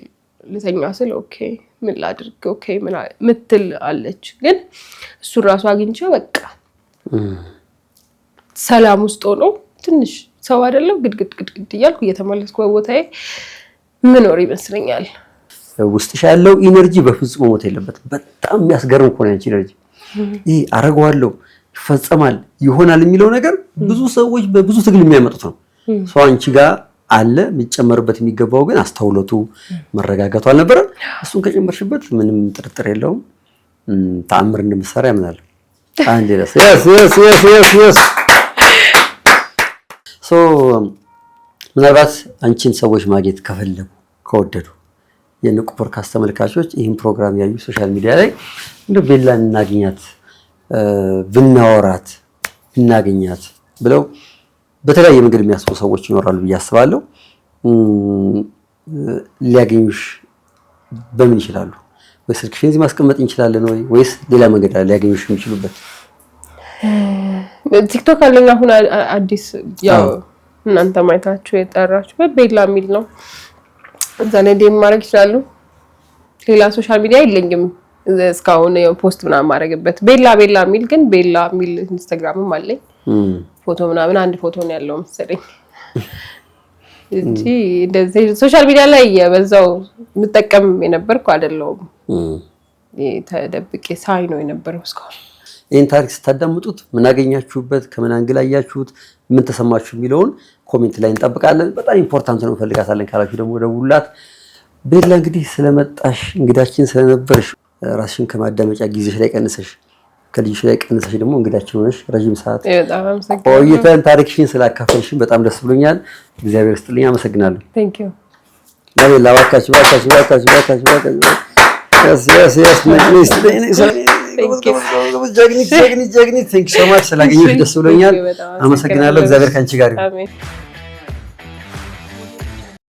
ለተኛ ስለ ኦኬ ምን ላድርግ ኦኬ ምን ምትል አለች ግን እሱ ራሱ አግኝቼ በቃ ሰላም ውስጥ ሆኖ ትንሽ ሰው አይደለም ግድግድ እያልኩ እየተመለስኩ በቦታዬ ምኖር ይመስለኛል ውስጥሽ ያለው ኢነርጂ በፍጹም ሞት የለበትም በጣም የሚያስገርም እኮ ነው ያንቺ ኢነርጂ ይሄ አረጋዋለሁ ይፈጸማል ይሆናል የሚለው ነገር ብዙ ሰዎች በብዙ ትግል የሚያመጡት ነው ሰው አንቺ ጋር አለ የሚጨመርበት የሚገባው ግን አስተውሎቱ መረጋጋቱ አልነበረ እሱን ከጨመርሽበት ምንም ጥርጥር የለውም ተአምር እንደምትሰራ ያምናል አንዴ ለስ yes ምናልባት አንቺን ሰዎች ማግኘት ከፈለጉ ከወደዱ የንቁ ፖድካስት ተመልካቾች ይህን ፕሮግራም ያዩ ሶሻል ሚዲያ ላይ እንደ ቤላን እናገኛት ብናወራት እናገኛት ብለው በተለያየ መንገድ የሚያስቡ ሰዎች ይኖራሉ ብዬ አስባለሁ ሊያገኙሽ በምን ይችላሉ ወይ ስልክሽን እዚህ ማስቀመጥ እንችላለን ወይስ ሌላ መንገድ ሊያገኙሽ የሚችሉበት ቲክቶክ አለኝ አሁን አዲስ ያው እናንተ ማይታችሁ የጠራችሁ በቤላ ሚል ነው እዛ ላይ ዴም ማድረግ ይችላሉ ሌላ ሶሻል ሚዲያ የለኝም እስካሁን ፖስት ምናምን ማድረግበት ቤላ ሚል ግን ቤላ ሚል ኢንስታግራምም አለኝ ፎቶ ምናምን አንድ ፎቶ ነው ያለው መሰለኝ እንጂ እንደዚህ ሶሻል ሚዲያ ላይ የበዛው ምጠቀም የነበርኩ አይደለም ተደብቄ ሳይ ነው የነበረው እስካሁን ይሄን ታሪክ ስታዳምጡት ምን አገኛችሁበት ከምን አንግል አያችሁት ምን ተሰማችሁ የሚለውን ኮሜንት ላይ እንጠብቃለን በጣም ኢምፖርታንት ነው ፈልጋታለን ካላችሁ ደግሞ ደውሉላት ቤላ እንግዲህ ስለመጣሽ እንግዳችን ስለነበርሽ ራስሽን ከማዳመጫ ጊዜሽ ላይ ቀንሰሽ ከልጅሽ ላይ ቀንሰሽ ደግሞ እንግዳችን ሆነሽ ረጅም ሰዓት ቆይተን ታሪክሽን ስላካፈልሽን በጣም ደስ ብሎኛል። እግዚአብሔር ይስጥልኝ። አመሰግናለሁ። ቴንክ ዩ ቤላ። እባካችሁ ጀግኒት ቴንክ ዩ ሶ ማች ስላገኘሁሽ ደስ ብሎኛል። አመሰግናለሁ። እግዚአብሔር ከአንቺ ጋር ይሁን።